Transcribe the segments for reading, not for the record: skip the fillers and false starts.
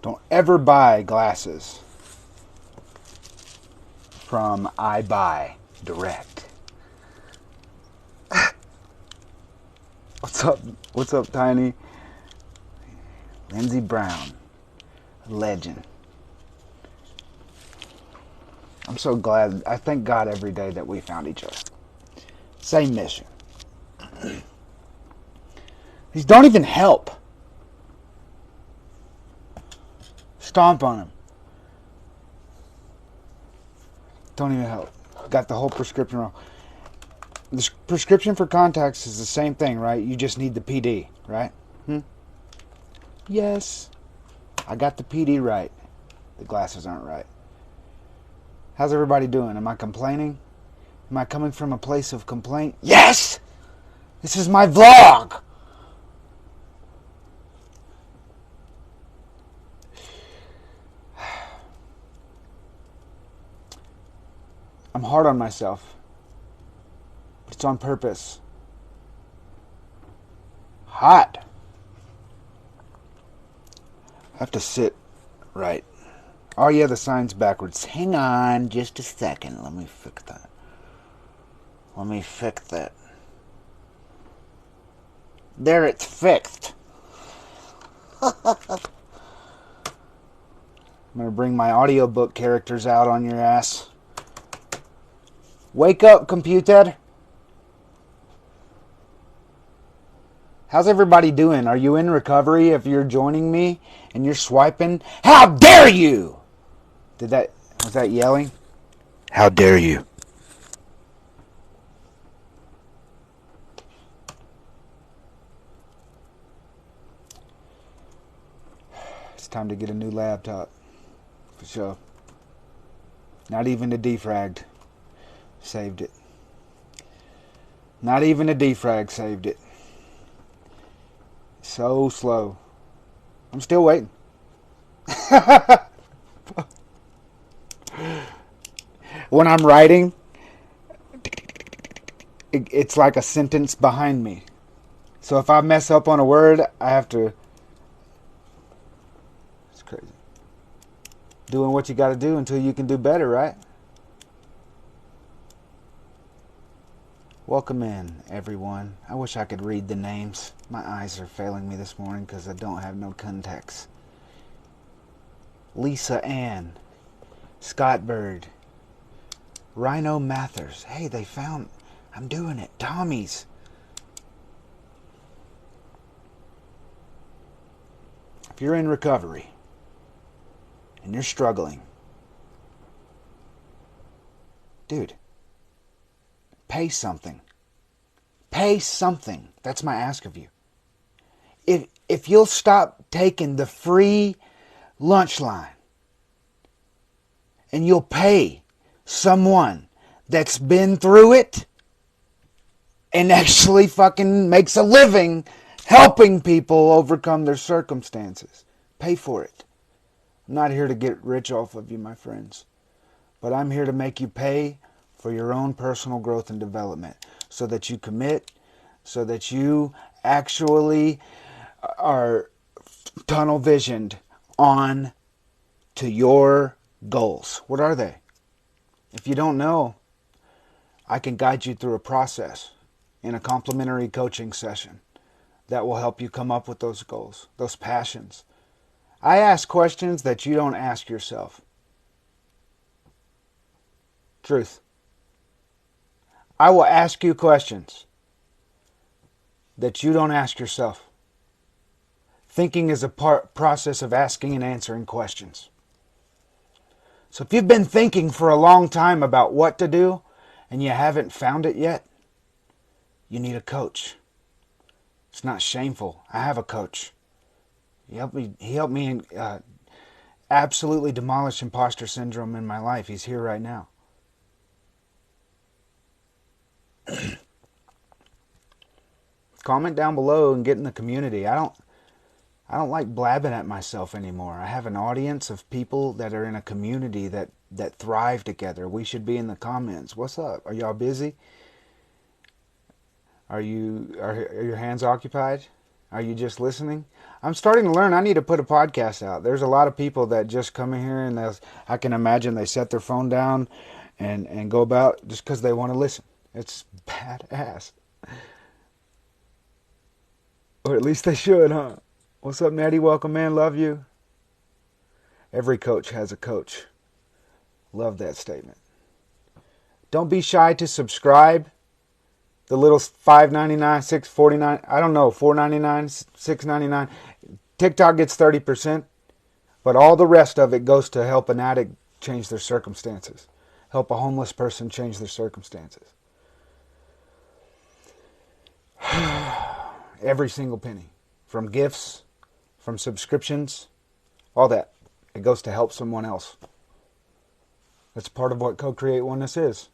Don't ever buy glasses from I Buy Direct. What's up? What's up, Tiny? Lindsey Brown, legend. I'm so glad. I thank God every day that we found each other. Same mission. These don't even help. Stomp on him. Don't even help. Got the whole prescription wrong. The prescription for contacts is the same thing, right? You just need the PD, right? Yes. I got the PD right. The glasses aren't right. How's everybody doing? Am I complaining? Am I coming from a place of complaint? Yes! This is my vlog! I'm hard on myself. But it's on purpose. Hot. I have to sit right. Oh yeah, the sign's backwards. Hang on just a second. Let me fix that. There, it's fixed. I'm going to bring my audiobook characters out on your ass. Wake up, computer. How's everybody doing? Are you in recovery if you're joining me and you're swiping? How dare you? Was that yelling? How dare you? It's time to get a new laptop. For sure. Not even a defragged saved it. Not even a defrag saved it. So slow. I'm still waiting. When I'm writing, it's like a sentence behind me. So if I mess up on a word, I have to... It's crazy. Doing what you got to do until you can do better, right? Welcome in, everyone. I wish I could read the names. My eyes are failing me this morning because I don't have no context. Lisa Ann, Scott Bird, Rhino Mathers. Hey, they found... I'm doing it. Tommy's. If you're in recovery and you're struggling, dude, pay something. Pay something. That's my ask of you. If you'll stop taking the free lunch line and you'll pay someone that's been through it and actually fucking makes a living helping people overcome their circumstances, pay for it. I'm not here to get rich off of you, my friends, but I'm here to make you pay for your own personal growth and development so that you commit, so that you actually are tunnel visioned on to your goals. What are they? If you don't know, I can guide you through a process in a complimentary coaching session that will help you come up with those goals, those passions. I ask questions that you don't ask yourself. Truth. I will ask you questions that you don't ask yourself. Thinking is a process of asking and answering questions. So if you've been thinking for a long time about what to do and you haven't found it yet, you need a coach. It's not shameful. I have a coach. He helped me absolutely demolish imposter syndrome in my life. He's here right now. Comment down below and get in the community. I don't like blabbing at myself anymore. I have an audience of people that are in a community that thrive together. We should be in the comments. What's up? Are y'all busy? Are your hands occupied? Are you just listening? I'm starting to learn I need to put a podcast out. There's a lot of people that just come in here and I can imagine they set their phone down and go about just because they want to listen. It's badass. Or at least they should, huh? What's up, Maddie? Welcome, man. Love you. Every coach has a coach. Love that statement. Don't be shy to subscribe. The little $5.99, $6.49, I don't know, $4.99, $6.99. TikTok gets 30%, but all the rest of it goes to help an addict change their circumstances. Help a homeless person change their circumstances. Every single penny. From gifts, from subscriptions, all that. It goes to help someone else. That's part of what Co-Create Oneness is.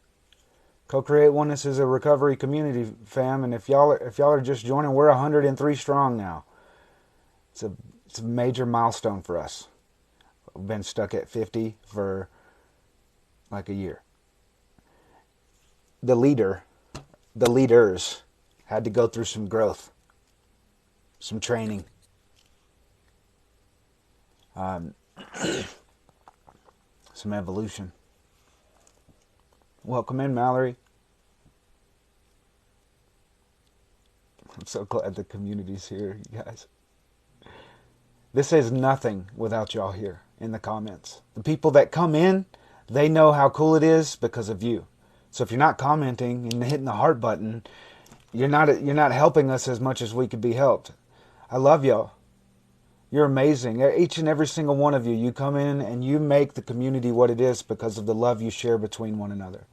Co-Create Oneness is a recovery community, fam, and if y'all are just joining, we're 103 strong now. It's a major milestone for us. We've been stuck at 50 for like a year. The leaders had to go through some growth, some training. Some evolution. Welcome in, Mallory. I'm so glad the community's here, you guys. This is nothing without y'all here in the comments. The people that come in, they know how cool it is because of you. So if you're not commenting and hitting the heart button, you're not helping us as much as we could be helped. I love y'all. You're amazing. Each and every single one of you, you come in and you make the community what it is because of the love you share between one another.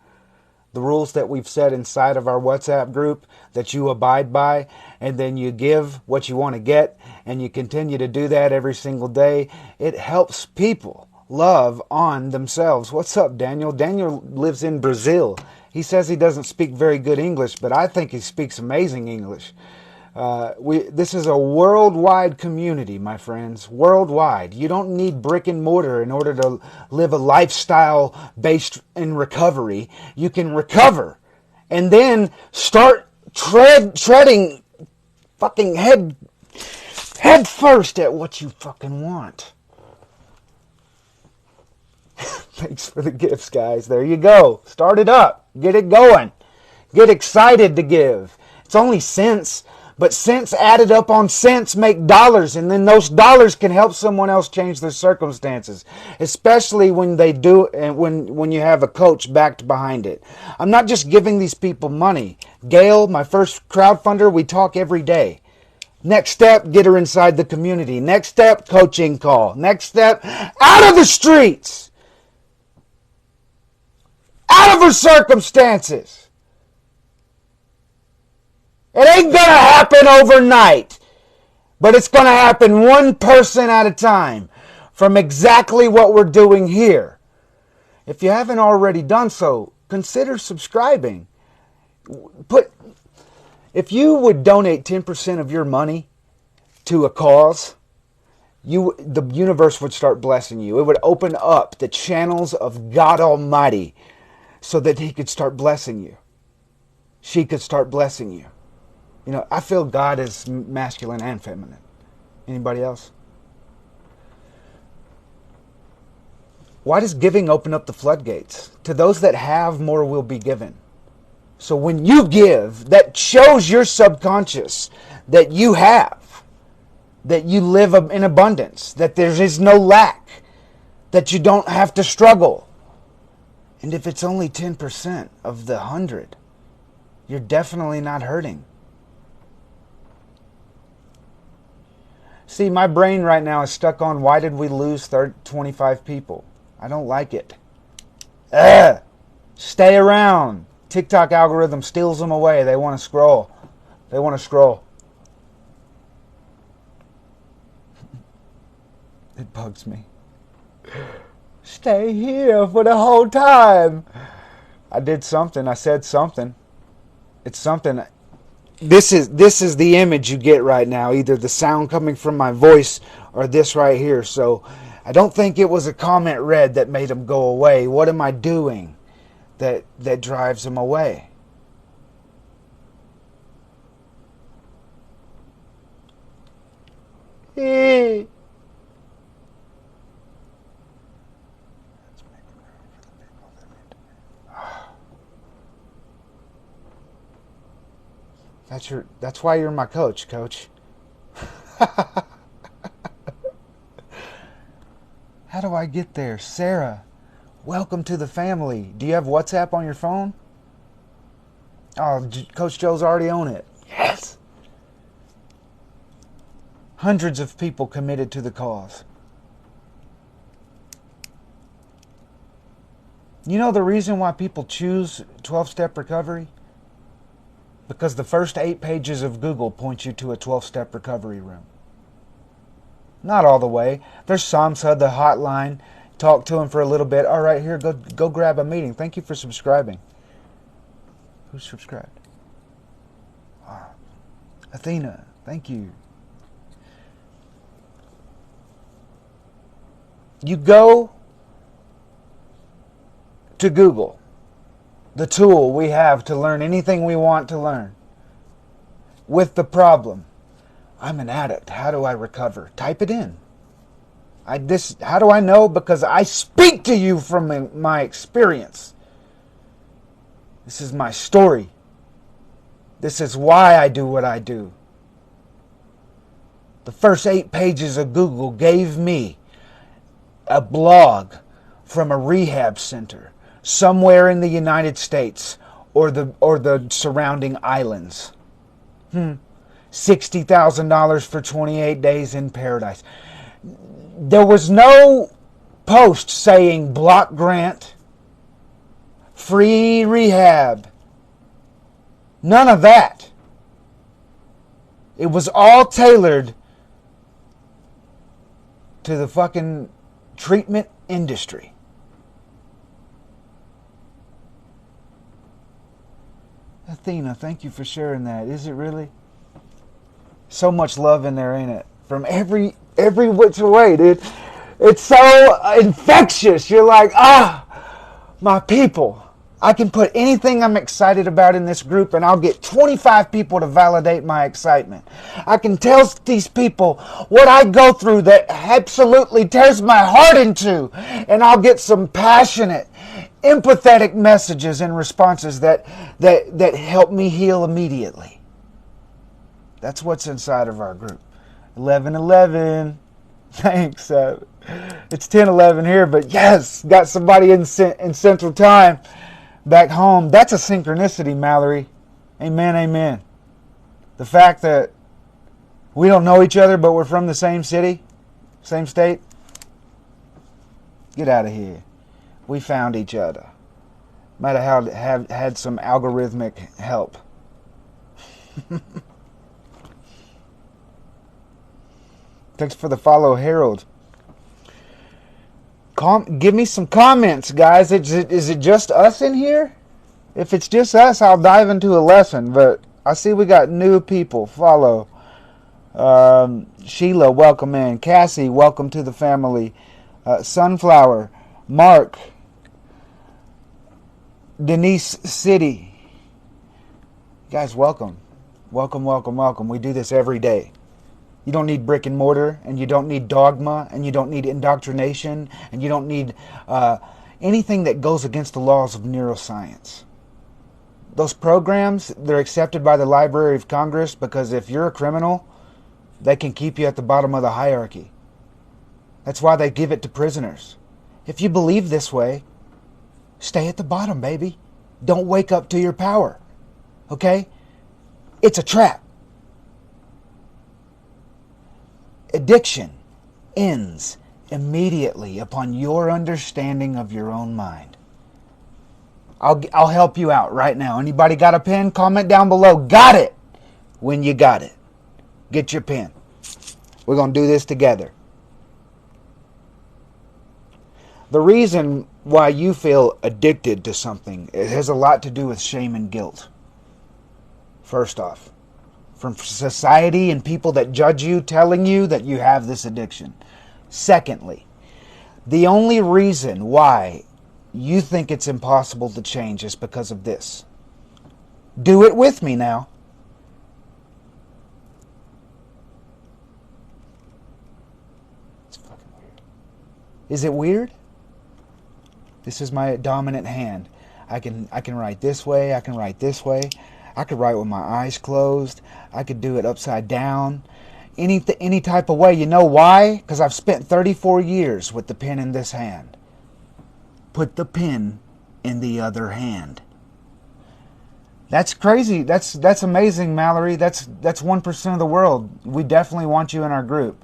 The rules that we've set inside of our WhatsApp group that you abide by, and then you give what you want to get, and you continue to do that every single day. It helps people love on themselves. What's up, Daniel? Daniel lives in Brazil. He says he doesn't speak very good English, but I think he speaks amazing English. This is a worldwide community, my friends. Worldwide. You don't need brick and mortar in order to live a lifestyle based in recovery. You can recover and then start treading fucking head first at what you fucking want. Thanks for the gifts, guys. There you go. Start it up. Get it going. Get excited to give. It's only cents. But cents added up on cents make dollars, and then those dollars can help someone else change their circumstances, especially when they do, and when you have a coach backed behind it. I'm not just giving these people money. Gail, my first crowdfunder, we talk every day. Next step, get her inside the community. Next step, coaching call. Next step, out of the streets. Out of her circumstances. It ain't going to happen overnight, but it's going to happen one person at a time from exactly what we're doing here. If you haven't already done so, consider subscribing. If you would donate 10% of your money to a cause, the universe would start blessing you. It would open up the channels of God Almighty so that He could start blessing you. She could start blessing you. You know, I feel God is masculine and feminine. Anybody else? Why does giving open up the floodgates? To those that have, more will be given. So when you give, that shows your subconscious that you have, that you live in abundance, that there is no lack, that you don't have to struggle. And if it's only 10% of the 100, you're definitely not hurting. See, my brain right now is stuck on why did we lose 25 people? I don't like it. Stay around. TikTok algorithm steals them away. They want to scroll. They want to scroll. It bugs me. Stay here for the whole time. I did something. I said something. It's something. This is the image you get right now. Either the sound coming from my voice or this right here. So I don't think it was a comment read that made them go away. What am I doing that drives them away? That's why you're my coach, coach. How do I get there? Sarah, welcome to the family. Do you have WhatsApp on your phone? Oh, Coach Joe's already on it. Yes. Hundreds of people committed to the cause. You know the reason why people choose 12-step recovery? Because the first 8 pages of Google point you to a 12-step recovery room. Not all the way. There's Samsa, the hotline. Talk to him for a little bit. All right, here, go grab a meeting. Thank you for subscribing. Who's subscribed? Athena, thank you. You go to Google, the tool we have to learn anything we want to learn, with the problem. I'm an addict. How do I recover? Type it in. How do I know? Because I speak to you from my experience. This is my story. This is why I do what I do. The first 8 pages of Google gave me a blog from a rehab center somewhere in the United States or the surrounding islands. $60,000 for 28 days in paradise. There was no post saying block grant, free rehab. None of that. It was all tailored to the fucking treatment industry. Athena, thank you for sharing that. Is it really? So much love in there, ain't it? From every which way, dude. It's so infectious. You're like, my people. I can put anything I'm excited about in this group and I'll get 25 people to validate my excitement. I can tell these people what I go through that absolutely tears my heart in two, and I'll get some passionate, empathetic messages and responses that help me heal immediately. That's what's inside of our group. 11:11. Thanks. It's 10:11 here, but yes, got somebody in Central Time back home. That's a synchronicity, Mallory. Amen, amen. The fact that we don't know each other, but we're from the same city, same state. Get out of here. We found each other. Might have had some algorithmic help. Thanks for the follow, Harold. Give me some comments, guys. Is it just us in here? If it's just us, I'll dive into a lesson. But I see we got new people. Follow. Sheila, welcome in. Cassie, welcome to the family. Sunflower, Mark, Denise City. Guys, welcome. Welcome, welcome, welcome. We do this every day. You don't need brick and mortar, and you don't need dogma, and you don't need indoctrination, and you don't need anything that goes against the laws of neuroscience. Those programs, they're accepted by the Library of Congress because if you're a criminal, they can keep you at the bottom of the hierarchy. That's why they give it to prisoners. If you believe this way, stay at the bottom, baby. Don't wake up to your power. Okay? It's a trap. Addiction ends immediately upon your understanding of your own mind. I'll help you out right now. Anybody got a pen? Comment down below. Got it when you got it. Get your pen. We're going to do this together. The reason why you feel addicted to something, it has a lot to do with shame and guilt. First off. From society and people that judge you telling you that you have this addiction. Secondly, the only reason why you think it's impossible to change is because of this. Do it with me now. Is it weird? This is my dominant hand. I can write this way. I can write this way. I could write with my eyes closed. I could do it upside down. Any type of way. You know why? Because I've spent 34 years with the pen in this hand. Put the pen in the other hand. That's crazy. That's amazing, Mallory. That's 1% of the world. We definitely want you in our group.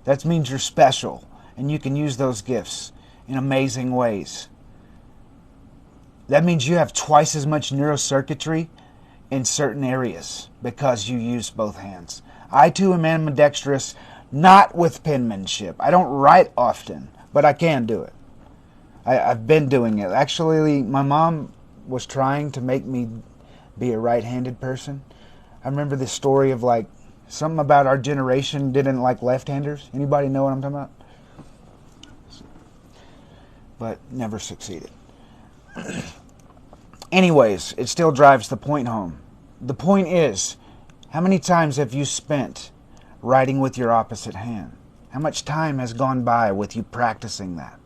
That means you're special, and you can use those gifts in amazing ways. That means you have twice as much neurocircuitry in certain areas because you use both hands. I too am ambidextrous, not with penmanship. I don't write often, but I can do it. I've been doing it. Actually, my mom was trying to make me be a right-handed person. I remember this story of like something about our generation didn't like left-handers. Anybody know what I'm talking about? But never succeeded. Anyways, it still drives the point home. The point is, how many times have you spent writing with your opposite hand? How much time has gone by with you practicing that?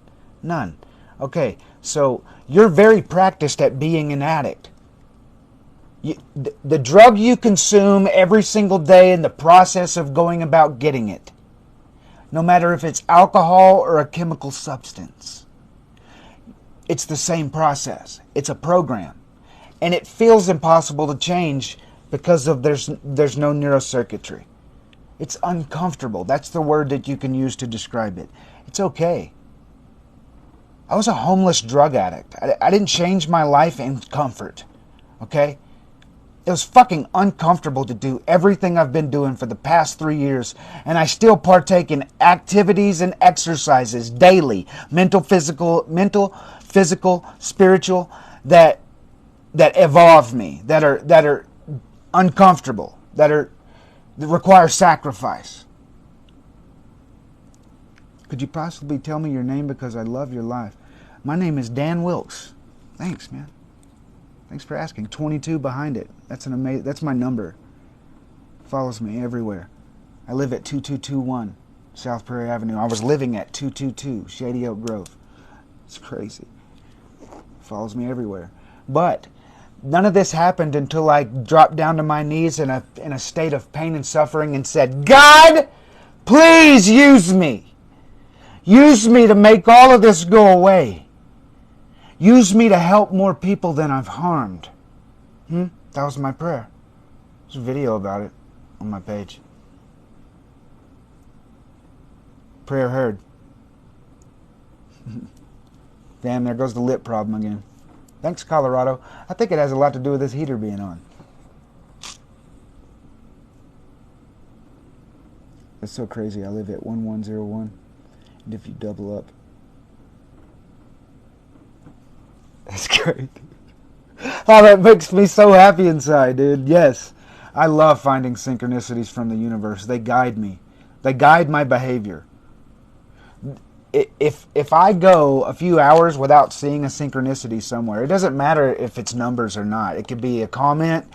None. Okay, so you're very practiced at being an addict. The drug you consume every single day in the process of going about getting it, no matter if it's alcohol or a chemical substance, it's the same process. It's a program. And it feels impossible to change because of there's no neurocircuitry. It's uncomfortable. That's the word that you can use to describe it. It's okay. I was a homeless drug addict. I didn't change my life in comfort. Okay? It was fucking uncomfortable to do everything I've been doing for the past 3 years, and I still partake in activities and exercises daily, mental, physical, spiritual, that evolve me, that are uncomfortable, that require sacrifice. Could you possibly tell me your name, because I love your life? My name is Dan Wilkes. Thanks, man. Thanks for asking. 22 behind it. That's my number. Follows me everywhere. I live at 2221 South Prairie Avenue. I was living at 222 Shady Oak Grove. It's crazy. Follows me everywhere. But none of this happened until I dropped down to my knees in a state of pain and suffering and said, God, please use me. Use me to make all of this go away. Use me to help more people than I've harmed. That was my prayer. There's a video about it on my page. Prayer heard. Damn, there goes the lip problem again. Thanks, Colorado. I think it has a lot to do with this heater being on. It's so crazy. I live at 1101. And if you double up, that's great. Oh, that makes me so happy inside, dude. Yes. I love finding synchronicities from the universe. They guide me. They guide my behavior. If I go a few hours without seeing a synchronicity somewhere, it doesn't matter if it's numbers or not. It could be a comment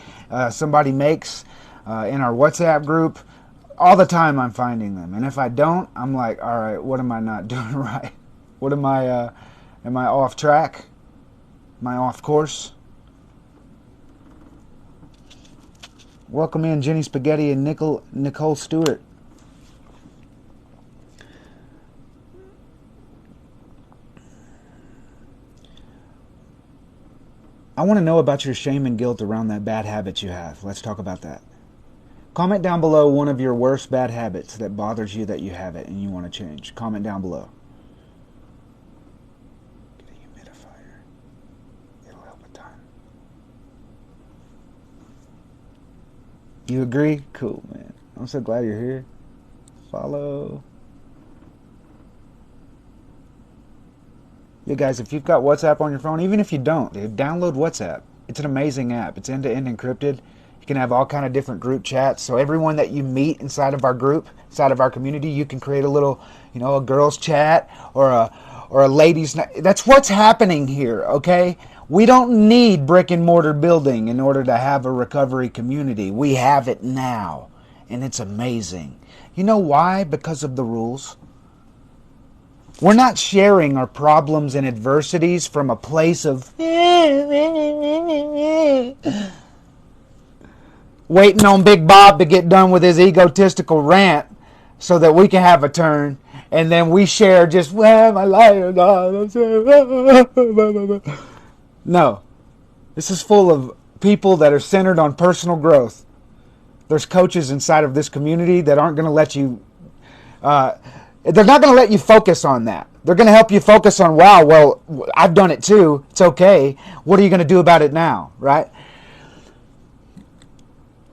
somebody makes in our WhatsApp group. All the time I'm finding them. And if I don't, I'm like, all right, what am I not doing right? What am I off track? Am I off course? Welcome in Jenny Spaghetti and Nicole Stewart. I want to know about your shame and guilt around that bad habit you have. Let's talk about that. Comment down below one of your worst bad habits that bothers you that you have it and you want to change. Comment down below. Get a humidifier. It'll help a ton. You agree? Cool, man. I'm so glad you're here. Follow. Yeah, guys, if you've got WhatsApp on your phone, even if you don't, dude, download WhatsApp. It's an amazing app. It's end-to-end encrypted. You can have all kind of different group chats. So everyone that you meet inside of our group, inside of our community, you can create a little, a girls chat or a ladies night. That's what's happening here, okay? We don't need brick and mortar building in order to have a recovery community. We have it now, and it's amazing. You know why? Because of the rules. We're not sharing our problems and adversities from a place of waiting on Big Bob to get done with his egotistical rant so that we can have a turn. And then we share just, well, my life. No. This is full of people that are centered on personal growth. There's coaches inside of this community that aren't going to let you, they're not going to let you focus on that. They're going to help you focus on, wow, well, I've done it too. It's okay. What are you going to do about it now, right?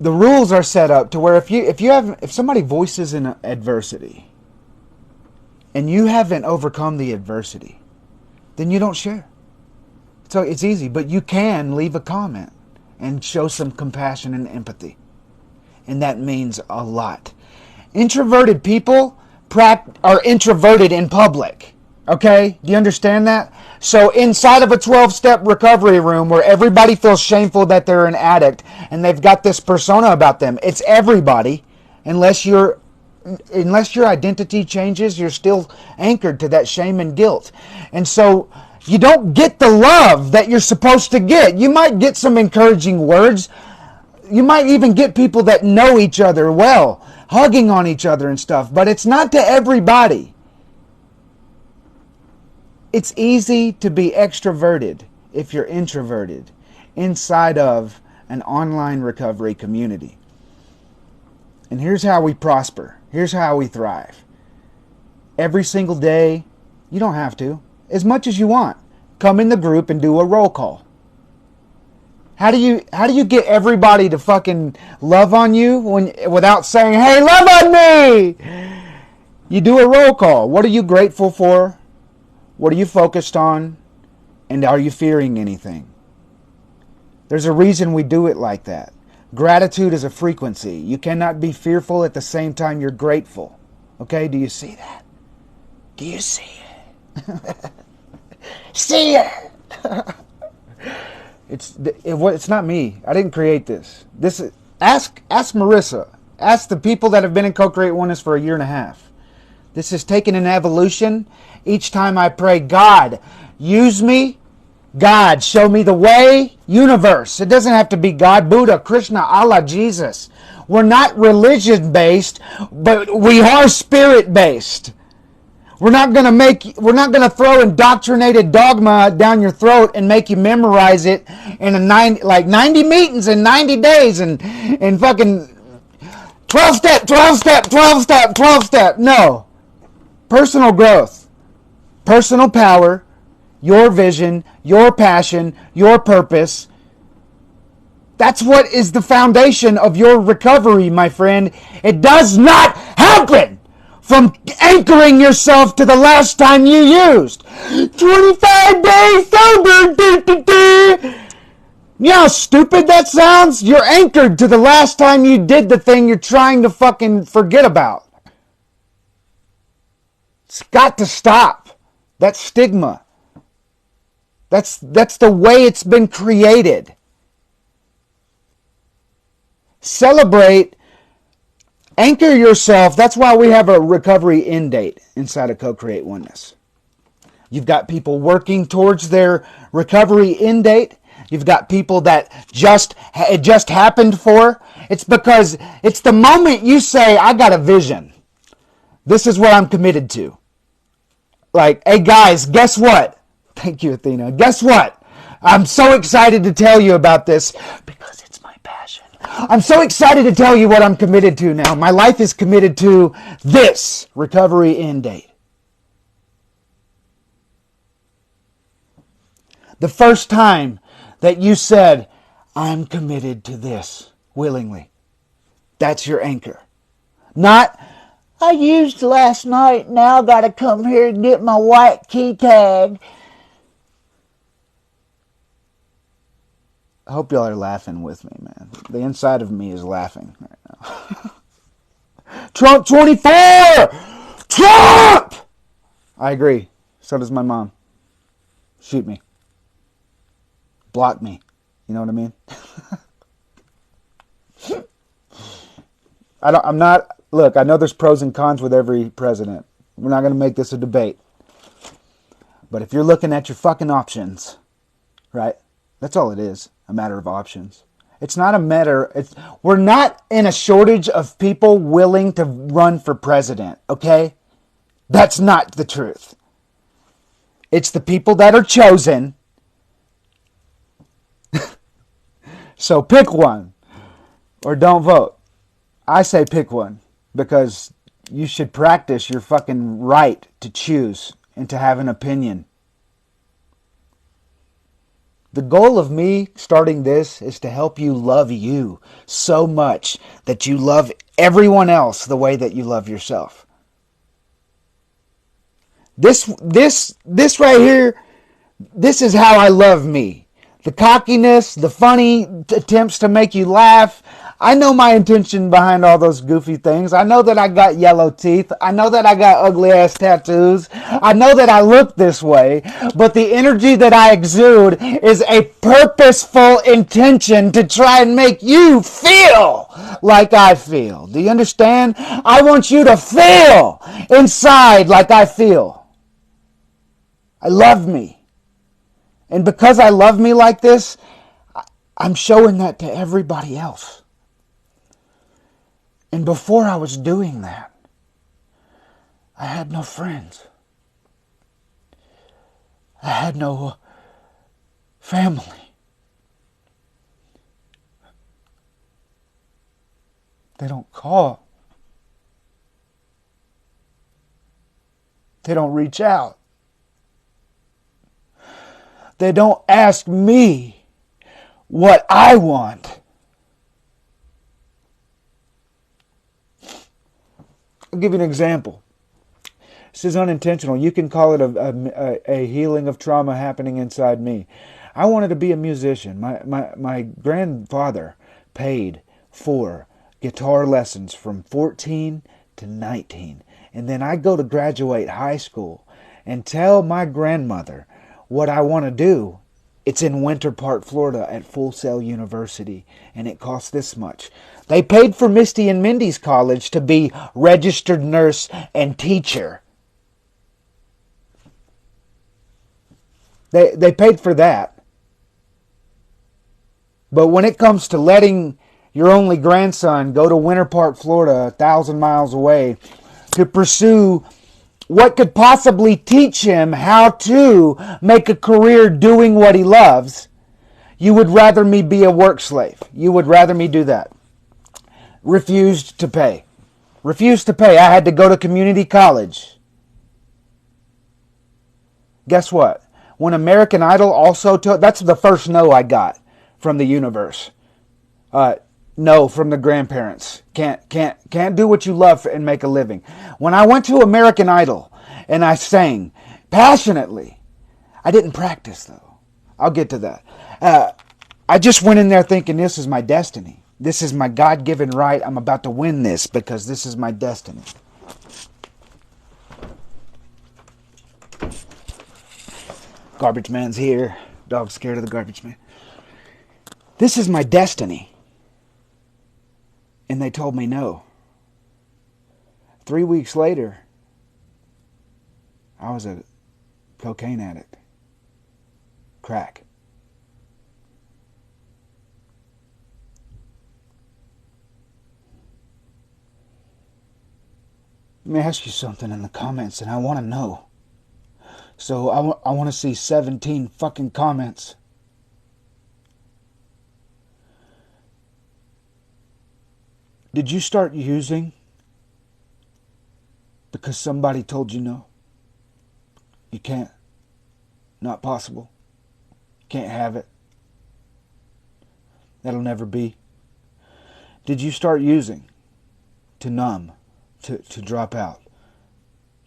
The rules are set up to where if somebody voices an adversity and you haven't overcome the adversity, then you don't share. So it's easy, but you can leave a comment and show some compassion and empathy. And that means a lot. Introverted people are introverted in public. Okay? Do you understand that? So inside of a 12-step recovery room where everybody feels shameful that they're an addict and they've got this persona about them, it's everybody. Unless your identity changes, you're still anchored to that shame and guilt. And so you don't get the love that you're supposed to get. You might get some encouraging words. You might even get people that know each other well, hugging on each other and stuff, but it's not to everybody. It's easy to be extroverted if you're introverted inside of an online recovery community. And here's how we prosper. Here's how we thrive. Every single day, you don't have to, as much as you want, come in the group and do a roll call. How do you get everybody to fucking love on you without saying, hey, love on me? You do a roll call. What are you grateful for? What are you focused on? And are you fearing anything? There's a reason we do it like that. Gratitude is a frequency. You cannot be fearful at the same time you're grateful. Okay, do you see that? Do you see it? See it! It's not me. I didn't create this. Ask Marissa. Ask the people that have been in Co-Create Oneness for a year and a half. This has taken an evolution. Each time I pray, God, use me. God, show me the way. Universe. It doesn't have to be God, Buddha, Krishna, Allah, Jesus. We're not religion-based, but we are spirit-based. We're not going to throw indoctrinated dogma down your throat and make you memorize it in 90 meetings in 90 days and fucking 12 step, 12 step, 12 step, 12 step. No. Personal growth, personal power, your vision, your passion, your purpose. That's what is the foundation of your recovery, my friend. It does not happen from anchoring yourself to the last time you used. 25 days sober. You know how stupid that sounds? You're anchored to the last time you did the thing you're trying to fucking forget about. It's got to stop. That stigma. That's the way it's been created. Celebrate. Anchor yourself. That's why we have a recovery end date inside of Co-Create Oneness. You've got people working towards their recovery end date. You've got people that it just happened for. It's because it's the moment you say, I got a vision. This is what I'm committed to. Like, hey guys, guess what? Thank you, Athena. Guess what? I'm so excited to tell you about this because it's my passion. I'm so excited to tell you what I'm committed to now. My life is committed to this recovery end date. The first time that you said, I'm committed to this willingly. That's your anchor. Not, I used last night, now I got to come here and get my white key tag. I hope y'all are laughing with me, man. The inside of me is laughing right now. Trump 24! Trump! I agree. So does my mom. Shoot me. Block me. You know what I mean? Look, I know there's pros and cons with every president. We're not going to make this a debate. But if you're looking at your fucking options, right? That's all it is, a matter of options. It's not a matter, we're not in a shortage of people willing to run for president, okay? That's not the truth. It's the people that are chosen. So pick one or don't vote. I say pick one because you should practice your fucking right to choose and to have an opinion. The goal of me starting this is to help you love you so much that you love everyone else the way that you love yourself. This right here, this is how I love me. The cockiness, the funny attempts to make you laugh. I know my intention behind all those goofy things. I know that I got yellow teeth. I know that I got ugly ass tattoos. I know that I look this way. But the energy that I exude is a purposeful intention to try and make you feel like I feel. Do you understand? I want you to feel inside like I feel. I love me. And because I love me like this, I'm showing that to everybody else. And before I was doing that, I had no friends. I had no family. They don't call. They don't reach out. They don't ask me what I want. I'll give you an example. This is unintentional. You can call it a healing of trauma happening inside me. I wanted to be a musician. My grandfather paid for guitar lessons from 14 to 19. And then I go to graduate high school and tell my grandmother what I want to do. It's in Winter Park, Florida at Full Sail University, and it costs this much. They paid for Misty and Mindy's college to be registered nurse and teacher. They paid for that. But when it comes to letting your only grandson go to Winter Park, Florida, 1,000 miles away, to pursue what could possibly teach him how to make a career doing what he loves, you would rather me be a work slave. You would rather me do that. Refused to pay. Refused to pay. I had to go to community college. Guess what? When American Idol also took, that's the first no I got from the universe. No from the grandparents. Can't do what you love and make a living. When I went to American Idol and I sang passionately, I didn't practice though. I'll get to that. I just went in there thinking this is my destiny. This is my God-given right. I'm about to win this because this is my destiny. Garbage man's here. Dog's scared of the garbage man. This is my destiny. And they told me no. 3 weeks later, I was a cocaine addict. Crack. Let me ask you something in the comments, and I want to know. So I want to see 17 fucking comments. Did you start using because somebody told you no? You can't. Not possible. Can't have it. That'll never be. Did you start using to numb, to drop out,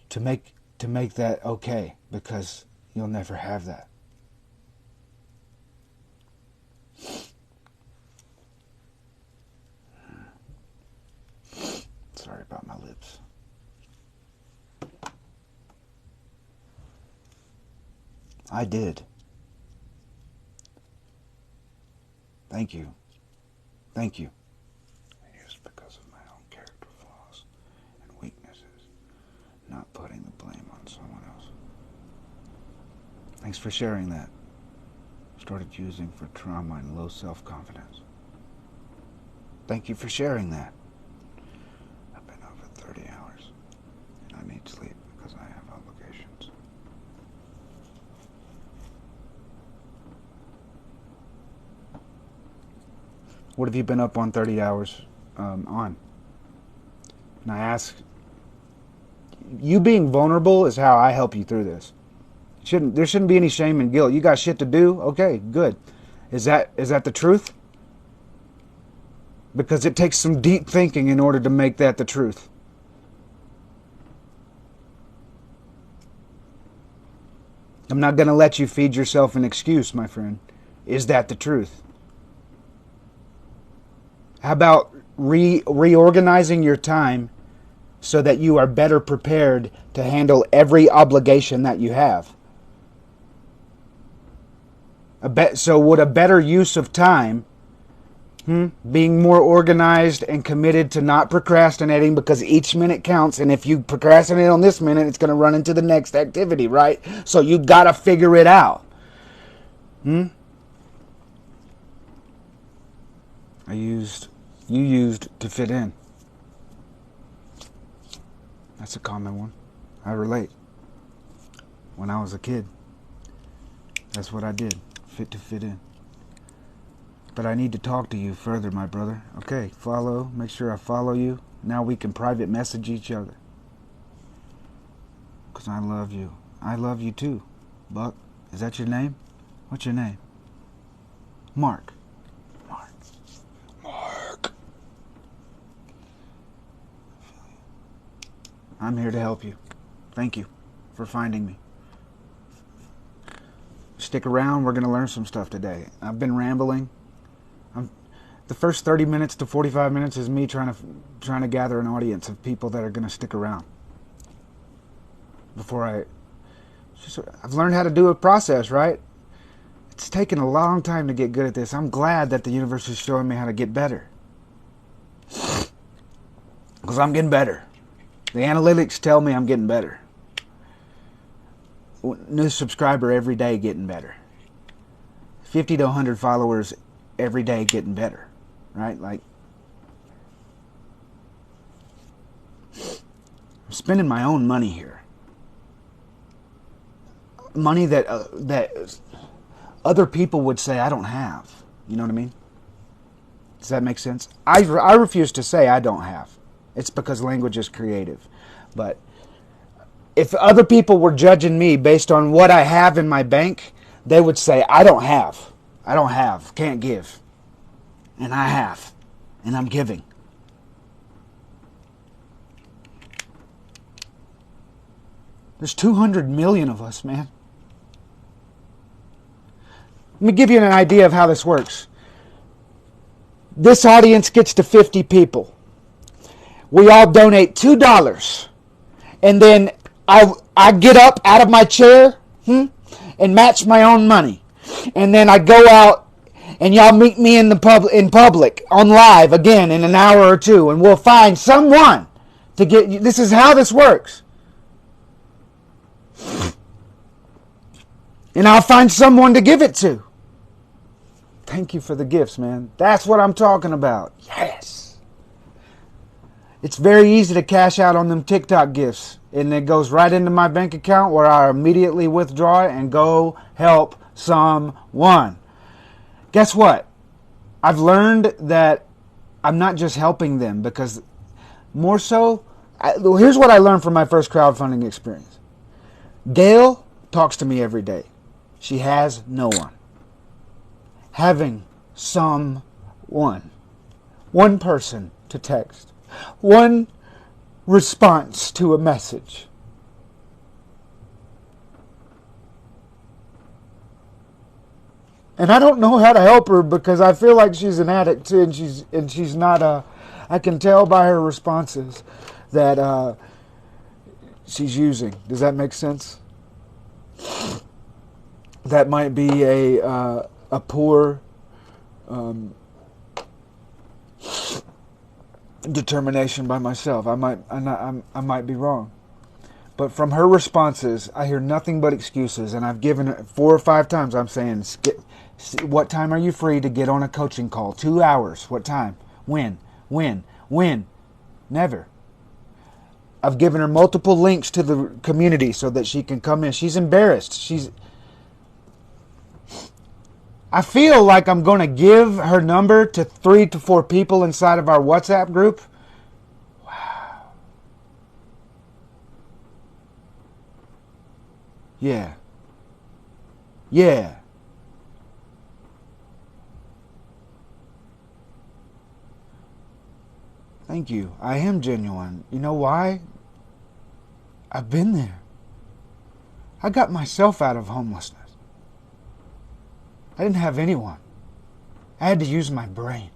to make that okay? Because you'll never have that. Sorry about my lips. I did. Thank you. Thank you. Just because of my own character flaws and weaknesses, not putting the blame on someone else. Thanks for sharing that. Started using for trauma and low self-confidence. Thank you for sharing that. I've been up for 30 hours and I need sleep because I have obligations. What have you been up on 30 hours on? And I ask, you being vulnerable is how I help you through this. There shouldn't be any shame and guilt. You got shit to do? Okay, good. Is that the truth? Because it takes some deep thinking in order to make that the truth. I'm not going to let you feed yourself an excuse, my friend. Is that the truth? How about reorganizing your time so that you are better prepared to handle every obligation that you have? So would a better use of time, being more organized and committed to not procrastinating, because each minute counts, and if you procrastinate on this minute, it's going to run into the next activity, right? So you got to figure it out. You used to fit in. That's a common one. I relate. When I was a kid, that's what I did. Fit in. But I need to talk to you further, my brother. Okay, make sure I follow you. Now we can private message each other. Because I love you. I love you too. Buck, is that your name? What's your name? Mark. I'm here to help you. Thank you for finding me. Stick around. We're going to learn some stuff today. I've been rambling. The first 30 minutes to 45 minutes is me trying to gather an audience of people that are going to stick around. I've learned how to do a process, right? It's taken a long time to get good at this. I'm glad that the universe is showing me how to get better. Because I'm getting better. The analytics tell me I'm getting better. New subscriber every day getting better. 50 to 100 followers every day getting better. Right? Like, I'm spending my own money here. Money that other people would say I don't have. You know what I mean? Does that make sense? I refuse to say I don't have. It's because language is creative. But if other people were judging me based on what I have in my bank, they would say, I don't have, can't give. And I have, and I'm giving. There's 200 million of us, man. Let me give you an idea of how this works. This audience gets to 50 people. We all donate $2. And then I get up out of my chair and match my own money. And then I go out and y'all meet me in public on live again in an hour or two. And we'll find someone to get you. This is how this works. And I'll find someone to give it to. Thank you for the gifts, man. That's what I'm talking about. Yes. It's very easy to cash out on them TikTok gifts. And it goes right into my bank account where I immediately withdraw it and go help someone. Guess what? I've learned that I'm not just helping them, because more so, here's what I learned from my first crowdfunding experience. Gail talks to me every day. She has no one. Having someone, one person to text, one response to a message. And I don't know how to help her because I feel like she's an addict too, and she's not I can tell by her responses that she's using. Does that make sense? That might be a poor determination by myself. I might be wrong. But from her responses, I hear nothing but excuses. And I've given her 4 or 5 times, I'm saying, what time are you free to get on a coaching call? 2 hours. What time? When? When? When? Never. I've given her multiple links to the community so that she can come in. She's embarrassed. I feel like I'm going to give her number to 3 to 4 people inside of our WhatsApp group. Wow. Yeah. Yeah. Thank you. I am genuine. You know why? I've been there. I got myself out of homelessness. I didn't have anyone. I had to use my brain.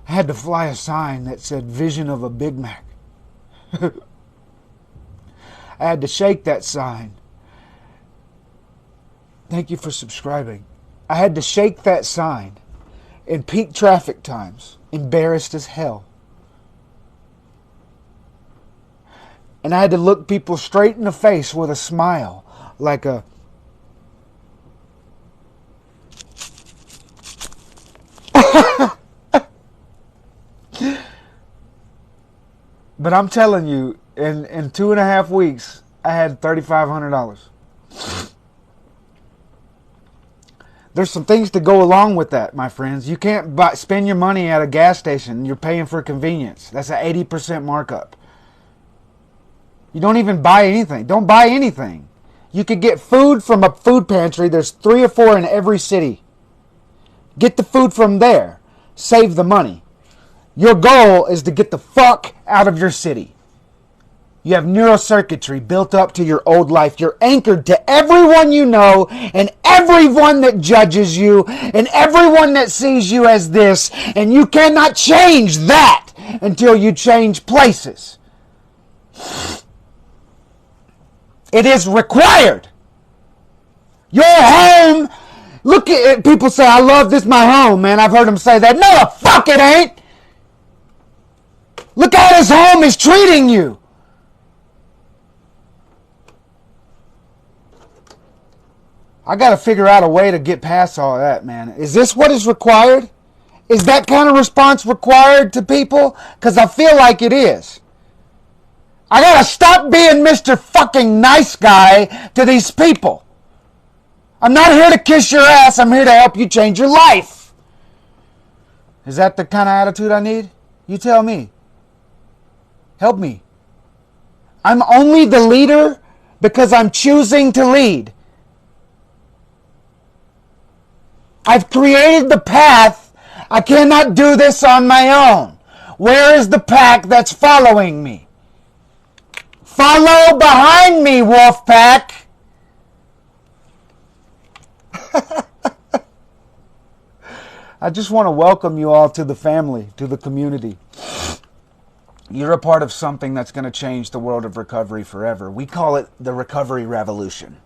I had to fly a sign that said "Vision of a Big Mac." I had to shake that sign. Thank you for subscribing. I had to shake that sign in peak traffic times, embarrassed as hell. And I had to look people straight in the face with a smile, like a... But I'm telling you, in 2.5 weeks, I had $3,500. There's some things to go along with that, my friends. You can't spend your money at a gas station. You're paying for convenience. That's an 80% markup. You don't even buy anything. Don't buy anything. You could get food from a food pantry. There's 3 or 4 in every city. Get the food from there. Save the money. Your goal is to get the fuck out of your city. You have neurocircuitry built up to your old life. You're anchored to everyone you know and everyone that judges you and everyone that sees you as this. And you cannot change that until you change places. It is required. Your home. Look at it. People say, I love this, my home, man. I've heard them say that. No, the fuck it ain't. Look how this home is treating you. I got to figure out a way to get past all that, man. Is this what is required? Is that kind of response required to people? Because I feel like it is. I got to stop being Mr. fucking nice guy to these people. I'm not here to kiss your ass. I'm here to help you change your life. Is that the kind of attitude I need? You tell me. Help me. I'm only the leader because I'm choosing to lead. I've created the path. I cannot do this on my own. Where is the pack that's following me? Follow behind me, wolf pack. I just want to welcome you all to the family, to the community. You're a part of something that's going to change the world of recovery forever. We call it the recovery revolution.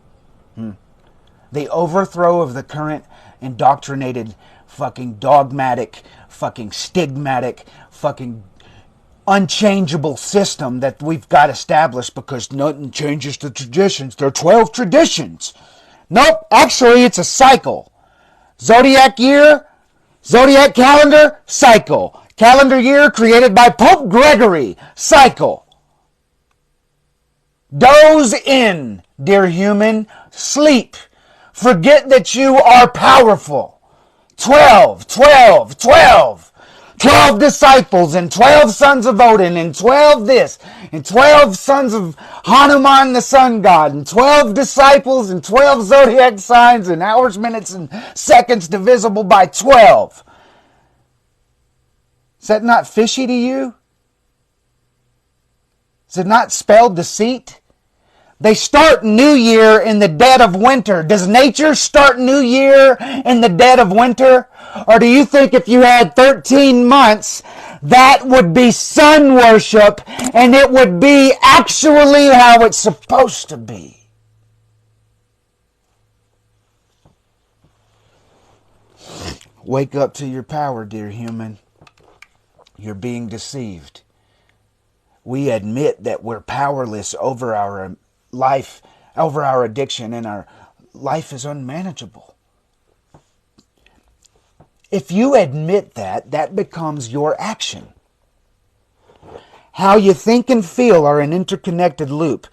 The overthrow of the current indoctrinated, fucking dogmatic, fucking stigmatic, fucking unchangeable system that we've got established because nothing changes the traditions. There are 12 traditions. Nope, actually it's a cycle. Zodiac year, zodiac calendar, cycle. Calendar year created by Pope Gregory, cycle. Doze in, dear human, sleep. Forget that you are powerful. 12, 12, 12. 12 disciples and 12 sons of Odin and 12 this and 12 sons of Hanuman the sun god and 12 disciples and 12 zodiac signs and hours, minutes, and seconds divisible by 12. Is that not fishy to you? Is it not spelled deceit? They start New Year in the dead of winter. Does nature start New Year in the dead of winter? Or do you think if you had 13 months, that would be sun worship and it would be actually how it's supposed to be? Wake up to your power, dear human. You're being deceived. We admit that we're powerless over our life, over our addiction, and our life is unmanageable. If you admit that, that becomes your action. How you think and feel are an interconnected loop.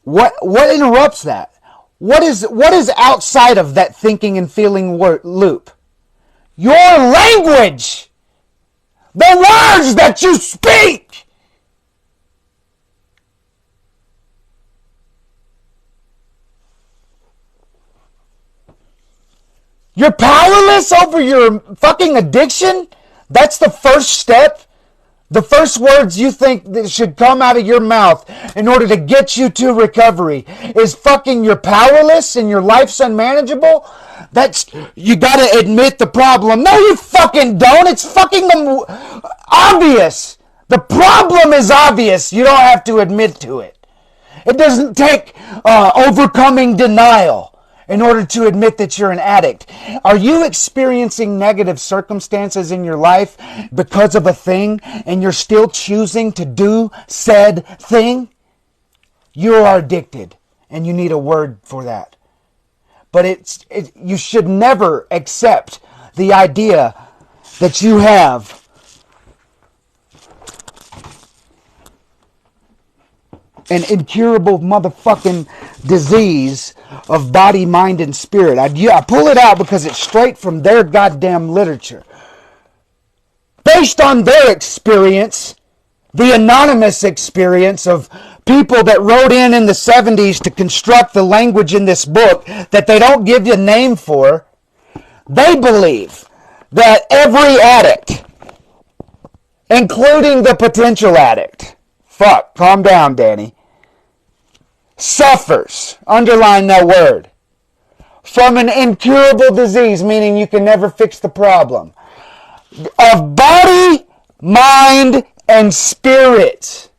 What interrupts that? What is outside of that thinking and feeling loop? Your language! The words that you speak! You're powerless over your fucking addiction? That's the first step? The first words you think that should come out of your mouth in order to get you to recovery is fucking you're powerless and your life's unmanageable? That's, you gotta admit the problem. No, you fucking don't. It's fucking obvious. The problem is obvious. You don't have to admit to it. It doesn't take overcoming denial in order to admit that you're an addict. Are you experiencing negative circumstances in your life because of a thing and you're still choosing to do said thing? You are addicted and you need a word for that. But you should never accept the idea that you have an incurable motherfucking disease of body, mind, and spirit. I pull it out because it's straight from their goddamn literature. Based on their experience, the anonymous experience of people that wrote in the 70s to construct the language in this book that they don't give you a name for, they believe that every addict, including the potential addict, calm down, Danny, suffers, underline that word, from an incurable disease, meaning you can never fix the problem, of body, mind, and spirit.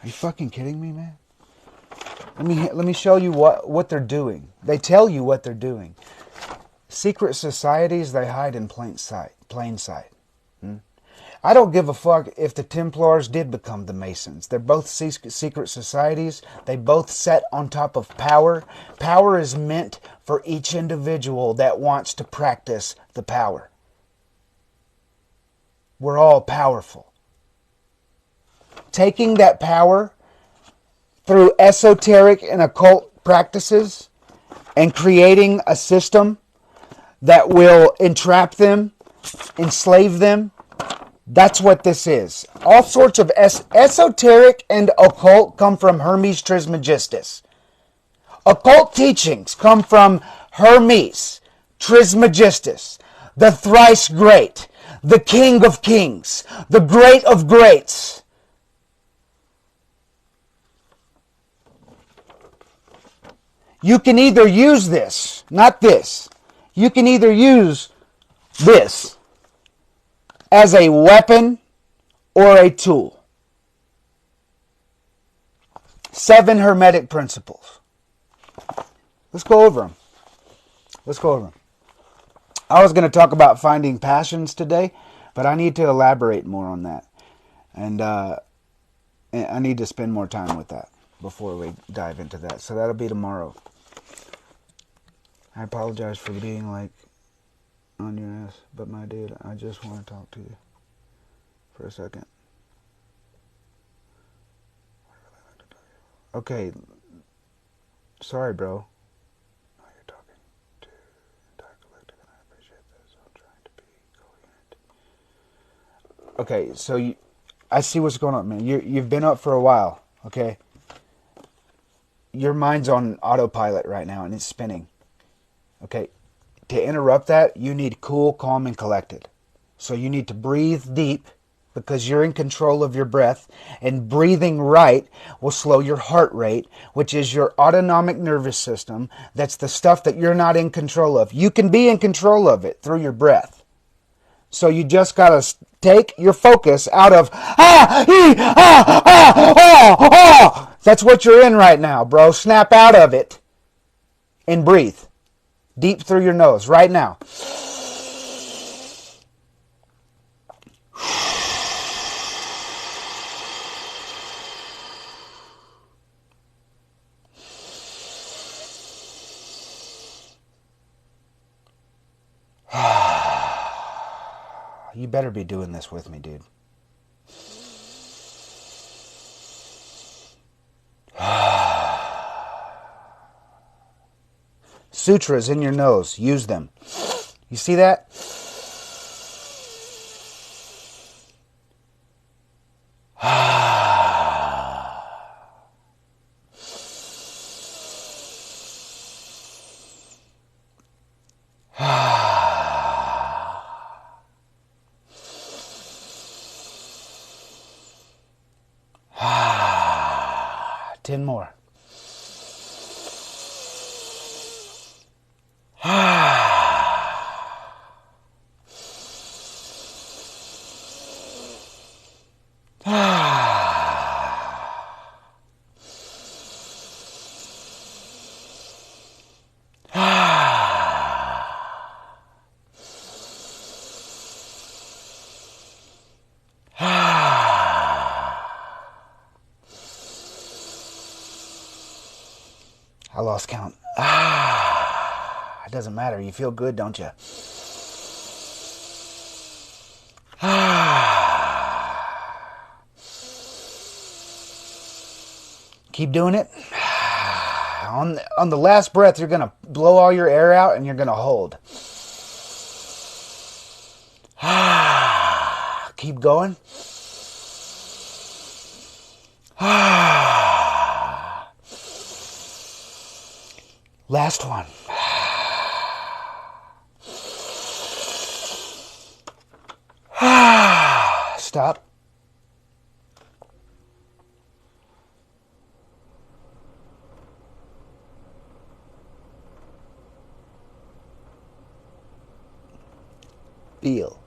Are you fucking kidding me, man? Let me show you what they're doing. They tell you what they're doing. Secret societies, they hide in plain sight. I don't give a fuck if the Templars did become the Masons. They're both secret societies. They both set on top of power. Power is meant for each individual that wants to practice the power. We're all powerful. Taking that power through esoteric and occult practices and creating a system that will entrap them, enslave them. That's what this is. All sorts of esoteric and occult come from Hermes Trismegistus. Occult teachings come from Hermes Trismegistus, the thrice great, the king of kings, the great of greats. You can either use this, not this. You can either use this as a weapon or a tool. 7 Hermetic principles. Let's go over them. I was going to talk about finding passions today, but I need to elaborate more on that. And I need to spend more time with that before we dive into that. So that'll be tomorrow. I apologize for being on your ass, but my dude, I just want to talk to you for a second. Okay, sorry, bro. No, you're talking to entire collective, and I appreciate this. I'm trying to be coherent. Okay, so I see what's going on, man. You've been up for a while, okay? Your mind's on autopilot right now, and it's spinning. Okay, to interrupt that, you need cool, calm, and collected. So you need to breathe deep because you're in control of your breath, and breathing right will slow your heart rate, which is your autonomic nervous system. That's the stuff that you're not in control of. You can be in control of it through your breath. So you just got to take your focus out of That's what you're in right now, bro. Snap out of it and breathe. Deep through your nose right now. You better be doing this with me, dude. Sutras in your nose. Use them. You see that? Ten more. I lost count. It doesn't matter. You feel good, don't you? Keep doing it. On the last breath, you're going to blow all your air out and you're going to hold. Keep going. Last one. Stop. Feel.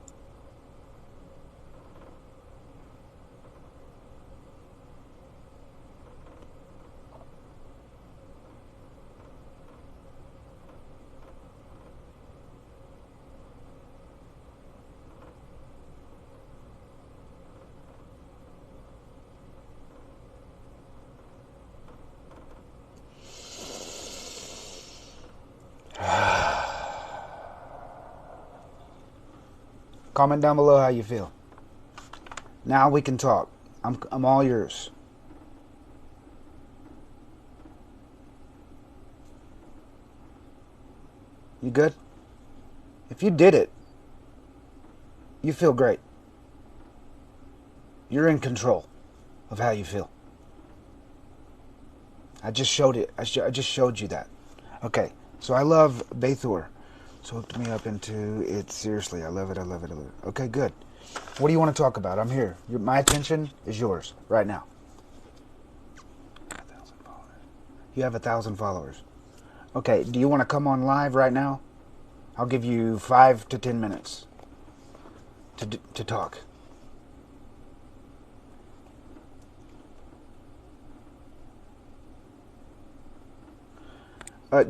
Comment down below how you feel. Now we can talk. I'm all yours. You good? If you did it, you feel great. You're in control of how you feel. I just showed it. I just showed you that. Okay, so I love Bathor. So hooked me up into it. Seriously, I love it. I love it. I love it. Okay, good. What do you want to talk about? I'm here. My attention is yours right now. 1,000 followers. You have 1,000 followers. Okay, do you want to come on live right now? I'll give you 5 to 10 minutes to talk.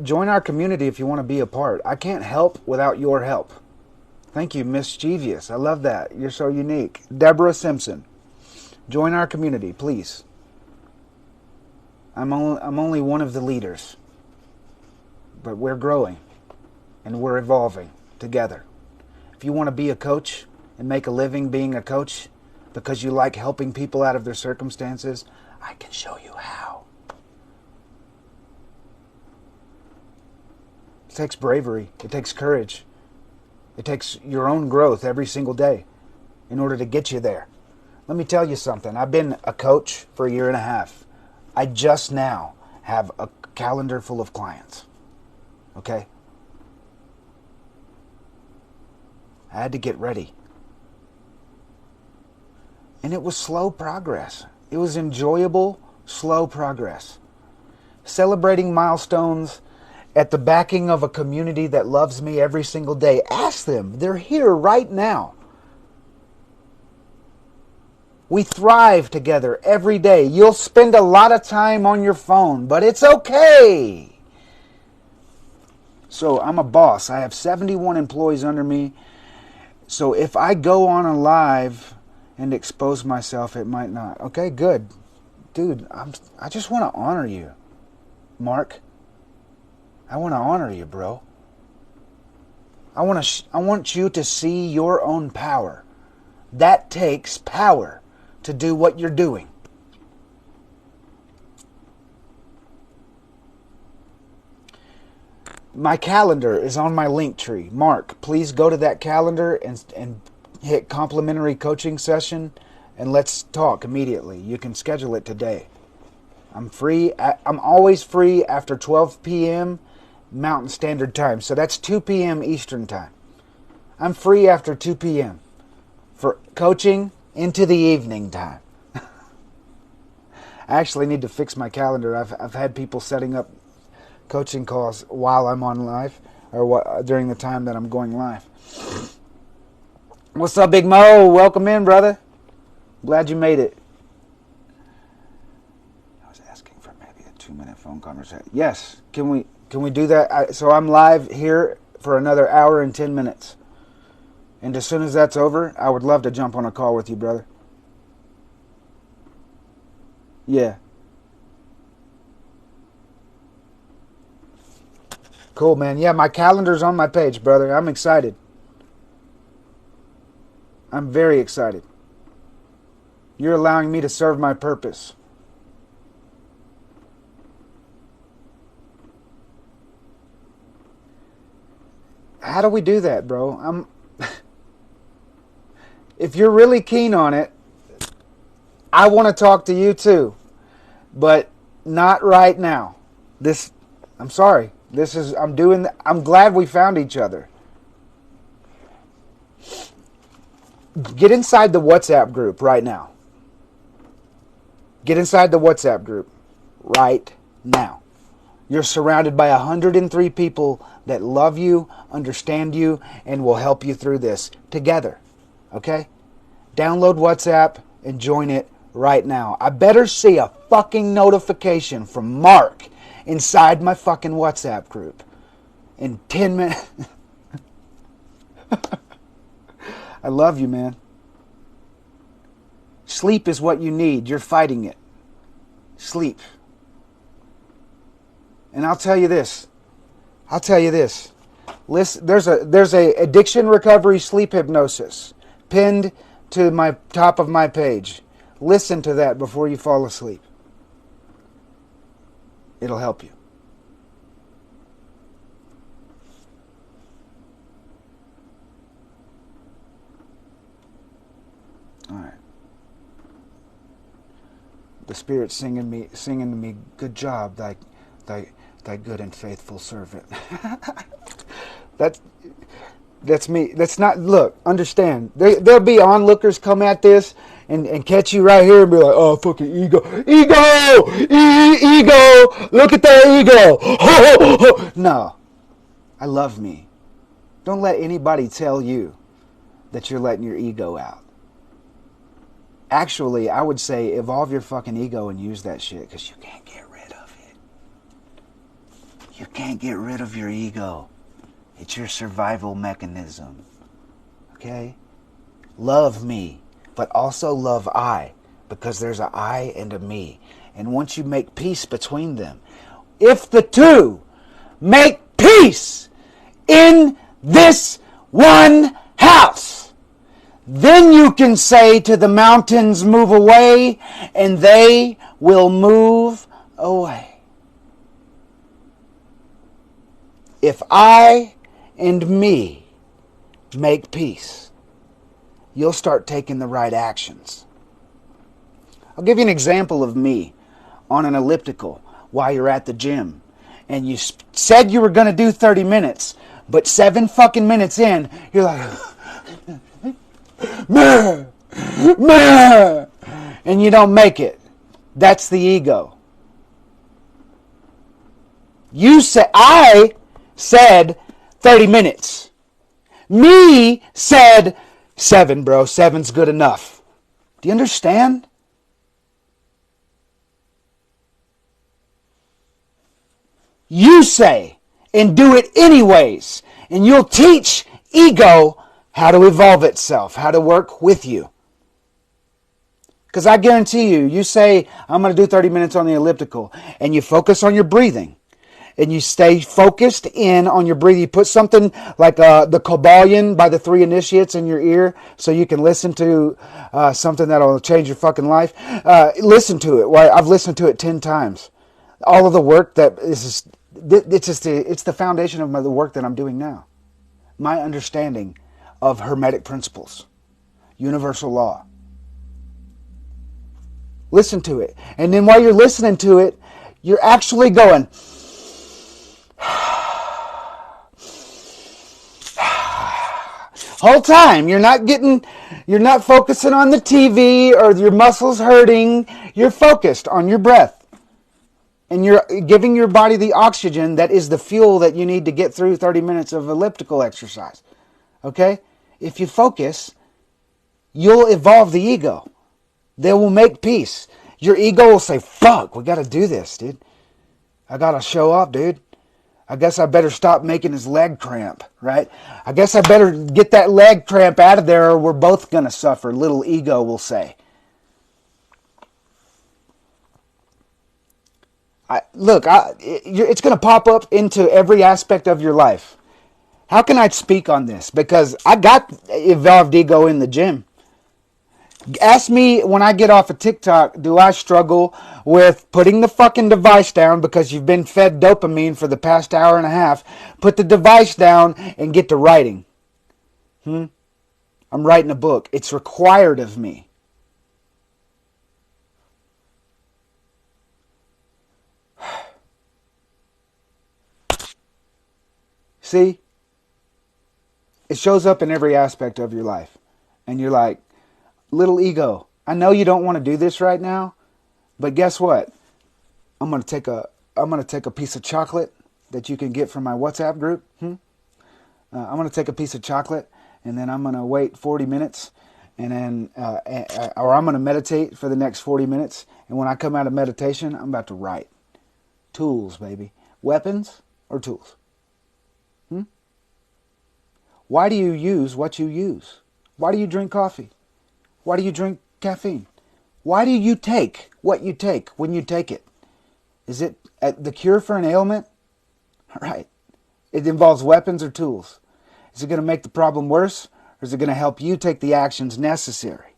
Join our community if you want to be a part. I can't help without your help. Thank you, Mischievous. I love that. You're so unique. Deborah Simpson. Join our community, please. I'm only one of the leaders. But we're growing. And we're evolving together. If you want to be a coach and make a living being a coach because you like helping people out of their circumstances, I can show you how. It takes bravery. It takes courage. It takes your own growth every single day in order to get you there. Let me tell you something. I've been a coach for 1.5 years. I just now have a calendar full of clients. Okay? I had to get ready. And it was slow progress. It was enjoyable, slow progress. Celebrating milestones at the backing of a community that loves me every single day. Ask them. They're here right now. We thrive together every day. You'll spend a lot of time on your phone, but it's okay. So I'm a boss. I have 71 employees under me. So if I go on a live and expose myself, it might not. Okay, good. Dude, I just want to honor you, Mark. I want to honor you, bro. I want you to see your own power. That takes power to do what you're doing. My calendar is on my link tree. Mark, please go to that calendar and hit complimentary coaching session and let's talk immediately. You can schedule it today. I'm free. I'm always free after 12 p.m. Mountain Standard Time. So that's 2 p.m. Eastern Time. I'm free after 2 p.m. for coaching into the evening time. I actually need to fix my calendar. I've had people setting up coaching calls while I'm on live or during the time that I'm going live. What's up, Big Mo? Welcome in, brother. Glad you made it. I was asking for maybe a 2-minute phone conversation. Yes, can we do that? So I'm live here for another hour and 10 minutes. And as soon as that's over, I would love to jump on a call with you, brother. Yeah. Cool, man. Yeah, my calendar's on my page, brother. I'm excited. I'm very excited. You're allowing me to serve my purpose. How do we do that, bro? If you're really keen on it, I want to talk to you too. But not right now. I'm sorry. I'm glad we found each other. Get inside the WhatsApp group right now. Get inside the WhatsApp group right now. You're surrounded by 103 people that love you, understand you, and will help you through this together. Okay? Download WhatsApp and join it right now. I better see a fucking notification from Mark inside my fucking WhatsApp group in 10 minutes. I love you, man. Sleep is what you need. You're fighting it. Sleep. And I'll tell you this. Listen, there's a addiction recovery sleep hypnosis pinned to my top of my page. Listen to that before you fall asleep. It'll help you. All right. The Spirit's singing to me, good job, thy good and faithful servant. That's me. That's not, look, understand. There'll be onlookers come at this and catch you right here and be like, oh, fucking ego. Ego! Ego! Look at that ego! No. I love me. Don't let anybody tell you that you're letting your ego out. Actually, I would say evolve your fucking ego and use that shit because you can't get rid of it. You can't get rid of your ego. It's your survival mechanism. Okay? Love me, but also love I, because there's an I and a me. And once you make peace between them, if the two make peace in this one house, then you can say to the mountains, move away, and they will move away. If I and me make peace, you'll start taking the right actions. I'll give you an example of me on an elliptical while you're at the gym. And you said you were going to do 30 minutes, but 7 fucking minutes in, you're like, meh, meh, and you don't make it. That's the ego. I said 30 minutes. Me said 7, bro. 7's good enough. Do you understand? You say and do it anyways. And you'll teach ego how to evolve itself, how to work with you. Because I guarantee you, you say, I'm going to do 30 minutes on the elliptical, and you focus on your breathing, and you stay focused in on your breathing. You put something like the Kybalion by the Three Initiates in your ear so you can listen to something that'll change your fucking life. Listen to it. Well, I've listened to it 10 times. All of the work that is, it's the foundation of the work that I'm doing now. My understanding of Hermetic principles, universal law. Listen to it. And then while you're listening to it, you're actually going, whole time. You're not focusing on the TV or your muscles hurting. You're focused on your breath. And you're giving your body the oxygen that is the fuel that you need to get through 30 minutes of elliptical exercise. Okay? If you focus, you'll evolve the ego. They will make peace. Your ego will say, fuck, we got to do this, dude. I got to show up, dude. I guess I better stop making his leg cramp, right? I guess I better get that leg cramp out of there or we're both going to suffer, little ego will say. It's going to pop up into every aspect of your life. How can I speak on this? Because I got evolved ego in the gym. Ask me when I get off of TikTok, do I struggle with putting the fucking device down because you've been fed dopamine for the past hour and a half? Put the device down and get to writing. I'm writing a book. It's required of me. See? It shows up in every aspect of your life. And you're like, little ego, I know you don't want to do this right now, but guess what? I'm going to take a piece of chocolate that you can get from my WhatsApp group. I'm going to take a piece of chocolate and then I'm going to wait 40 minutes and then or I'm going to meditate for the next 40 minutes, and when I come out of meditation, I'm about to write. Tools, baby. Weapons or tools? Why do you use what you use? Why do you drink coffee? Why do you drink caffeine? Why do you take what you take when you take it? Is it the cure for an ailment? All right. It involves weapons or tools. Is it going to make the problem worse, or is it going to help you take the actions necessary?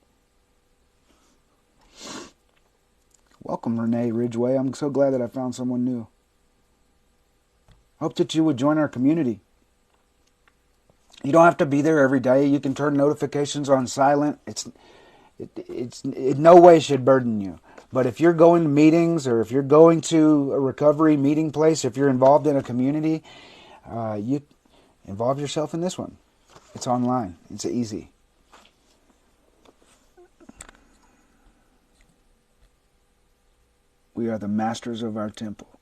Welcome, Renee Ridgway. I'm so glad that I found someone new. Hope that you would join our community. You don't have to be there every day. You can turn notifications on silent. It's in no way should burden you. But if you're going to meetings or if you're going to a recovery meeting place, if you're involved in a community, you involve yourself in this one. It's online. It's easy. We are the masters of our temple.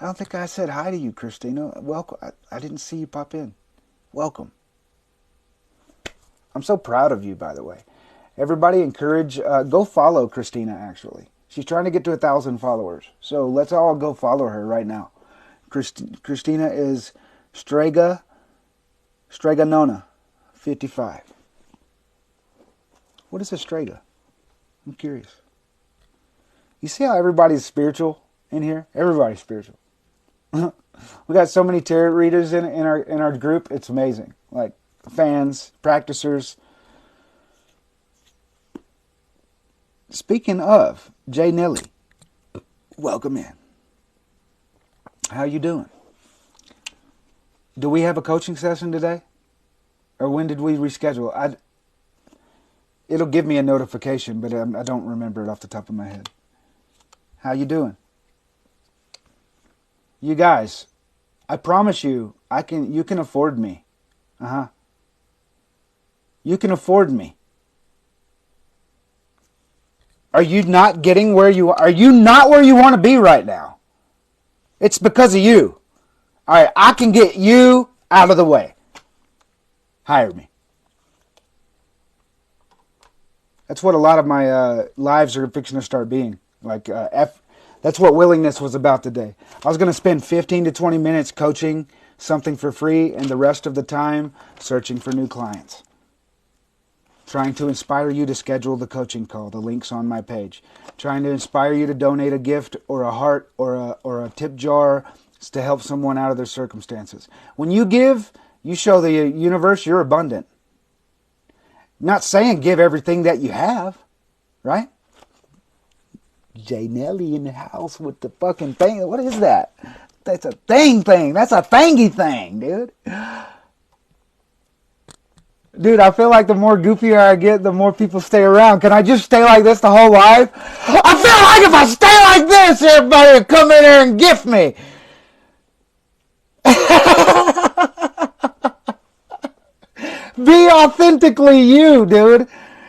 I don't think I said hi to you, Christina. Welcome. I didn't see you pop in. Welcome. I'm so proud of you, by the way. Everybody go follow Christina, actually. She's trying to get to 1,000 followers. So let's all go follow her right now. Christina is Streganona 55. What is a Strega? I'm curious. You see how everybody's spiritual in here? Everybody's spiritual. We got so many tarot readers in our group. It's amazing. Like fans, practicers. Speaking of, Jay Nilly, welcome in. How you doing? Do we have a coaching session today? Or when did we reschedule? It'll give me a notification, but I don't remember it off the top of my head. How you doing? You guys, I promise you, you can afford me. You can afford me. Are you not getting where you are? Are you not where you want to be right now? It's because of you. All right, I can get you out of the way. Hire me. That's what a lot of my lives are fixing to start being. Like, that's what willingness was about today. I was going to spend 15 to 20 minutes coaching something for free and the rest of the time searching for new clients. Trying to inspire you to schedule the coaching call. The link's on my page. Trying to inspire you to donate a gift or a heart or a tip jar to help someone out of their circumstances. When you give, you show the universe you're abundant. Not saying give everything that you have, right? J Nelly in the house with the fucking thing. What is that? That's a thing. That's a thingy thing, dude. Dude, I feel like the more goofier I get, the more people stay around. Can I just stay like this the whole life? I feel like if I stay like this, everybody will come in here and gift me. Be authentically you, dude,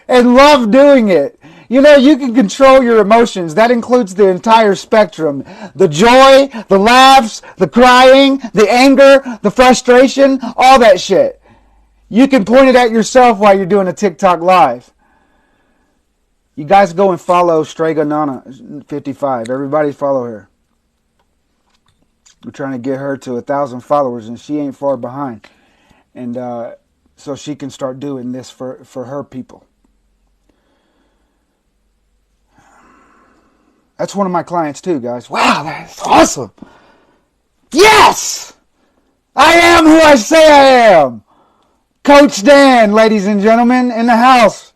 and love doing it. You know, you can control your emotions. That includes the entire spectrum. The joy, the laughs, the crying, the anger, the frustration, all that shit. You can point it at yourself while you're doing a TikTok live. You guys go and follow Strega Nana 55. Everybody follow her. We're trying to get her to 1,000 followers, and she ain't far behind. And so she can start doing this for her people. That's one of my clients too, guys. Wow, that's awesome. Yes! I am who I say I am. Coach Dan, ladies and gentlemen, in the house.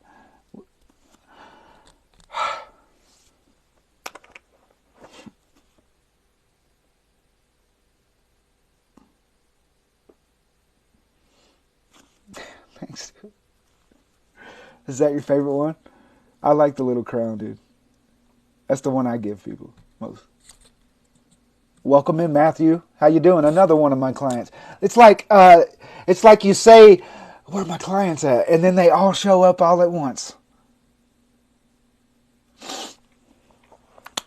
Thanks, dude. Is that your favorite one? I like the little crown, dude. That's the one I give people most. Welcome in, Matthew. How you doing? Another one of my clients. It's like you say, where are my clients at? And then they all show up all at once.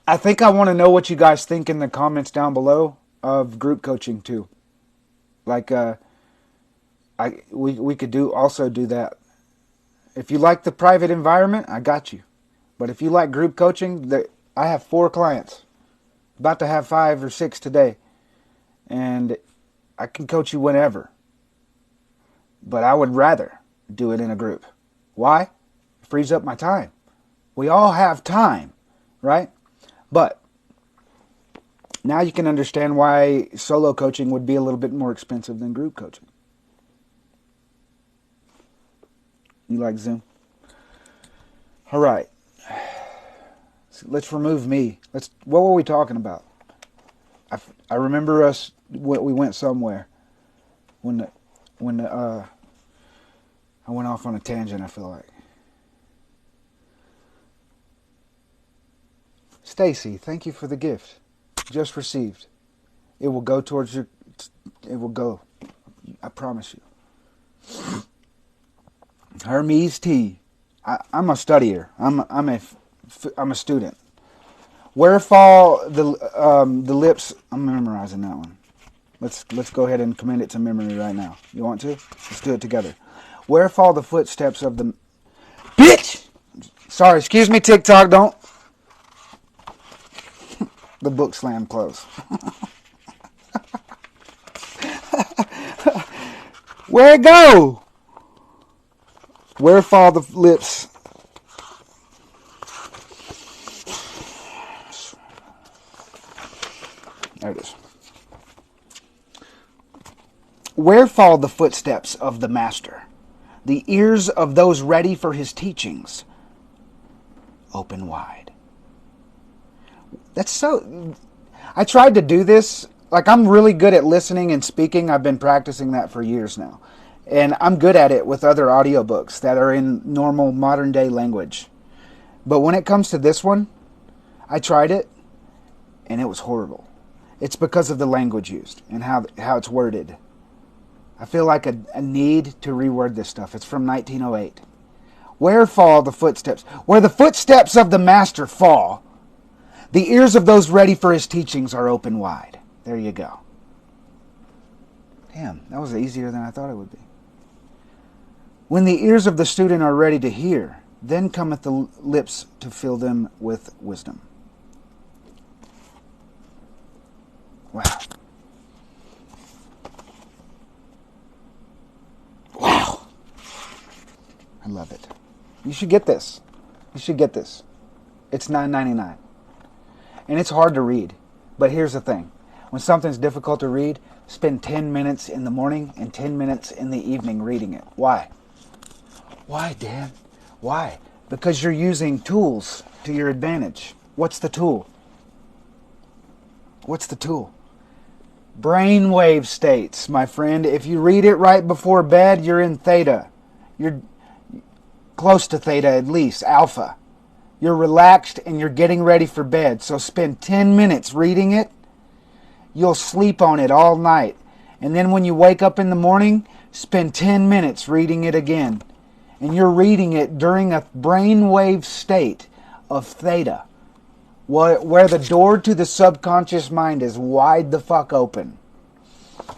I think I want to know what you guys think in the comments down below of group coaching too. Like, we could also do that. If you like the private environment, I got you. But if you like group coaching, I have 4 clients. About to have 5 or 6 today. And I can coach you whenever. But I would rather do it in a group. Why? It frees up my time. We all have time, right? But now you can understand why solo coaching would be a little bit more expensive than group coaching. You like Zoom? All right. Let's remove me. What were we talking about? I remember us. We went somewhere. When I went off on a tangent. I feel like. Stacy, thank you for the gift. Just received. It will go towards your. It will go. I promise you. Hermes T. I'm a studier. I'm a student. Where fall the lips? I'm memorizing that one. Let's go ahead and commit it to memory right now. You want to? Let's do it together. Where fall the footsteps of the bitch? Sorry, excuse me, TikTok. Don't. The book slammed closed. Where it go? Where fall the lips? There it is. Where fall the footsteps of the master? The ears of those ready for his teachings open wide. That's so... I tried to do this. Like, I'm really good at listening and speaking. I've been practicing that for years now. And I'm good at it with other audiobooks that are in normal modern day language. But when it comes to this one, I tried it and it was horrible. It's because of the language used and how it's worded. I feel like a need to reword this stuff. It's from 1908. Where fall the footsteps? Where the footsteps of the master fall, the ears of those ready for his teachings are open wide. There you go. Damn, that was easier than I thought it would be. When the ears of the student are ready to hear, Then cometh the lips to fill them with wisdom. Wow. Wow. I love it. You should get this. You should get this. It's $9.99. And it's hard to read. But here's the thing. When something's difficult to read, spend 10 minutes in the morning and 10 minutes in the evening reading it. Why? Why, Dan? Why? Because you're using tools to your advantage. What's the tool? What's the tool? Brainwave states, my friend. If you read it right before bed, you're in theta. You're close to theta at least, alpha. You're relaxed and you're getting ready for bed. So spend 10 minutes reading it. You'll sleep on it all night. And then when you wake up in the morning, spend 10 minutes reading it again. And you're reading it during a brainwave state of theta, where the door to the subconscious mind is wide the fuck open.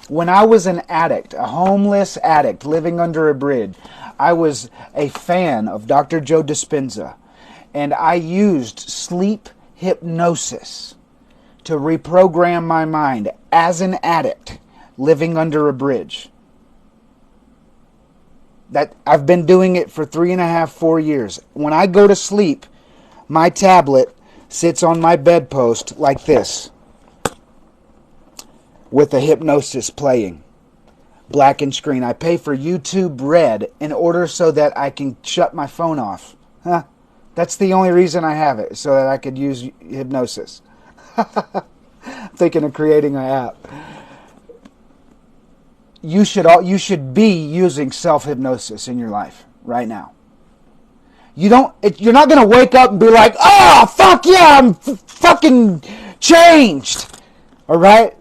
When I was an addict, a homeless addict living under a bridge, I was a fan of Dr. Joe Dispenza, and I used sleep hypnosis to reprogram my mind as an addict living under a bridge. That I've been doing it for 3.5, 4 years. When I go to sleep, my tablet sits on my bedpost like this, with a hypnosis playing, blackened screen. I pay for YouTube Red in order so that I can shut my phone off. Huh? That's the only reason I have it, so that I could use hypnosis. I'm thinking of creating an app. You should be using self-hypnosis in your life right now. You're not going to wake up and be like, oh, fuck yeah, I'm fucking changed. All right?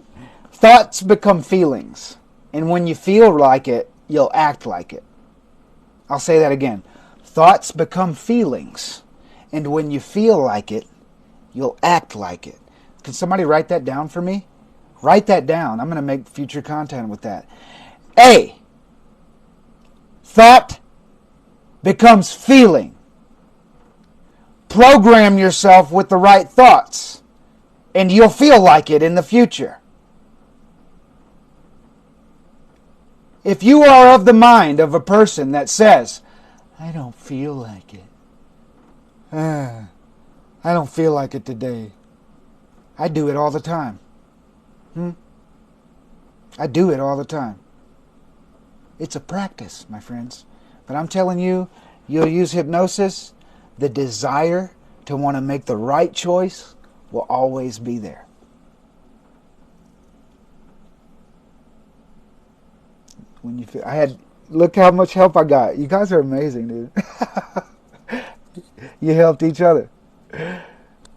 Thoughts become feelings. And when you feel like it, you'll act like it. I'll say that again. Thoughts become feelings. And when you feel like it, you'll act like it. Can somebody write that down for me? Write that down. I'm going to make future content with that. A. Thought becomes feeling. Program yourself with the right thoughts, and you'll feel like it in the future. If you are of the mind of a person that says, I don't feel like it. I don't feel like it today. I do it all the time. I do it all the time. It's a practice, my friends. But I'm telling you, you'll use hypnosis, the desire to want to make the right choice will always be there. When you feel, look how much help I got. You guys are amazing, dude. You helped each other.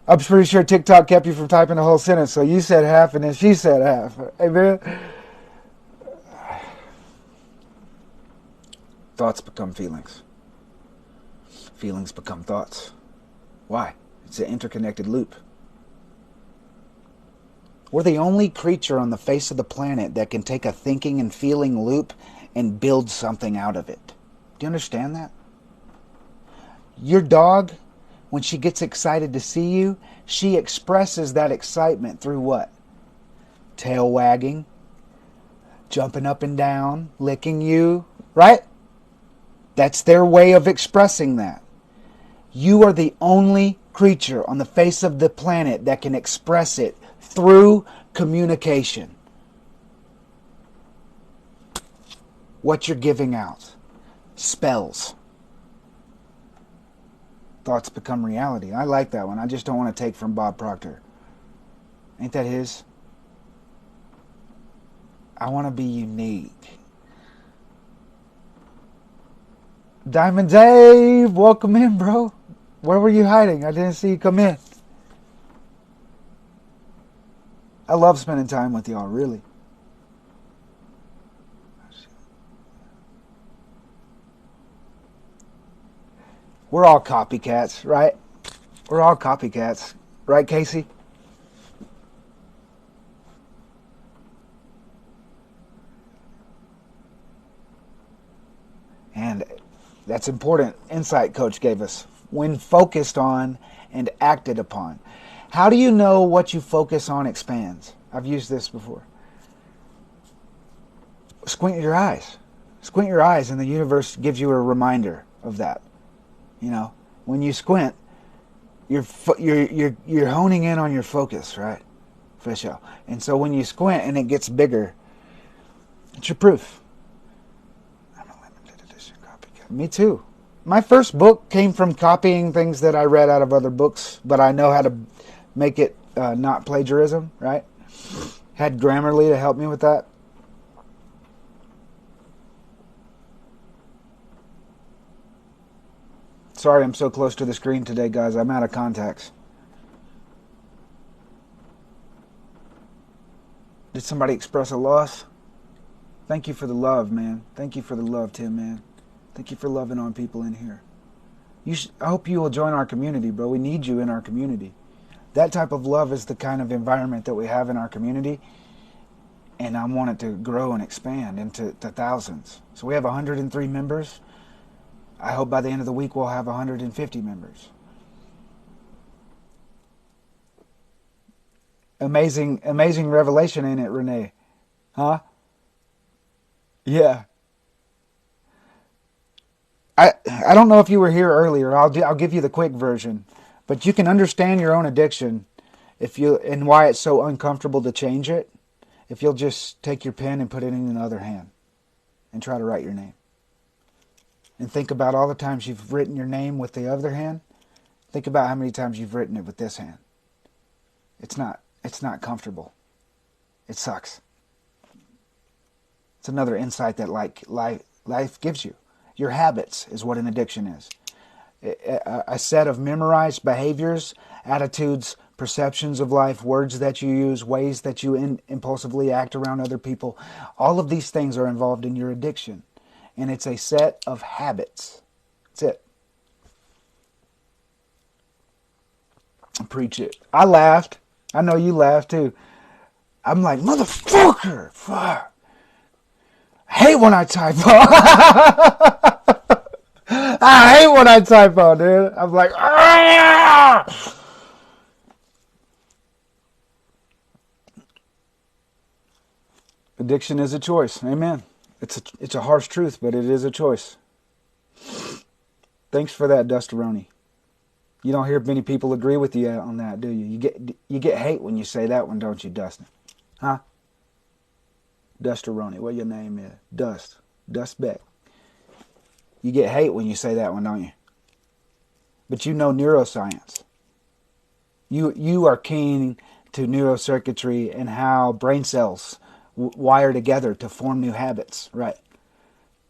I'm pretty sure TikTok kept you from typing the whole sentence, so you said half and then she said half. Amen? Thoughts become feelings. Feelings become thoughts. Why? It's an interconnected loop. We're the only creature on the face of the planet that can take a thinking and feeling loop and build something out of it. Do you understand that? Your dog, when she gets excited to see you, she expresses that excitement through what? Tail wagging, jumping up and down, licking you, right? That's their way of expressing that. You are the only creature on the face of the planet that can express it through communication. What you're giving out. Spells. Thoughts become reality. I like that one. I just don't want to take from Bob Proctor. Ain't that his? I want to be unique. Diamond Dave, welcome in, bro. Where were you hiding? I didn't see you come in. I love spending time with y'all, really. We're all copycats, right? We're all copycats. Right, Casey? And That's important insight Coach gave us. When focused on and acted upon. How do you know what you focus on expands? I've used this before. Squint your eyes. Squint your eyes and the universe gives you a reminder of that. You know, when you squint, you're honing in on your focus, right? For sure. And so when you squint and it gets bigger, it's your proof. I'm a limited edition copycat. Me too. My first book came from copying things that I read out of other books, but I know how to make it not plagiarism, right? Had Grammarly to help me with that. Sorry I'm so close to the screen today, guys. I'm out of contacts. Did somebody express a loss? Thank you for the love, man. Thank you for the love, Tim, man. Thank you for loving on people in here. I hope you will join our community, bro. We need you in our community. That type of love is the kind of environment that we have in our community, and I want it to grow and expand into thousands. So we have 103 members. I hope by the end of the week we'll have 150 members. Amazing revelation, ain't it, Renee? Huh? Yeah. I don't know if you were here earlier. I'll give you the quick version, but you can understand your own addiction and why it's so uncomfortable to change it. If you'll just take your pen and put it in another hand and try to write your name. And think about all the times you've written your name with the other hand. Think about how many times you've written it with this hand. It's not comfortable. It sucks. It's another insight that life gives you. Your habits is what an addiction is. A set of memorized behaviors, attitudes, perceptions of life, words that you use, ways that you impulsively act around other people. All of these things are involved in your addiction. And it's a set of habits. That's it. Preach it. I laughed. I know you laughed too. I'm like, motherfucker! Fuck. I hate when I typo. I hate when I typo, dude. I'm like, ah! Addiction is a choice. Amen. It's a harsh truth, but it is a choice. Thanks for that, Dustaroni. You don't hear many people agree with you on that, do you? You get hate when you say that one, don't you, Dustin? Huh? Dustaroni, what your name is? Dust Beck. You get hate when you say that one, don't you? But you know neuroscience. You are keen to neurocircuitry and how brain cells wire together to form new habits, right?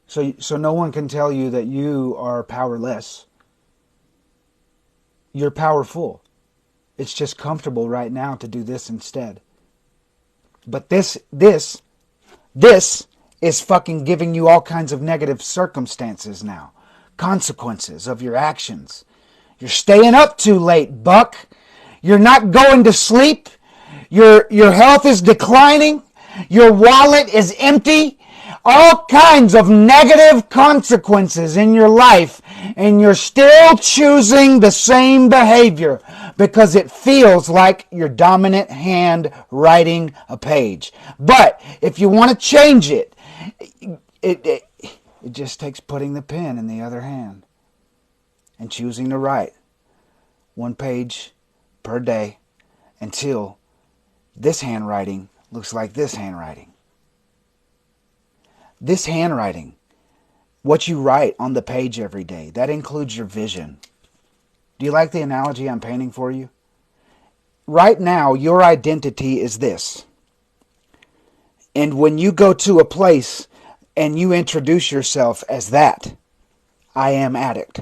So no one can tell you that you are powerless. You're powerful. It's just comfortable right now to do this instead. But this is fucking giving you all kinds of negative circumstances now. Consequences of your actions. You're staying up too late, Buck. You're not going to sleep. Your health is declining. Your wallet is empty. All kinds of negative consequences in your life, and you're still choosing the same behavior because it feels like your dominant hand writing a page. But if you want to change it, it just takes putting the pen in the other hand and choosing to write one page per day until this handwriting looks like this handwriting. This handwriting, what you write on the page every day, that includes your vision. Do you like the analogy I'm painting for you? Right now, your identity is this. And when you go to a place and you introduce yourself as that, I am addict.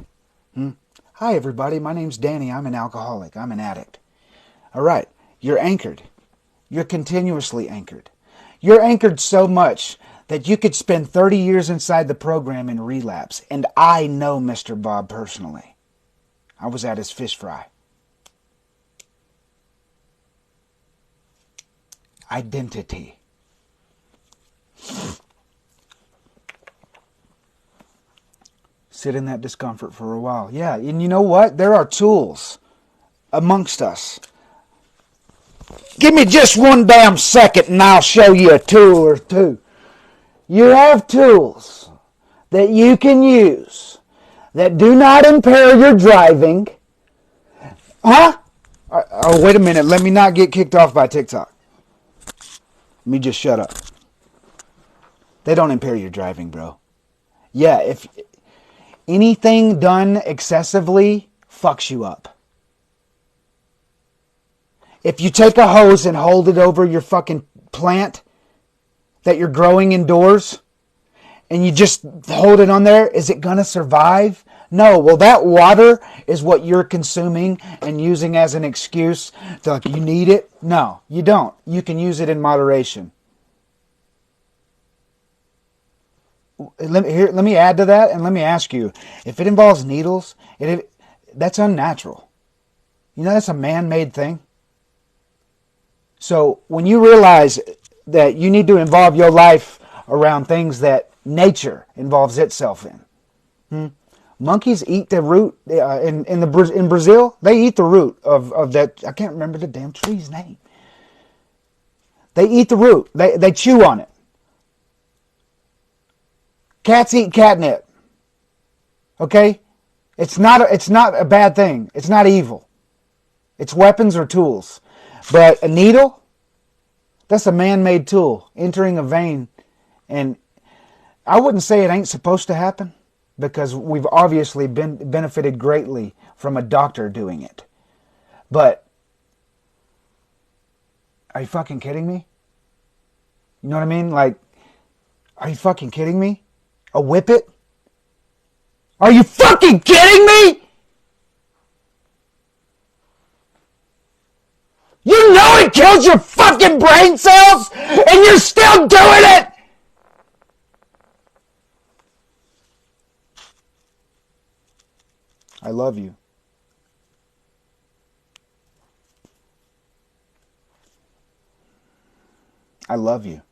Hi, everybody. My name's Danny. I'm an alcoholic. I'm an addict. All right. You're anchored. You're continuously anchored. You're anchored so much that you could spend 30 years inside the program and relapse. And I know Mr. Bob personally. I was at his fish fry. Identity. Sit in that discomfort for a while. Yeah, and you know what? There are tools amongst us. Give me just one damn second and I'll show you a tool or two. You have tools that you can use that do not impair your driving. Huh? Oh, wait a minute. Let me not get kicked off by TikTok. Let me just shut up. They don't impair your driving, bro. Yeah, if anything done excessively fucks you up. If you take a hose and hold it over your fucking plant that you're growing indoors and you just hold it on there, is it going to survive? No. Well, that water is what you're consuming and using as an excuse to, like, you need it. No, you don't. You can use it in moderation. Let me add to that, and let me ask you, if it involves needles, that's unnatural. You know, that's a man-made thing. So when you realize that you need to involve your life around things that nature involves itself in. Monkeys eat the root in Brazil. They eat the root of that. I can't remember the damn tree's name. They eat the root. They chew on it. Cats eat catnip. Okay? It's not a bad thing. It's not evil. It's weapons or tools. But a needle, that's a man-made tool entering a vein. And I wouldn't say it ain't supposed to happen, because we've obviously benefited greatly from a doctor doing it. But are you fucking kidding me? You know what I mean? Like, are you fucking kidding me? A whippet? Are you fucking kidding me? You know it kills your fucking brain cells, and you're still doing it! I love you. I love you.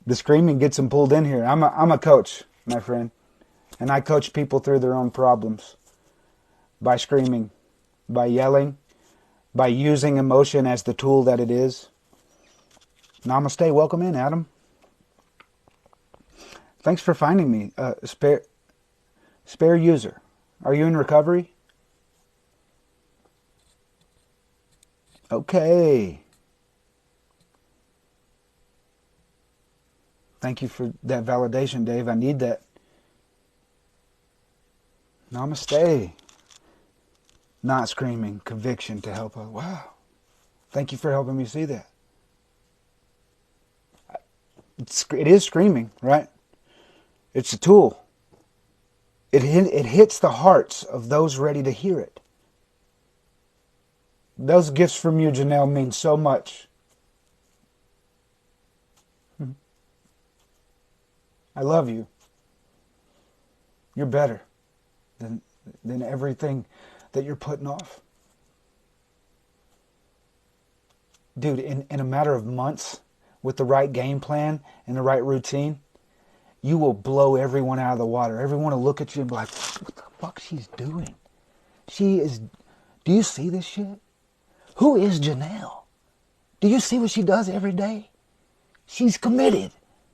The screaming gets them pulled in here. I'm a coach, my friend. And I coach people through their own problems. By screaming. By yelling. By using emotion as the tool that it is. Namaste. Welcome in, Adam. Thanks for finding me. Spare user. Are you in recovery? Okay. Thank you for that validation, Dave. I need that. Namaste. Not screaming. Conviction to help us. Wow. Thank you for helping me see that. It is screaming, right? It's a tool. It hits the hearts of those ready to hear it. Those gifts from you, Janelle, mean so much. I love you. You're better than everything that you're putting off. Dude, in a matter of months, with the right game plan and the right routine, you will blow everyone out of the water. Everyone will look at you and be like, what the fuck she's doing? Do you see this shit? Who is Janelle? Do you see what she does every day? She's committed.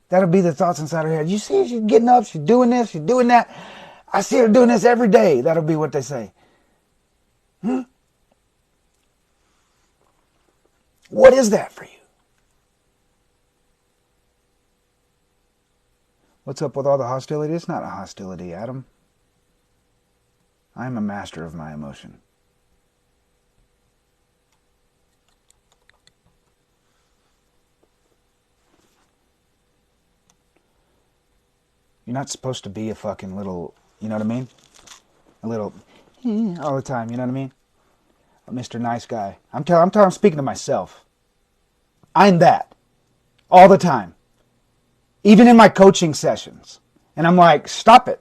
That'll be the thoughts inside her head. You see, she's getting up, she's doing this, she's doing that. I see her doing this every day. That'll be what they say. What is that for you? What's up with all the hostility? It's not a hostility, Adam. I'm a master of my emotion. You're not supposed to be a fucking little, you know what I mean? A little, all the time, you know what I mean? A Mr. Nice Guy. I'm speaking to myself. I'm that. All the time. Even in my coaching sessions. And I'm like, stop it.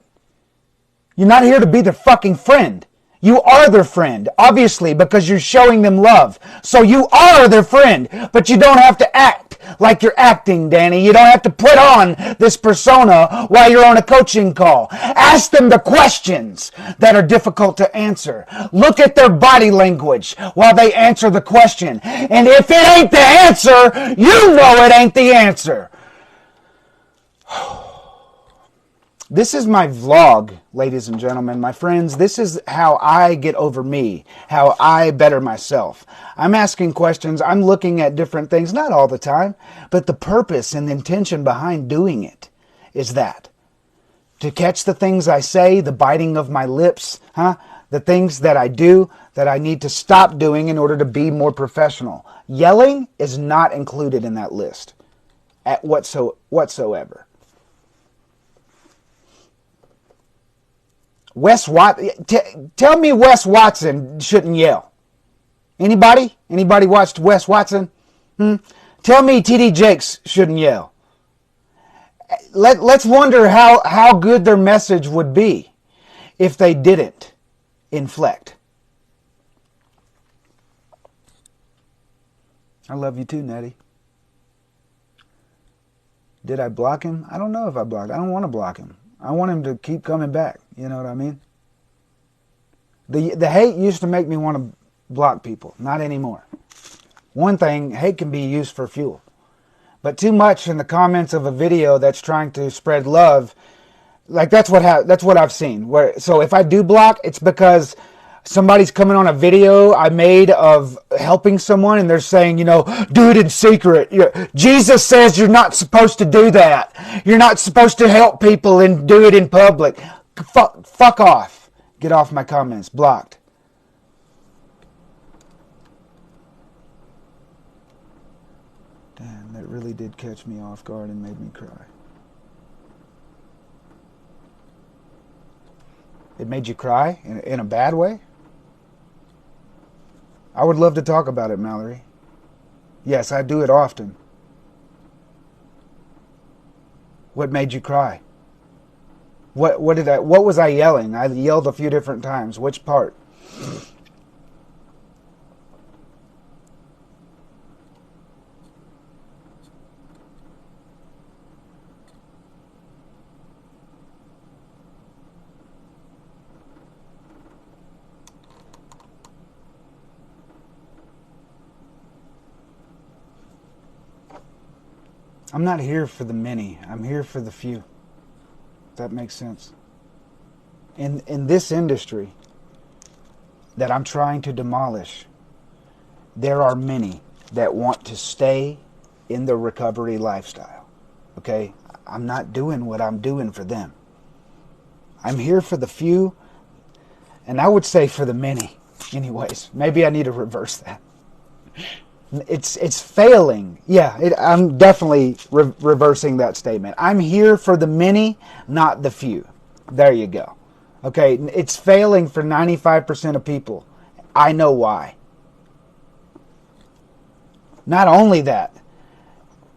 You're not here to be their fucking friend. You are their friend, obviously, because you're showing them love. So you are their friend, but you don't have to act like you're acting, Danny. You don't have to put on this persona while you're on a coaching call. Ask them the questions that are difficult to answer. Look at their body language while they answer the question. And if it ain't the answer, you know it ain't the answer. This is my vlog, ladies and gentlemen, my friends. This is how I get over me, how I better myself. I'm asking questions. I'm looking at different things, not all the time, but the purpose and the intention behind doing it is that. To catch the things I say, the biting of my lips, the things that I do that I need to stop doing in order to be more professional. Yelling is not included in that list at whatsoever. Tell me Wes Watson shouldn't yell. Anybody? Anybody watched Wes Watson? Tell me T.D. Jakes shouldn't yell. Let's wonder how good their message would be if they didn't inflect. I love you too, Nettie. Did I block him? I don't know if I blocked. I don't want to block him. I want him to keep coming back. You know what I mean? The hate used to make me want to block people. Not anymore. One thing, hate can be used for fuel. But too much in the comments of a video that's trying to spread love, like that's what I've seen. So if I do block, it's because somebody's coming on a video I made of helping someone and they're saying, do it in secret. Jesus says you're not supposed to do that. You're not supposed to help people and do it in public. Fuck off. Get off my comments. Blocked. Damn, that really did catch me off guard and made me cry. It made you cry in a bad way? I would love to talk about it, Mallory. Yes, I do it often. What made you cry? What was I yelling? I yelled a few different times. Which part? I'm not here for the many. I'm here for the few. If that makes sense. In this industry that I'm trying to demolish, there are many that want to stay in the recovery lifestyle. Okay? I'm not doing what I'm doing for them. I'm here for the few, and I would say for the many. Anyways, maybe I need to reverse that. It's failing. Yeah, I'm definitely reversing that statement. I'm here for the many, not the few. There you go. Okay, it's failing for 95% of people. I know why. Not only that,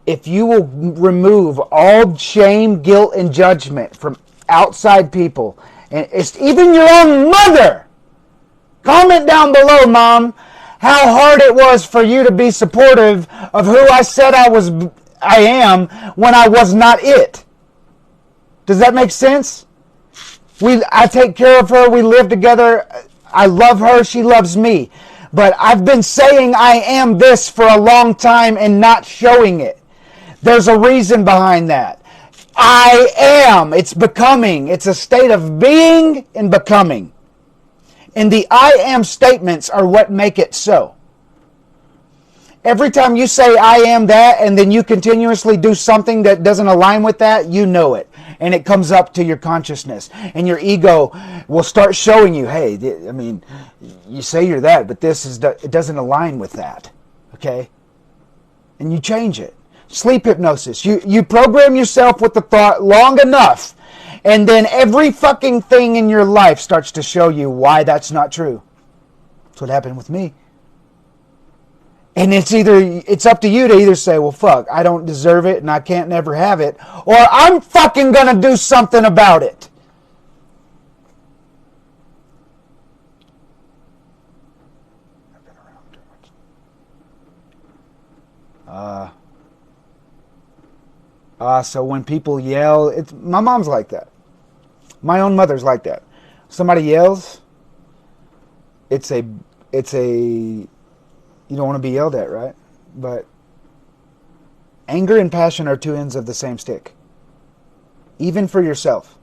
if you will remove all shame, guilt, and judgment from outside people, and it's even your own mother, comment down below, Mom, how hard it was for you to be supportive of who I said I am when I was not it. Does that make sense? I take care of her. We live together. I love her. She loves me. But I've been saying I am this for a long time and not showing it. There's a reason behind that. I am. It's becoming. It's a state of being and becoming. And the I am statements are what make it so. Every time you say I am that and then you continuously do something that doesn't align with that, you know it. And it comes up to your consciousness. And your ego will start showing you, hey, you say you're that, but it doesn't align with that. Okay? And you change it. Sleep hypnosis. You program yourself with the thought long enough, and then every fucking thing in your life starts to show you why that's not true. That's what happened with me. And it's up to you to either say, well, fuck, I don't deserve it and I can't never have it, or I'm fucking gonna do something about it. I've been around too much. So when people yell, my mom's like that. My own mother's like that. Somebody yells, it's a, you don't want to be yelled at, right? But anger and passion are two ends of the same stick. Even for yourself.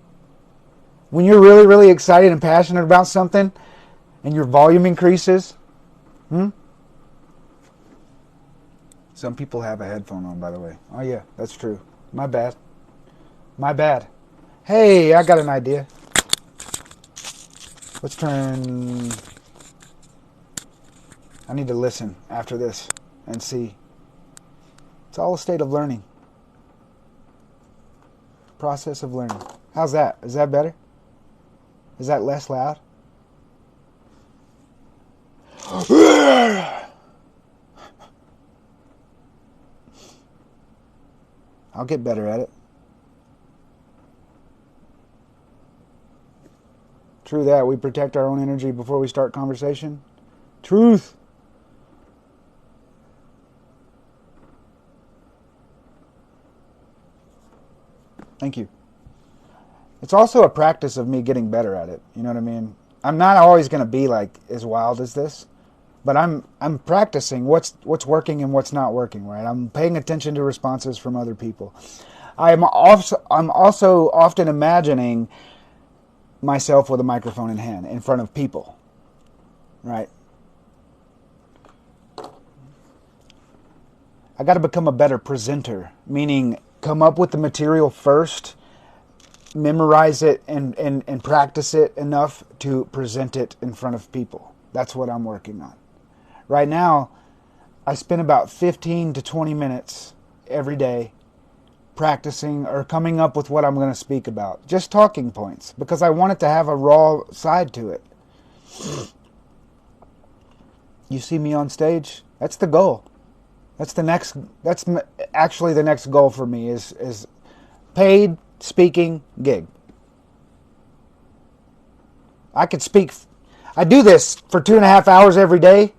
When you're really, really excited and passionate about something and your volume increases, Some people have a headphone on, by the way. Oh yeah, that's true. My bad. My bad. Hey, I got an idea. Let's turn... I need to listen after this and see. It's all a state of learning. Process of learning. How's that? Is that better? Is that less loud? I'll get better at it. True that. We protect our own energy before we start conversation. Truth. Thank you. It's also a practice of me getting better at it. You know what I mean? I'm not always going to be like as wild as this, but I'm practicing what's working and what's not working, right? I'm paying attention to responses from other people. I'm also often imagining myself with a microphone in hand in front of people, right? I got to become a better presenter, meaning come up with the material first, memorize it, and practice it enough to present it in front of people. That's what I'm working on. Right now, I spend about 15 to 20 minutes every day practicing or coming up with what I'm going to speak about. Just talking points, because I want it to have a raw side to it. You see me on stage? That's the goal. That's actually the next goal for me is paid speaking gig. I could speak. I do this for 2.5 hours every day.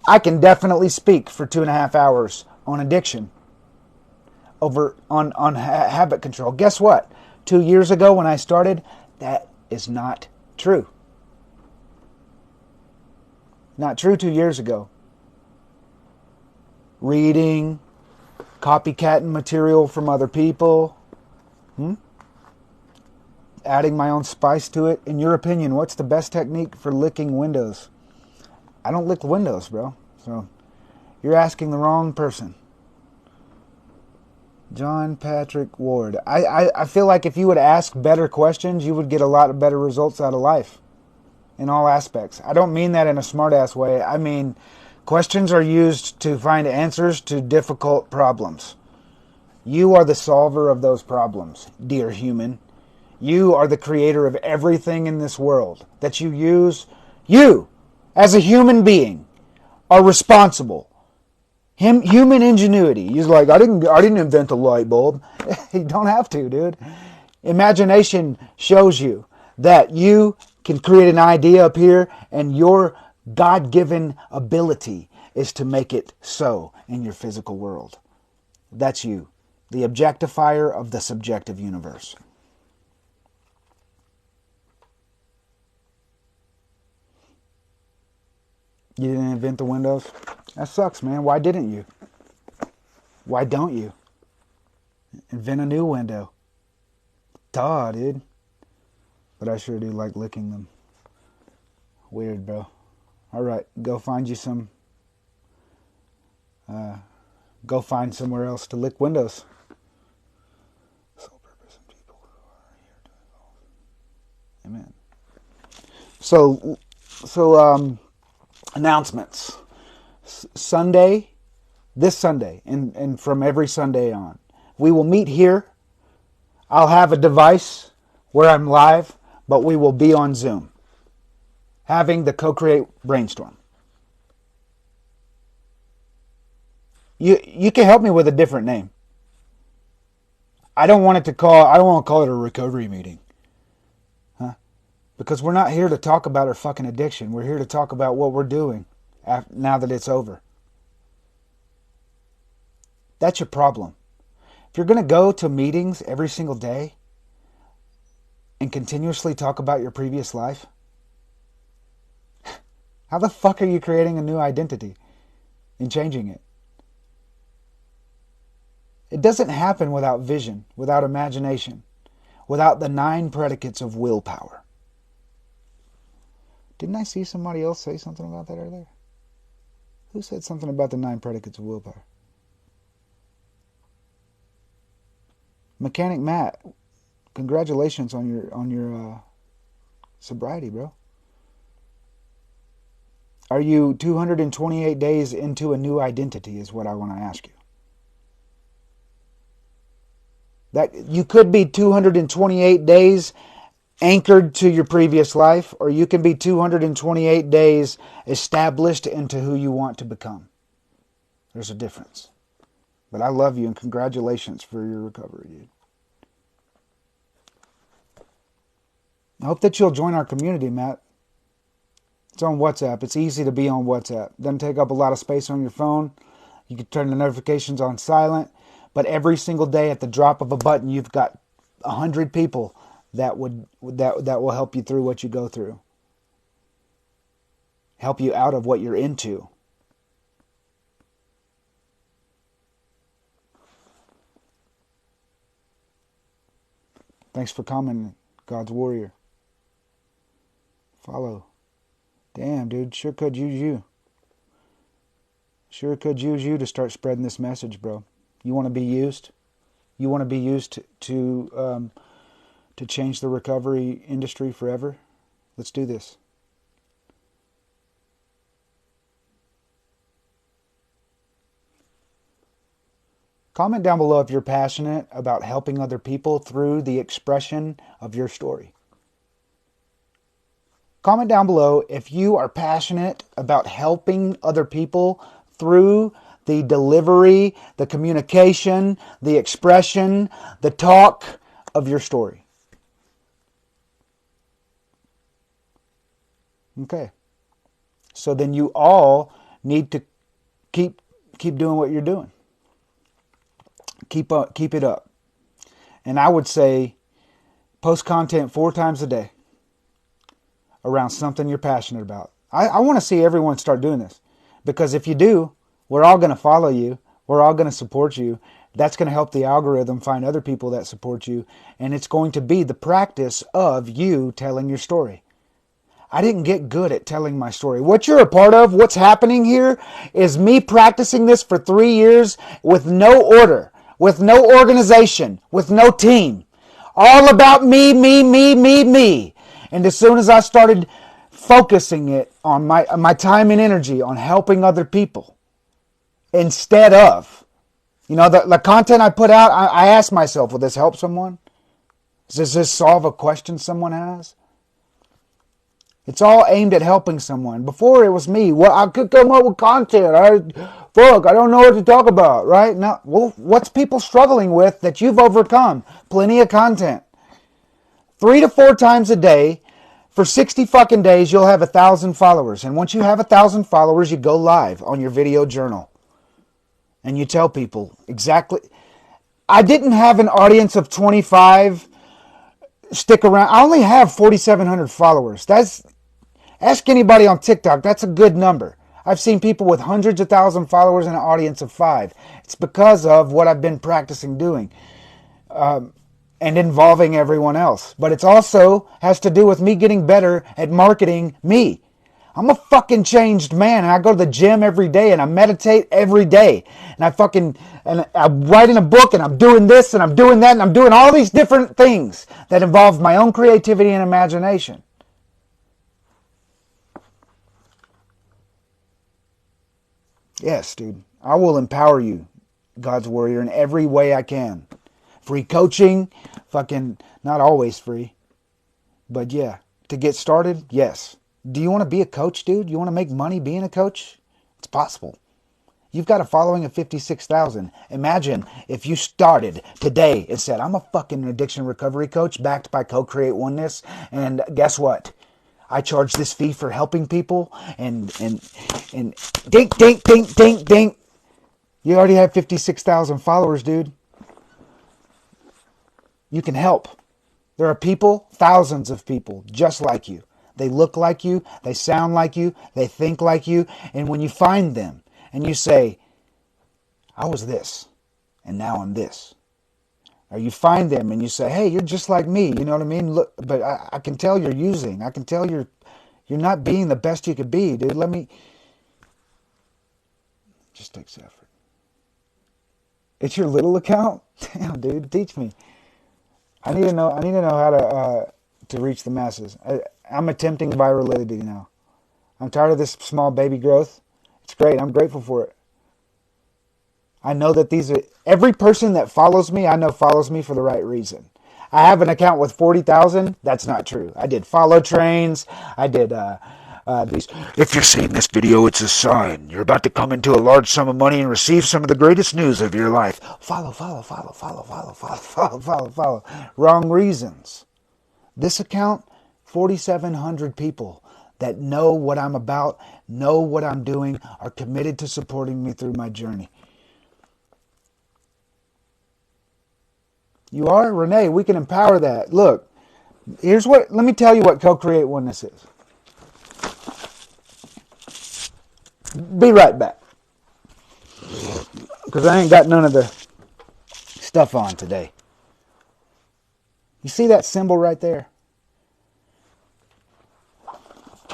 I can definitely speak for 2.5 hours on addiction, on habit control. Guess what? 2 years ago when I started, that is not true. Not true 2 years ago. Reading, copycatting material from other people, adding my own spice to it. In your opinion, what's the best technique for licking windows? I don't lick windows, bro. So you're asking the wrong person. John Patrick Ward. I feel like if you would ask better questions, you would get a lot of better results out of life in all aspects. I don't mean that in a smart-ass way. I mean, questions are used to find answers to difficult problems. You are the solver of those problems, dear human. You are the creator of everything in this world that you use. You, as a human being, are responsible. Human ingenuity. He's like, I didn't invent the light bulb. You don't have to, dude. Imagination shows you that you can create an idea up here, and your God-given ability is to make it so in your physical world. That's you, the objectifier of the subjective universe. You didn't invent the windows? That sucks, man. Why didn't you? Why don't you? Invent a new window. Duh, dude. But I sure do like licking them. Weird, bro. Alright, go find you some... go find somewhere else to lick windows. Sole purpose and people who are here to evolve. Amen. So, announcements. Sunday, this Sunday, and from every Sunday on, we will meet here. I'll have a device where I'm live, but we will be on Zoom, having the Co-Create Brainstorm. You can help me with a different name. I don't want to call it a recovery meeting. Because we're not here to talk about our fucking addiction. We're here to talk about what we're doing now that it's over. That's your problem. If you're going to go to meetings every single day and continuously talk about your previous life, how the fuck are you creating a new identity and changing it? It doesn't happen without vision, without imagination, without the 9 predicates of willpower. Didn't I see somebody else say something about that earlier? Who said something about the 9 predicates of willpower? Mechanic Matt, congratulations on your sobriety, bro. Are you 228 days into a new identity is what I want to ask you. That you could be 228 days anchored to your previous life, or you can be 228 days established into who you want to become. There's a difference. But I love you and congratulations for your recovery, dude. I hope that you'll join our community, Matt. It's on WhatsApp. It's easy to be on WhatsApp. Doesn't take up a lot of space on your phone. You can turn the notifications on silent. But every single day at the drop of a button, you've got 100 people that will help you through what you go through. Help you out of what you're into. Thanks for commenting, God's Warrior. Follow. Damn, dude, sure could use you. Sure could use you to start spreading this message, bro. You want to be used? You want to be used to change the recovery industry forever? Let's do this. Comment down below if you're passionate about helping other people through the expression of your story. Comment down below if you are passionate about helping other people through the delivery, the communication, the expression, the talk of your story. Okay. So then you all need to keep doing what you're doing. Keep it up. And I would say post content 4 times a day around something you're passionate about. I want to see everyone start doing this, because if you do, we're all going to follow you. We're all going to support you. That's going to help the algorithm find other people that support you. And it's going to be the practice of you telling your story. I didn't get good at telling my story. What you're a part of, what's happening here, is me practicing this for 3 years with no order, with no organization, with no team. All about me, me, me, me, me. And as soon as I started focusing it on my time and energy on helping other people, instead of, the content I put out, I asked myself, will this help someone? Does this solve a question someone has? It's all aimed at helping someone. Before it was me. Well, I could come up with content. I don't know what to talk about, right? Now, well, what's people struggling with that you've overcome? Plenty of content. 3 to 4 times a day, for 60 fucking days, you'll have 1,000 followers. And once you have 1,000 followers, you go live on your video journal. And you tell people exactly. I didn't have an audience of 25 stick around. I only have 4,700 followers. Ask anybody on TikTok. That's a good number. I've seen people with hundreds of thousands of followers and an audience of 5. It's because of what I've been practicing doing. And involving everyone else. But it also has to do with me getting better at marketing me. I'm a fucking changed man, and I go to the gym every day, and I meditate every day, and I'm writing a book, and I'm doing this, and I'm doing that, and I'm doing all these different things that involve my own creativity and imagination. Yes, dude. I will empower you, God's Warrior, in every way I can. Free coaching, fucking not always free. But yeah, to get started, yes. Do you want to be a coach, dude? You want to make money being a coach? It's possible. You've got a following of 56,000. Imagine if you started today and said, I'm a fucking addiction recovery coach backed by Co-Create Oneness. And guess what? I charge this fee for helping people. And dink, dink, dink, dink, dink. You already have 56,000 followers, dude. You can help. There are people, thousands of people, just like you. They look like you, they sound like you, they think like you, and when you find them and you say, I was this, and now I'm this. Or you find them and you say, hey, you're just like me, you know what I mean? Look, but I can tell you're using. I can tell you're not being the best you could be, dude. Just takes effort. It's your little account? Damn, dude, teach me. I need to know how to reach the masses. I'm attempting virality now. I'm tired of this small baby growth. It's great. I'm grateful for it. I know that every person that follows me, I know follows me for the right reason. I have an account with 40,000. That's not true. I did follow trains. I did these. If you're seeing this video, it's a sign. You're about to come into a large sum of money and receive some of the greatest news of your life. Follow. Wrong reasons. This account, 4,700 people that know what I'm about, know what I'm doing, are committed to supporting me through my journey. You are? Renee, we can empower that. Look, let me tell you what Co-Create Oneness is. Be right back. Because I ain't got none of the stuff on today. You see that symbol right there?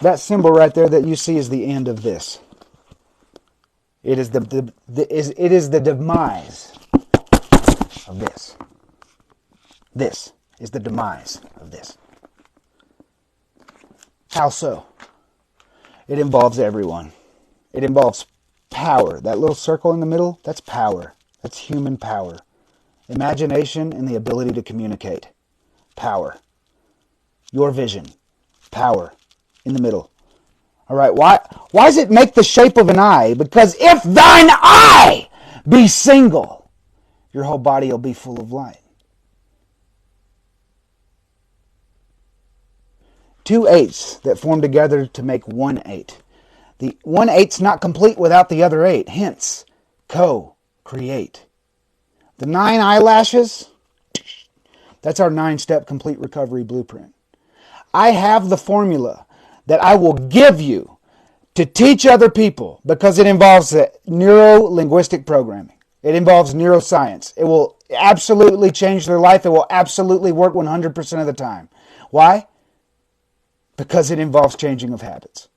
That symbol right there that you see is the end of this. It is the demise of this. This is the demise of this. How so? It involves everyone. It involves power. That little circle in the middle, that's power. That's human power. Imagination and the ability to communicate. Power. Your vision. Power. In the middle. All right, why does it make the shape of an eye? Because if thine eye be single, your whole body will be full of light. 2 8s that form together to make 1 8. The 1 8's not complete without the other 8. Hence, co-create. The 9 eyelashes, that's our 9-step complete recovery blueprint. I have the formula that I will give you to teach other people because it involves neuro-linguistic programming. It involves neuroscience. It will absolutely change their life. It will absolutely work 100% of the time. Why? Because it involves changing of habits.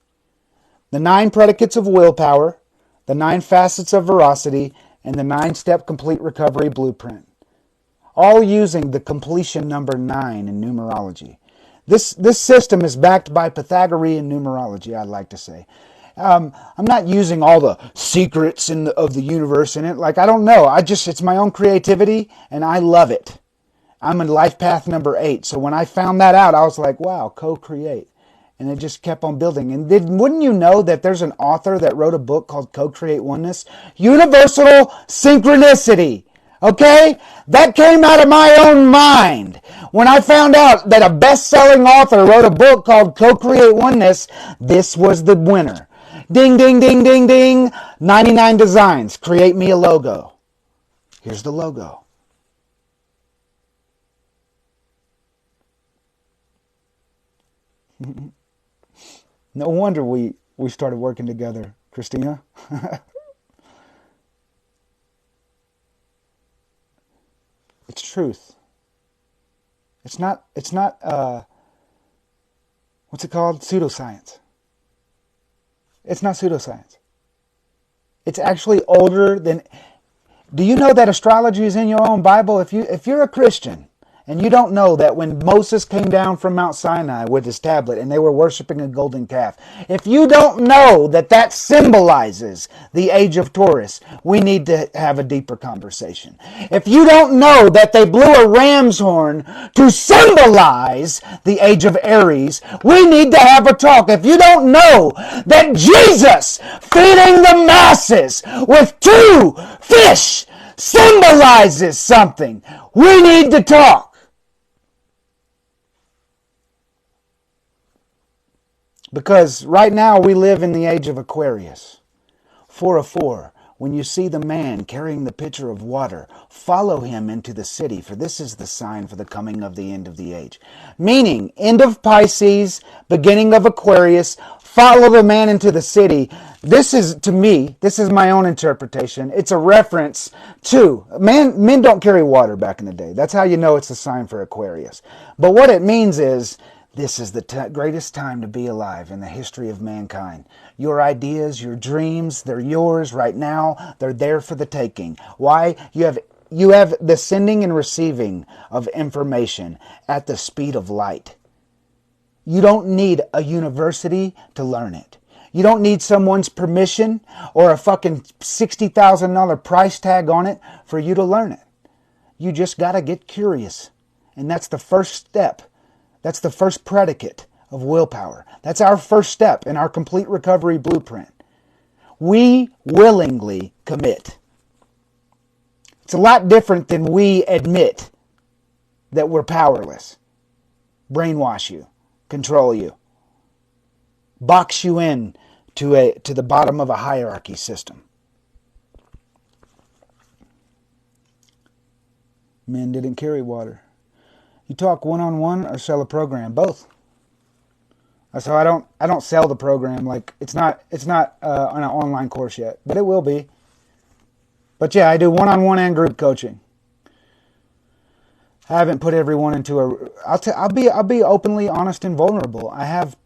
The 9 predicates of willpower, the 9 facets of veracity, and the 9-step complete recovery blueprint. All using the completion number 9 in numerology. This system is backed by Pythagorean numerology, I'd like to say. I'm not using all the secrets of the universe in it. Like, I don't know. It's my own creativity, and I love it. I'm in life path number 8. So when I found that out, I was like, wow, co-create. And it just kept on building. And wouldn't you know that there's an author that wrote a book called Co-Create Oneness? Universal Synchronicity. Okay? That came out of my own mind. When I found out that a best-selling author wrote a book called Co-Create Oneness, this was the winner. Ding, ding, ding, ding, ding. 99 designs. Create me a logo. Here's the logo. No wonder we started working together, Christina. It's truth. It's not what's it called? Pseudoscience. It's not pseudoscience. It's actually older than. Do you know that astrology is in your own Bible? If you're a Christian and you don't know that when Moses came down from Mount Sinai with his tablet and they were worshiping a golden calf, if you don't know that symbolizes the age of Taurus, we need to have a deeper conversation. If you don't know that they blew a ram's horn to symbolize the age of Aries, we need to have a talk. If you don't know that Jesus feeding the masses with 2 fish symbolizes something, we need to talk. Because right now we live in the age of Aquarius. 4 of 4. When you see the man carrying the pitcher of water, follow him into the city, for this is the sign for the coming of the end of the age. Meaning, end of Pisces, beginning of Aquarius, follow the man into the city. This is, to me, this is my own interpretation. It's a reference to, men don't carry water back in the day. That's how you know it's a sign for Aquarius. But what it means is, this is the greatest time to be alive in the history of mankind. Your ideas, your dreams, they're yours right now. They're there for the taking. Why? You have the sending and receiving of information at the speed of light. You don't need a university to learn it. You don't need someone's permission or a fucking $60,000 price tag on it for you to learn it. You just got to get curious. And that's the first step. That's the first predicate of willpower. That's our first step in our complete recovery blueprint. We willingly commit. It's a lot different than we admit that we're powerless. Brainwash you, control you, box you in to the bottom of a hierarchy system. Men didn't carry water. You talk one-on-one or sell a program? Both. So I don't sell the program. Like it's not on an online course yet, but it will be. But yeah, I do one-on-one and group coaching. I haven't put everyone into a. I'll be openly honest and vulnerable. I have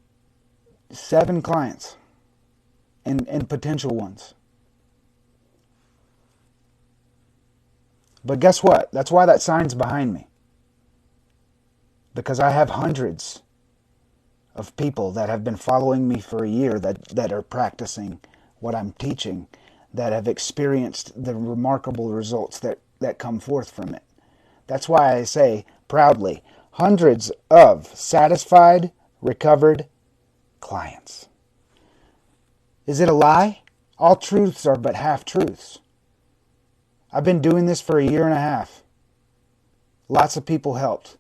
7 clients, and potential ones. But guess what? That's why that sign's behind me. Because I have hundreds of people that have been following me for a year that are practicing what I'm teaching, that have experienced the remarkable results that come forth from it. That's why I say proudly, hundreds of satisfied, recovered clients. Is it a lie? All truths are but half-truths. I've been doing this for a year and a half. Lots of people helped.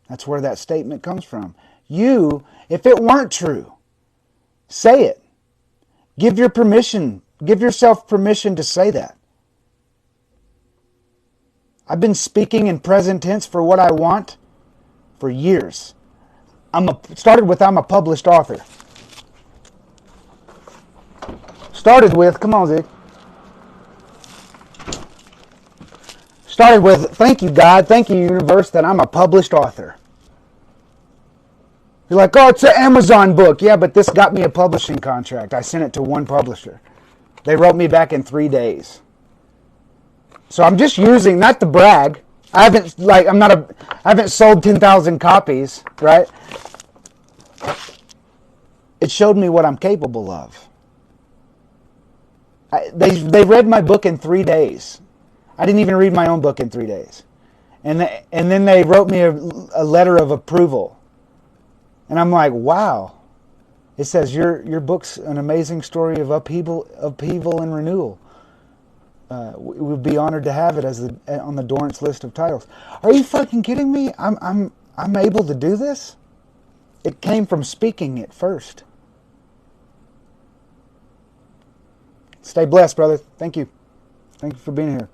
That's where that statement comes from. You, if it weren't true, say it. Give yourself permission to say that. I've been speaking in present tense for what I want for years. I'm a published author. Come on, Zig. Started with, thank you, God, thank you, universe, that I'm a published author. You're like, oh, it's an Amazon book. Yeah, but this got me a publishing contract. I sent it to one publisher. They wrote me back in 3 days. So I'm just using, not to brag. I haven't sold 10,000 copies, right? It showed me what I'm capable of. They read my book in 3 days. I didn't even read my own book in 3 days. And then they wrote me a letter of approval. And I'm like, wow. It says, your book's an amazing story of upheaval and renewal. We would be honored to have it on the Dorrance list of titles. Are you fucking kidding me? I'm able to do this? It came from speaking it first. Stay blessed, brother. Thank you. Thank you for being here.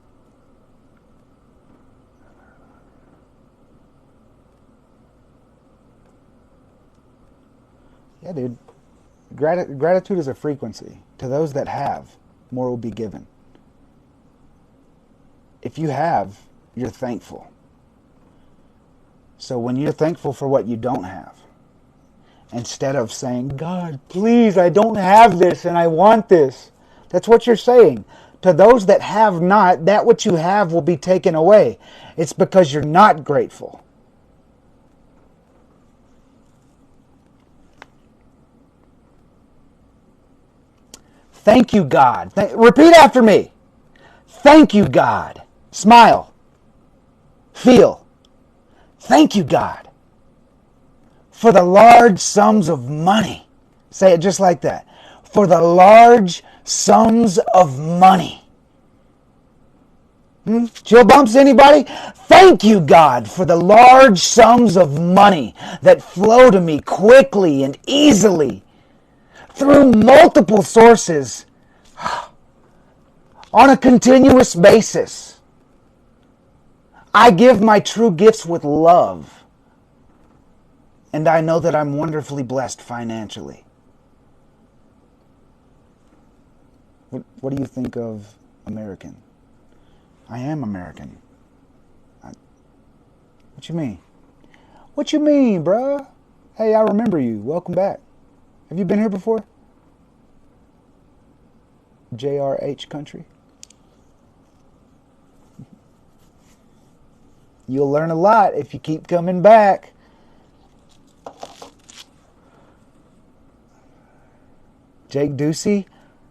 Yeah, dude. Gratitude is a frequency. To those that have, more will be given. If you have, you're thankful. So when you're thankful for what you don't have, instead of saying, God, please, I don't have this and I want this. That's what you're saying. To those that have not, that which you have will be taken away. It's because you're not grateful. Thank you, God. Repeat after me. Thank you, God. Smile. Feel. Thank you, God, for the large sums of money. Say it just like that. For the large sums of money. Chill bumps, anybody? Thank you, God, for the large sums of money that flow to me quickly and easily through multiple sources. on a continuous basis. I give my true gifts with love. And I know that I'm wonderfully blessed financially. What do you think of American? I am American. What you mean? What you mean, bruh? Hey, I remember you. Welcome back. Have you been here before? JRH country? You'll learn a lot if you keep coming back. Jake Ducey?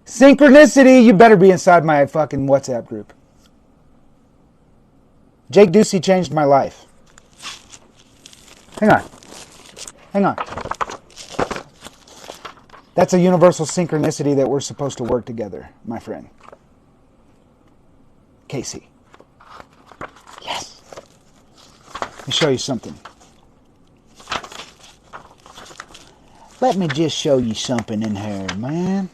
Synchronicity! You better be inside my fucking WhatsApp group. Jake Ducey changed my life. Hang on. That's a universal synchronicity that we're supposed to work together, my friend. Casey. Yes. Let me show you something. Let me just show you something in here, man.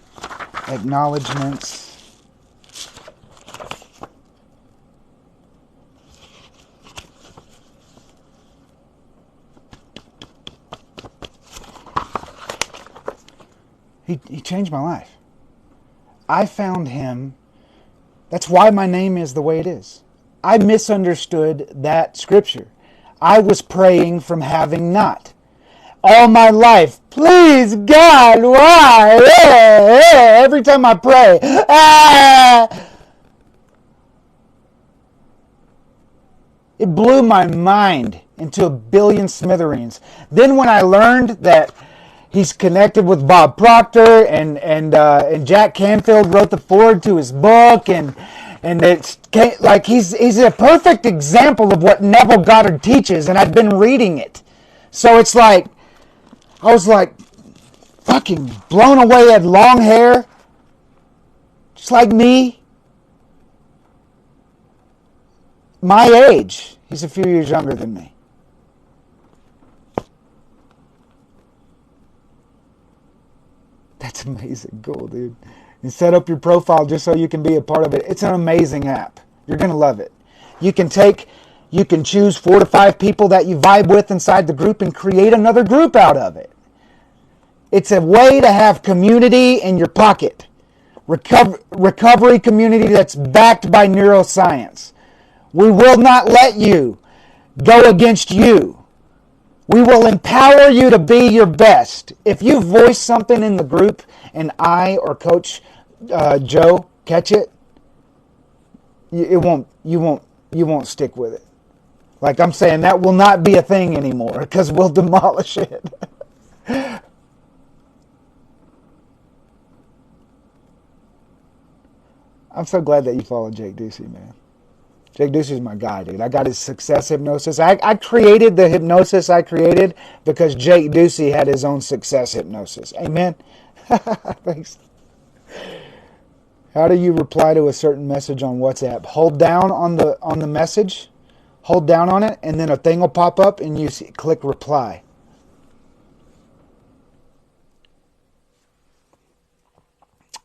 Acknowledgements. He changed my life. I found him. That's why my name is the way it is. I misunderstood that scripture. I was praying from having not. All my life, please God, why? Every time I pray, It blew my mind into a billion smithereens. Then when I learned that he's connected with Bob Proctor and Jack Canfield wrote the foreword to his book, and it's like he's a perfect example of what Neville Goddard teaches, and I've been reading it. So it's like, I was like fucking blown away. He had long hair, just like me. My age. He's a few years younger than me. That's amazing. Cool, dude. And set up your profile just so you can be a part of it. It's an amazing app. You're going to love it. You can choose 4 to 5 people that you vibe with inside the group and create another group out of it. It's a way to have community in your pocket. Recovery community that's backed by neuroscience. We will not let you go against you. We will empower you to be your best. If you voice something in the group and I or Coach Joe catch it, you won't stick with it. Like I'm saying, that will not be a thing anymore because we'll demolish it. I'm so glad that you followed Jake Ducey, man. Jake Ducey is my guy, dude. I got his success hypnosis. I created the hypnosis I created because Jake Ducey had his own success hypnosis. Amen? Thanks. How do you reply to a certain message on WhatsApp? Hold down on the message. Hold down on it, and then a thing will pop up, and you click reply.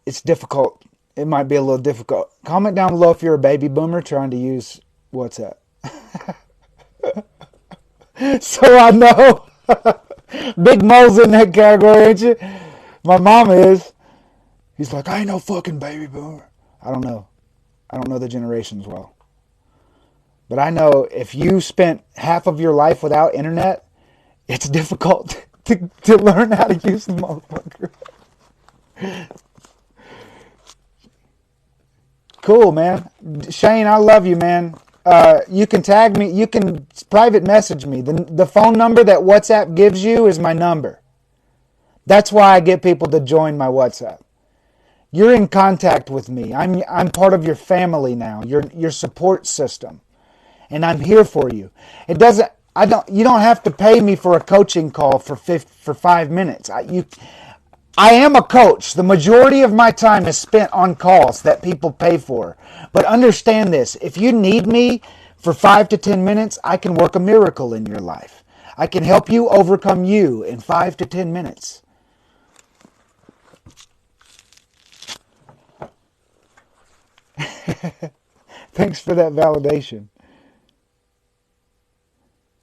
It's difficult. It might be a little difficult. Comment down below if you're a baby boomer trying to use WhatsApp. So I know. Big Mo's in that category, ain't you? My mom is. He's like, I ain't no fucking baby boomer. I don't know. I don't know the generations well. But I know if you spent half of your life without internet, it's difficult to learn how to use the motherfucker. Cool, man. Shane, I love you, man. You can tag me. You can private message me. The phone number that WhatsApp gives you is my number. That's why I get people to join my WhatsApp. You're in contact with me. I'm part of your family now. Your support system, and I'm here for you. You don't have to pay me for a coaching call for 5 minutes. I am a coach. The majority of my time is spent on calls that people pay for. But understand this. If you need me for 5 to 10 minutes, I can work a miracle in your life. I can help you overcome you in 5 to 10 minutes. Thanks for that validation.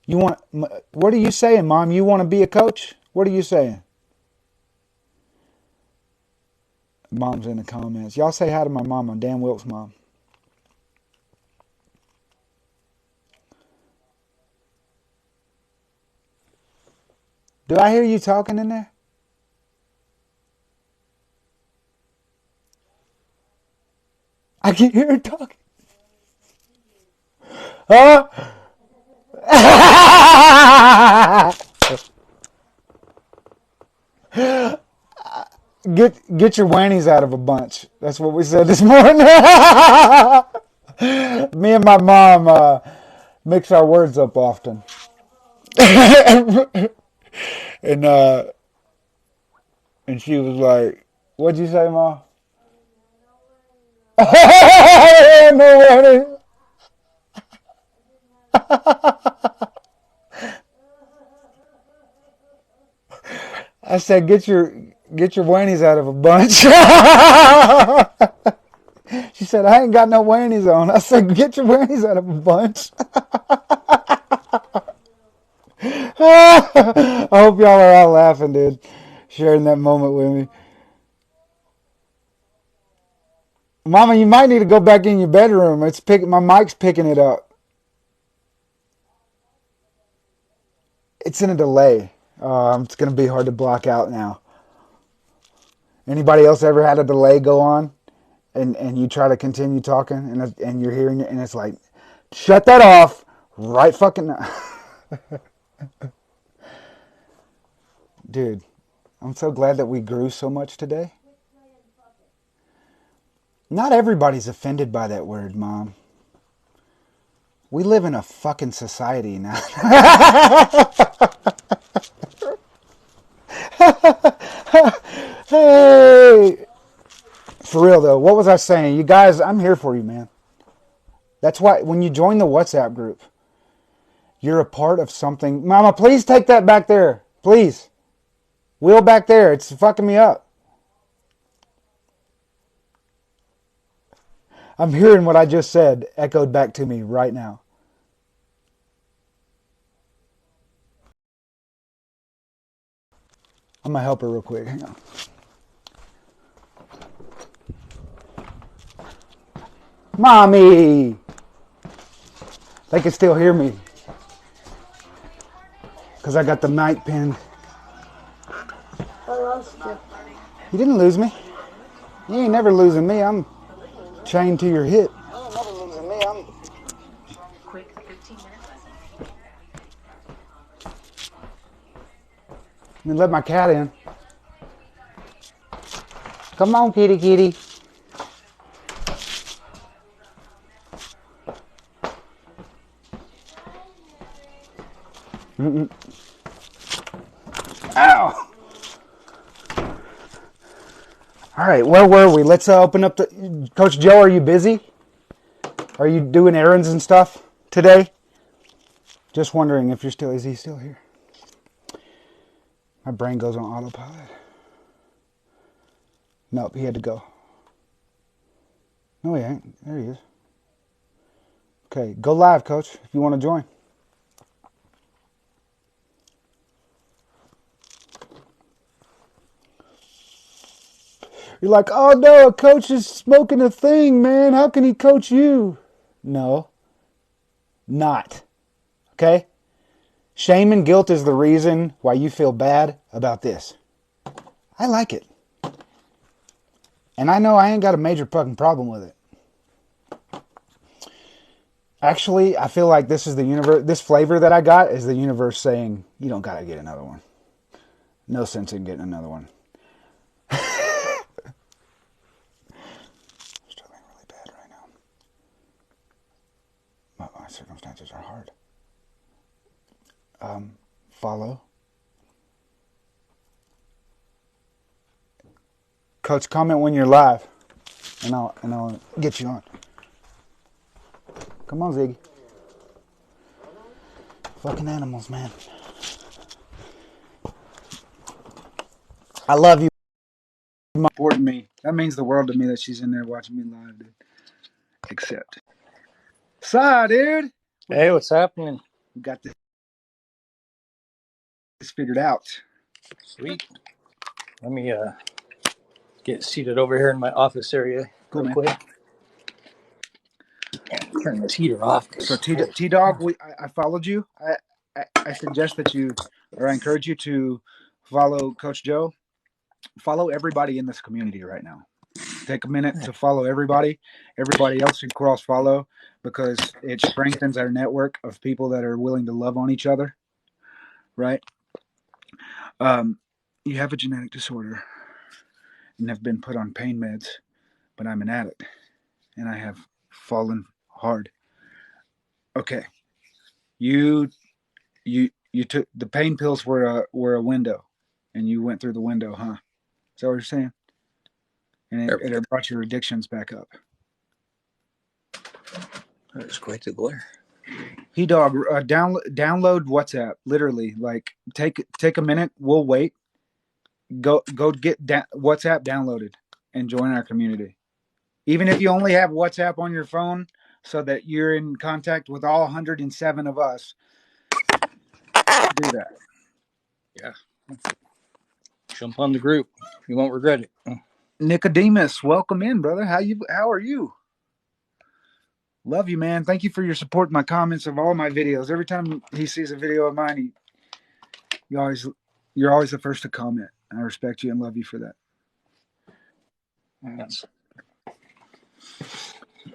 You want? What are you saying, Mom? You want to be a coach? What are you saying? Mom's in the comments. Y'all say hi to my mama, Dan Wilkes' mom. Do I hear you talking in there? I can hear her talking. Huh? Get your whannies out of a bunch. That's what we said this morning. Me and my mom mix our words up often. and and she was like, "What'd you say, Mom?" No I said, get your whannies out of a bunch." She said, "I ain't got no whannies on." I said, "Get your whannies out of a bunch." I hope y'all are all laughing, dude, sharing that moment with me. Mama, you might need to go back in your bedroom. My mic's picking it up. It's in a delay. It's gonna be hard to block out now. Anybody else ever had a delay go on, and you try to continue talking, and you're hearing it, and it's like, shut that off right fucking now. Dude, I'm so glad that we grew so much today. Not everybody's offended by that word, Mom. We live in a fucking society now. Hey, for real though, what was I saying? You guys, I'm here for you, man. That's why when you join the WhatsApp group, you're a part of something. Mama, please take that back there. Please. Wheel back there. It's fucking me up. I'm hearing what I just said echoed back to me right now. I'm going to help her real quick. Hang on. Mommy! They can still hear me. Because I got the mic pinned. I lost you. You didn't lose me. You ain't never losing me. I'm chained to your hip. You ain't never losing me. I'm... Quick 15-minute lesson. Let me let my cat in. Come on, kitty kitty. Mm-mm. Ow! All right, where were we? Let's open up the... Coach Joe, are you busy? Are you doing errands and stuff today? Just wondering if you're still... Is he still here? My brain goes on autopilot. Nope, he had to go. No, he ain't. There he is. Okay, go live, Coach, if you want to join. You're like, oh no, a coach is smoking a thing, man. How can he coach you? No, not. Okay? Shame and guilt is the reason why you feel bad about this. I like it. And I know I ain't got a major fucking problem with it. Actually, I feel like this is the universe. This flavor that I got is the universe saying, you don't gotta get another one. No sense in getting another one. Struggling really bad right now. My circumstances are hard. Follow. Coach, comment when you're live, and I'll get you on. Come on, Ziggy. Fucking animals, man. I love you. Supporting me. That means the world to me that she's in there watching me live, dude. Accept. Saw, dude. Hey, what's happening? We got this figured out. Sweet. Let me get seated over here in my office area Cool, real man. quick. And turn this heater off. So T Dog, I followed you. I suggest that you, or I encourage you to follow Coach Joe. Follow everybody in this community right now. Take a minute to follow everybody. Everybody else should cross follow because it strengthens our network of people that are willing to love on each other. Right? You have a genetic disorder and have been put on pain meds, but I'm an addict and I have fallen hard. Okay, you you took the pain pills were a window, and you went through the window, huh? Is that what you're saying? And it brought your addictions back up. That was quite the glare. He Dog, download WhatsApp. Literally, like take a minute. We'll wait. Go get WhatsApp downloaded and join our community. Even if you only have WhatsApp on your phone, so that you're in contact with all 107 of us, do that. Yeah. Jump on the group. You won't regret it. Nicodemus, welcome in, brother. How are you? Love you, man. Thank you for your support. My comments of all my videos. Every time he sees a video of mine, you're always the first to comment. I respect you and love you for that. That's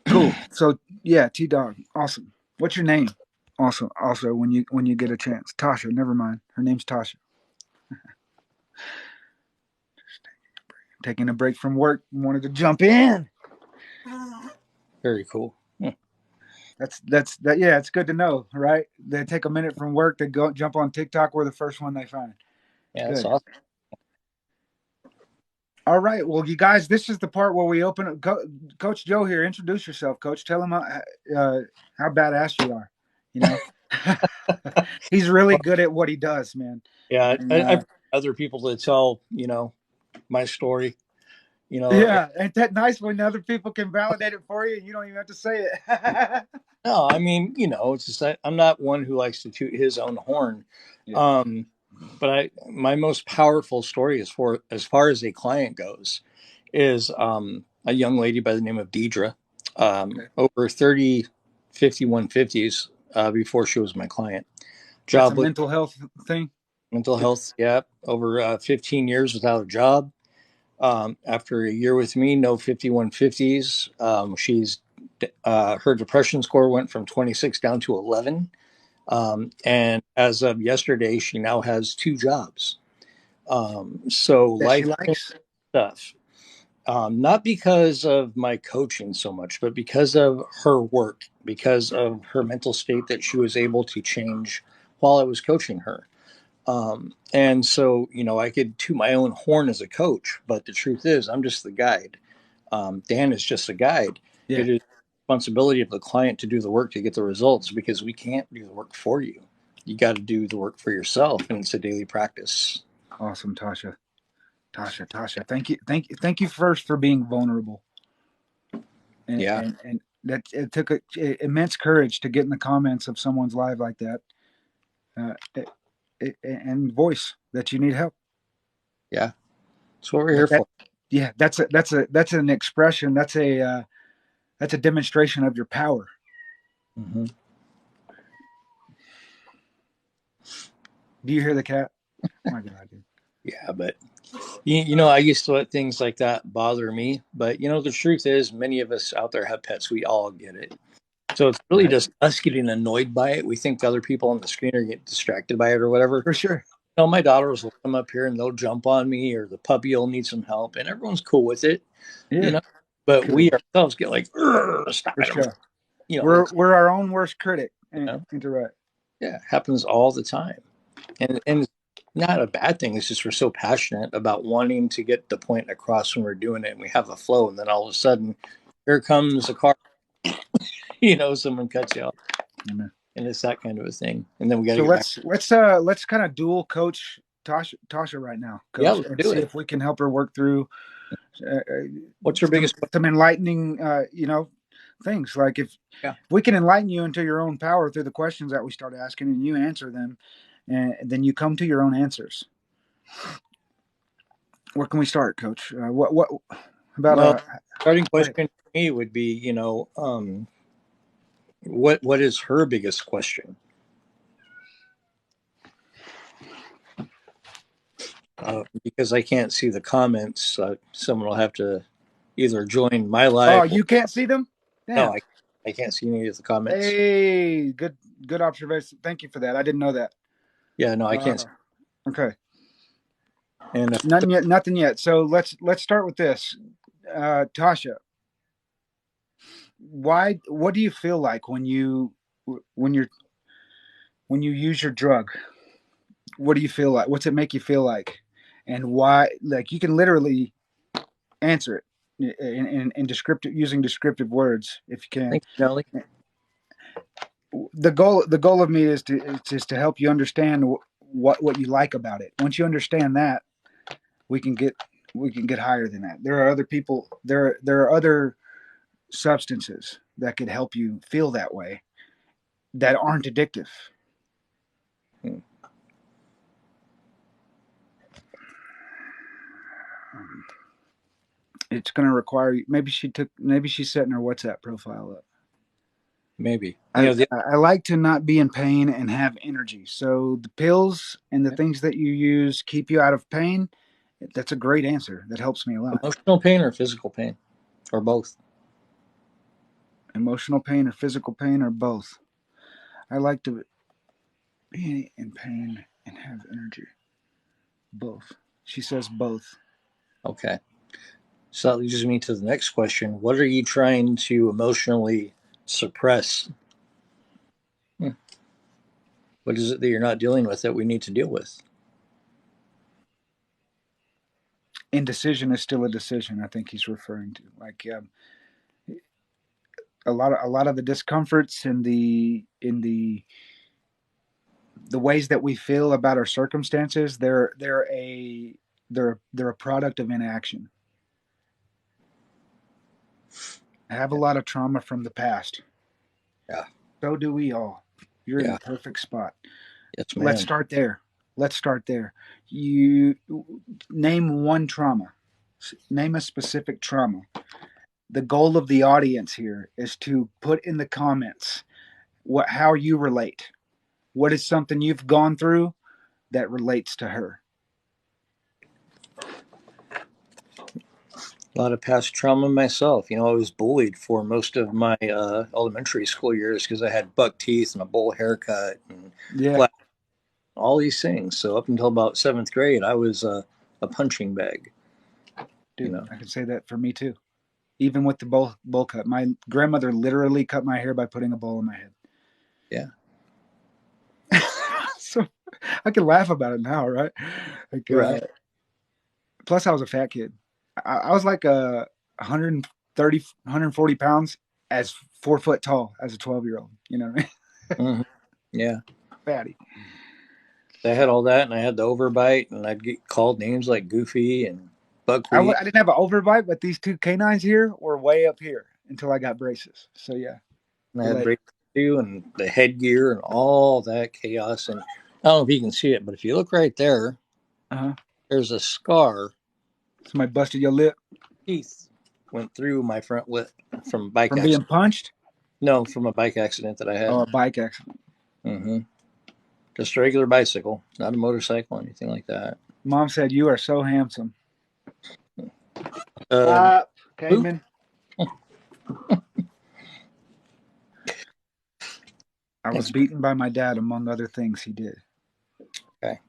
cool. So yeah, T Dog, awesome. What's your name? Also, when you get a chance, Tasha. Never mind. Her name's Tasha. Taking a break from work, wanted to jump in. very cool. That's yeah, it's good to know, right? They take a minute from work to go jump on TikTok. We're the first one they find. Yeah, that's awesome. All right, well, you guys, this is the part where we open up. Coach Joe here. Introduce yourself, Coach. Tell him how badass you are. You know, he's really good at what he does, man. Yeah, And, I've other people to tell my story. Yeah, ain't that nice when other people can validate it for you and you don't even have to say it? No, I mean, it's just that I'm not one who likes to toot his own horn. Yeah. But my most powerful story as far as a client goes is a young lady by the name of Deidre, over 30, 5150s before she was my client. That's a Jobless, mental health thing. mental health, yeah, over 15 years without a job. After a year with me, no 5150s. Her depression score went from 26 down to 11. And as of yesterday, she now has 2 jobs. So That she life likes. stuff. Not because of my coaching so much, but because of her work, because of her mental state that she was able to change while I was coaching her. And so, I could toot my own horn as a coach, but the truth is, I'm just the guide. Dan is just a guide. Yeah. It is the responsibility of the client to do the work to get the results because we can't do the work for you. You got to do the work for yourself, and it's a daily practice. Awesome, Tasha. Thank you first for being vulnerable. And that it took immense courage to get in the comments of someone's live like that, and voice that you need help. Yeah, that's what we're here for. Yeah, that's an expression. That's a demonstration of your power. Mm-hmm. Do you hear the cat? Oh my God, dude. Yeah, but I used to let things like that bother me. But the truth is, many of us out there have pets. We all get it. So it's really just us getting annoyed by it. We think other people on the screen are getting distracted by it or whatever. For sure. My daughters will come up here and they'll jump on me, or the puppy will need some help, and everyone's cool with it. Yeah. But we ourselves get like, stop For it. sure. We're our own worst critic. Interact. Yeah, it happens all the time. And it's not a bad thing. It's just we're so passionate about wanting to get the point across when we're doing it, and we have a flow, and then all of a sudden, here comes a car. Someone cuts you off. Amen. And it's that kind of a thing. And then we got to get back. Let's kind of dual coach Tasha right now, Coach, yeah, let's and do see it. if we can help her work through. What's your biggest? Some enlightening, things. Like if Yeah. we can enlighten you into your own power through the questions that we start asking, and you answer them, and then you come to your own answers. Where can we start, Coach? What about Well, starting go ahead. question for me would be, what is her biggest question? Because I can't see the comments, someone will have to either join my Oh, live. Or, you can't see them? no, Damn. I can't see any of the comments. Hey, good observation. Thank you for that. I didn't know that. Yeah, no, I can't. Uh, okay, And nothing yet. Nothing yet. So let's start with this. Tasha, why? What do you feel like when you're when you use your drug? What do you feel like? What's it make you feel like? And why? Like you can literally answer it in descriptive using descriptive words if you can. thank you, Nelly. The goal of me is to help you understand what you like about it. Once you understand that, we can get we can get higher than that. There are other people. There are other substances that could help you feel that way that aren't addictive. Hmm. It's going to require maybe she's setting her WhatsApp profile up. Maybe. I, I like to not be in pain and have energy. So the pills and the Yeah, things that you use keep you out of pain. That's a great answer. That helps me a lot. emotional pain or physical pain or both. Emotional pain or physical pain or both. I like to be in pain and have energy. Both. She says both. Okay. So that leads me to the next question. What are you trying to emotionally suppress? Hmm. What is it that you're not dealing with that we need to deal with? Indecision is still a decision. I think he's referring to like a lot of the discomforts and the ways that we feel about our circumstances. They're a product of inaction. I have a lot of trauma from the past. Yeah. So do we all. You're in the Yeah. perfect spot. Yes, Let's ma'am. start there. Let's start there. You name one trauma. Name a specific trauma. The goal of the audience here is to put in the comments how you relate. What is something you've gone through that relates to her? A lot of past trauma myself. I was bullied for most of my elementary school years because I had buck teeth and a bowl haircut and Yeah, black, all these things. So up until about seventh grade, I was a punching bag. You dude, know. I can say that for me too. Even with the bowl cut, my grandmother literally cut my hair by putting a bowl in my head. Yeah. So I can laugh about it now, right? Like, Right. plus I was a fat kid. I was like 130, 140 pounds as 4 foot tall as a 12-year-old. You know what I mean? Hmm. Yeah. Fatty. I had all that, and I had the overbite, and I'd get called names like Goofy and Buckwheat. I didn't have an overbite, but these two canines here were way up here until I got braces. So yeah, And I had relate. braces too, and the headgear, and all that chaos. And I don't know if you can see it, but if you look right there, Uh huh. there's a scar. Somebody busted your lip Teeth went through my front lip from a bike from being accident. punched. No, from a bike accident that I Oh, had. a bike accident. Hmm. Just a regular bicycle, not a motorcycle, or anything like that. Mom said you are so handsome. Um, Stop, Boop. Cayman. I was Thanks. beaten by my dad, among other things he did. Okay.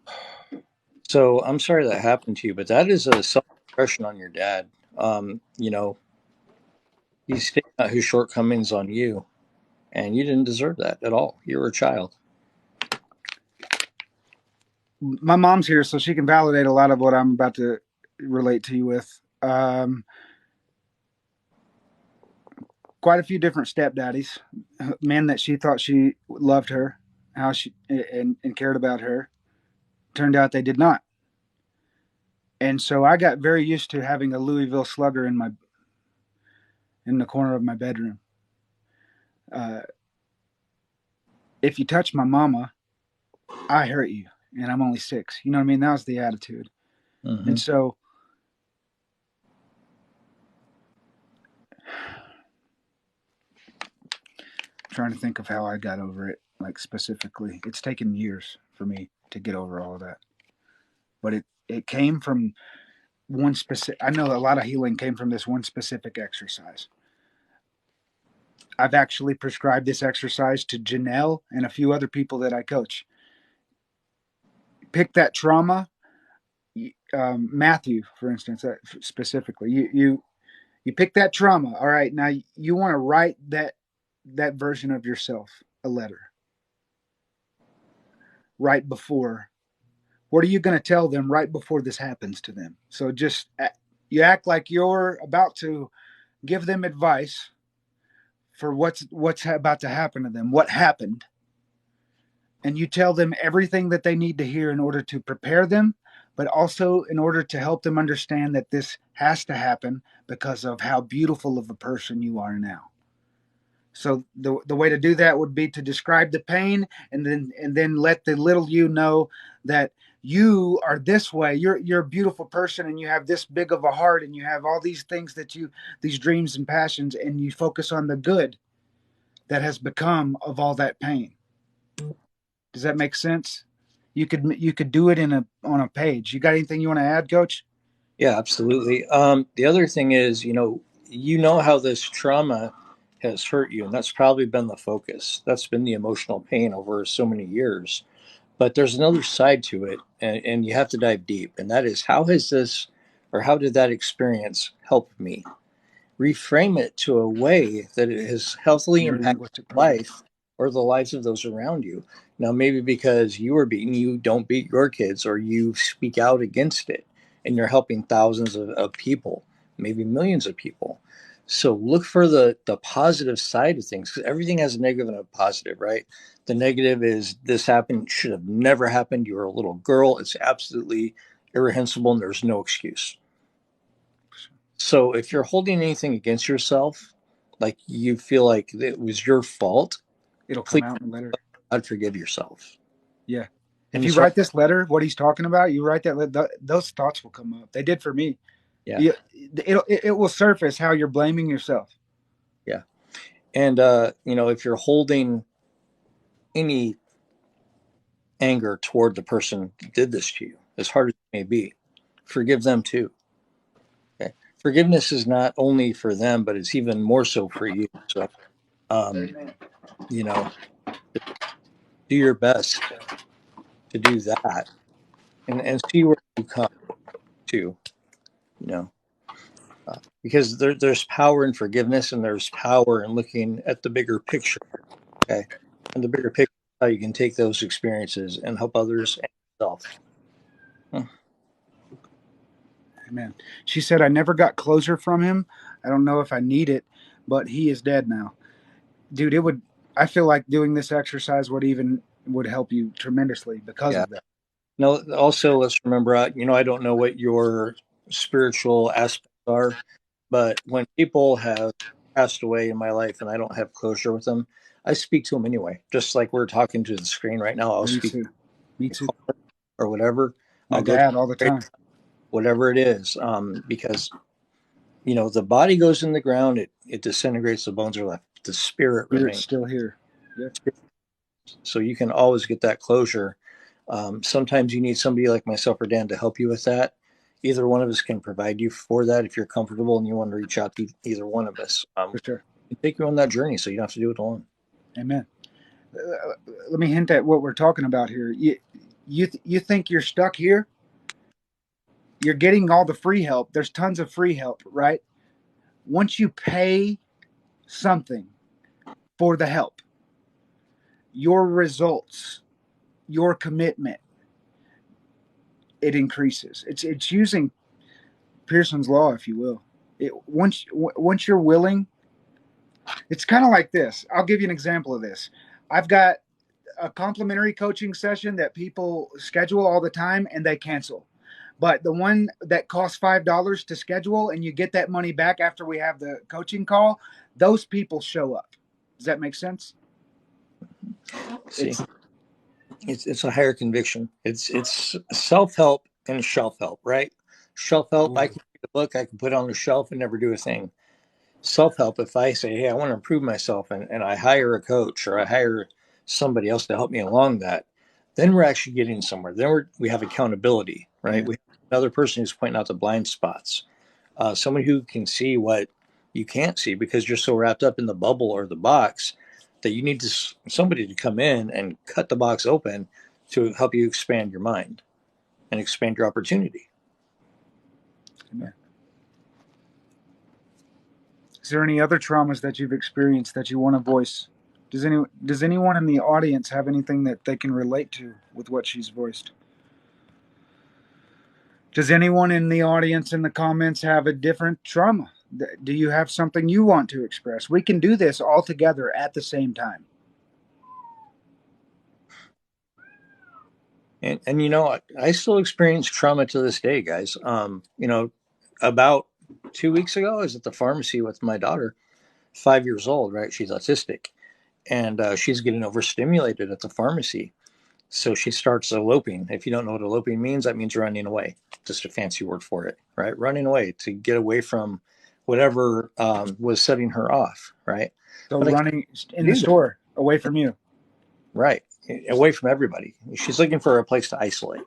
So I'm sorry that happened to you, but that is a self impression on your dad. He's taking out his shortcomings on you, and you didn't deserve that at all. You were a child. My mom's here, so she can validate a lot of what I'm about to relate to you with. Quite a few different stepdaddies, men that she thought she loved her, how she and cared about her. Turned out they did not, and so I got very used to having a Louisville Slugger in the corner of my bedroom. Uh, if you touch my mama, I hurt you, and I'm only 6. You know what I mean? That was the attitude. Mm-hmm. And so, trying to think of how I got over it, like specifically, it's taken years for me to get over all of that. But it came from one specific. I know a lot of healing came from this one specific exercise. I've actually prescribed this exercise to Janelle and a few other people that I coach. Pick that trauma. Matthew, for instance, specifically, you pick that trauma. All right, now you want to write that version of yourself a letter right before. What are you going to tell them right before this happens to them? So just you act like you're about to give them advice for what's about to happen to them. What happened? And you tell them everything that they need to hear in order to prepare them, but also in order to help them understand that this has to happen because of how beautiful of a person you are now. So the way to do that would be to describe the pain and then let the little you know that you are this way. You're a beautiful person and you have this big of a heart and you have all these things that you these dreams and passions, and you focus on the good that has become of all that pain. Does that make sense? You could do it in a on a page. You got anything you want to add, Coach? Yeah, absolutely. The other thing is, you know how this trauma has hurt you, and that's probably been the focus. That's been the emotional pain over so many years. But there's another side to it, and you have to dive deep, and that is how has this, or how did that experience help me? Reframe it to a way that it has healthily Neuro impacted linguistic programming. life or the lives of those around you. Now, maybe because you were beaten, you don't beat your kids or you speak out against it, and you're helping thousands of people, maybe millions of people. So look for the positive side of things, because everything has a negative and a positive, right? The negative is this happened, should have never happened. You were a little girl. It's absolutely irrehensible and there's no excuse. So if you're holding anything against yourself, like you feel like it was your fault, It'll come please out in a letter. God forgive yourself. Yeah. If And you it's hard. write this letter, what he's talking about, you write that. Those thoughts will come up. They did for me. Yeah, It will surface how you're blaming yourself. yeah. And if you're holding any anger toward the person that did this to you, as hard as it may be, forgive them too. Okay. Forgiveness is not only for them, but it's even more so for you. So um, Amen. you know, do your best to do that and see where you come to, you know. Because there's power in forgiveness and there's power in looking at the bigger picture. Okay. And the bigger picture is how you can take those experiences and help others and yourself. Hmm. Amen. She said, I never got closure from him. I don't know if I need it, but he is dead now. Dude, I feel like doing this exercise would help you tremendously because Yeah. of that. No, also let's remember, I don't know what your spiritual aspects are, but when people have passed away in my life and I don't have closure with them, I speak to them anyway. Just like we're talking to the screen right now, I'll Me speak too. Me to too. or whatever. My I'll go to dad all the time. whatever it is, because the body goes in the ground, it disintegrates, the bones are left, the spirit Spirit's remains. still here. Yeah, So you can always get that closure. Sometimes you need somebody like myself or Dan to help you with that. Either one of us can provide you for that if you're comfortable and you want to reach out to either one of us. for sure. We take you on that journey so you don't have to do it alone. Amen. Let me hint at what we're talking about here. You think you're stuck here? You're getting all the free help. There's tons of free help, right? Once you pay something for the help, your results, your commitment, it increases. It's using Pearson's law, if you will. Once you're willing, it's kind of like this. I'll give you an example of this. I've got a complimentary coaching session that people schedule all the time and they cancel. But the one that costs $5 to schedule and you get that money back after we have the coaching call, those people show up. Does that make sense? See, it's a higher conviction. It's self help and shelf help, right? Shelf help, I Ooh, can read a book, I can put it on the shelf and never do a thing. Self help, if I say, hey, I want to improve myself, and I hire a coach or I hire somebody else to help me along that, then we're actually getting somewhere. Then we have accountability, right? yeah. We have another person who's pointing out the blind spots, someone who can see what you can't see because you're so wrapped up in the bubble or the box that you need somebody to come in and cut the box open to help you expand your mind and expand your opportunity. Amen. Is there any other traumas that you've experienced that you want to voice? Does anyone in the audience have anything that they can relate to with what she's voiced? Does anyone in the audience in the comments have a different trauma? Do you have something you want to express? We can do this all together at the same time. And you know, I still experience trauma to this day, guys. You know, about 2 weeks ago, I was at the pharmacy with my daughter, 5 years old, right? She's autistic, and she's getting overstimulated at the pharmacy. So she starts eloping. If you don't know what eloping means, that means running away. Just a fancy word for it, right? Running away to get away from whatever was setting her off, right? So But I can't running in the do that, store away from you. right? Away from everybody. She's looking for a place to isolate,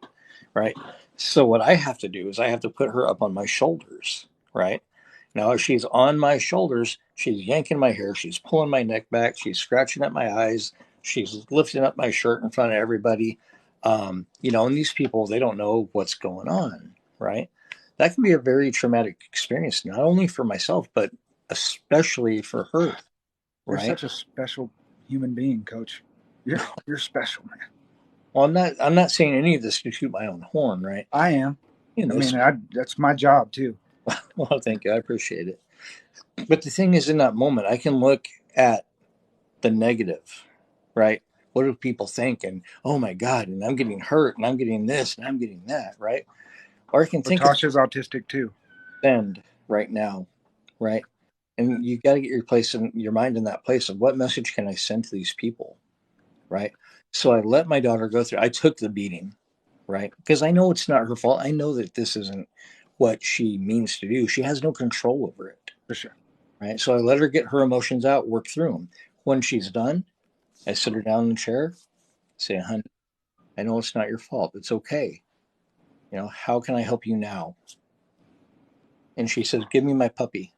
right? So what I have to do is I have to put her up on my shoulders, right? Now, if she's on my shoulders, she's yanking my hair, she's pulling my neck back, she's scratching at my eyes, she's lifting up my shirt in front of everybody. You know, and these people, they don't know what's going on, right? That can be a very traumatic experience, not only for myself, but especially for her, You're right? such a special human being, Coach. You're special, man. Well, I'm not saying any of this to shoot my own horn, right? I am. You I know, mean, that's my job too. well, thank you, I appreciate it. But the thing is, in that moment, I can look at the negative, right? What do people think? And oh my God, and I'm getting hurt, and I'm getting this, and I'm getting that, right? Or I can think of Latasha's autistic too. send right now, right? And you got to get your place in your mind in that place of what message can I send to these people, right? So I let my daughter go through. I took the beating, right? Because I know it's not her fault. I know that this isn't what she means to do. She has no control over it, For sure. right? So I let her get her emotions out, work through them. When she's done, I sit her down in the chair, say, honey, I know it's not your fault. It's okay. You know, how can I help you now? And she says, give me my puppy.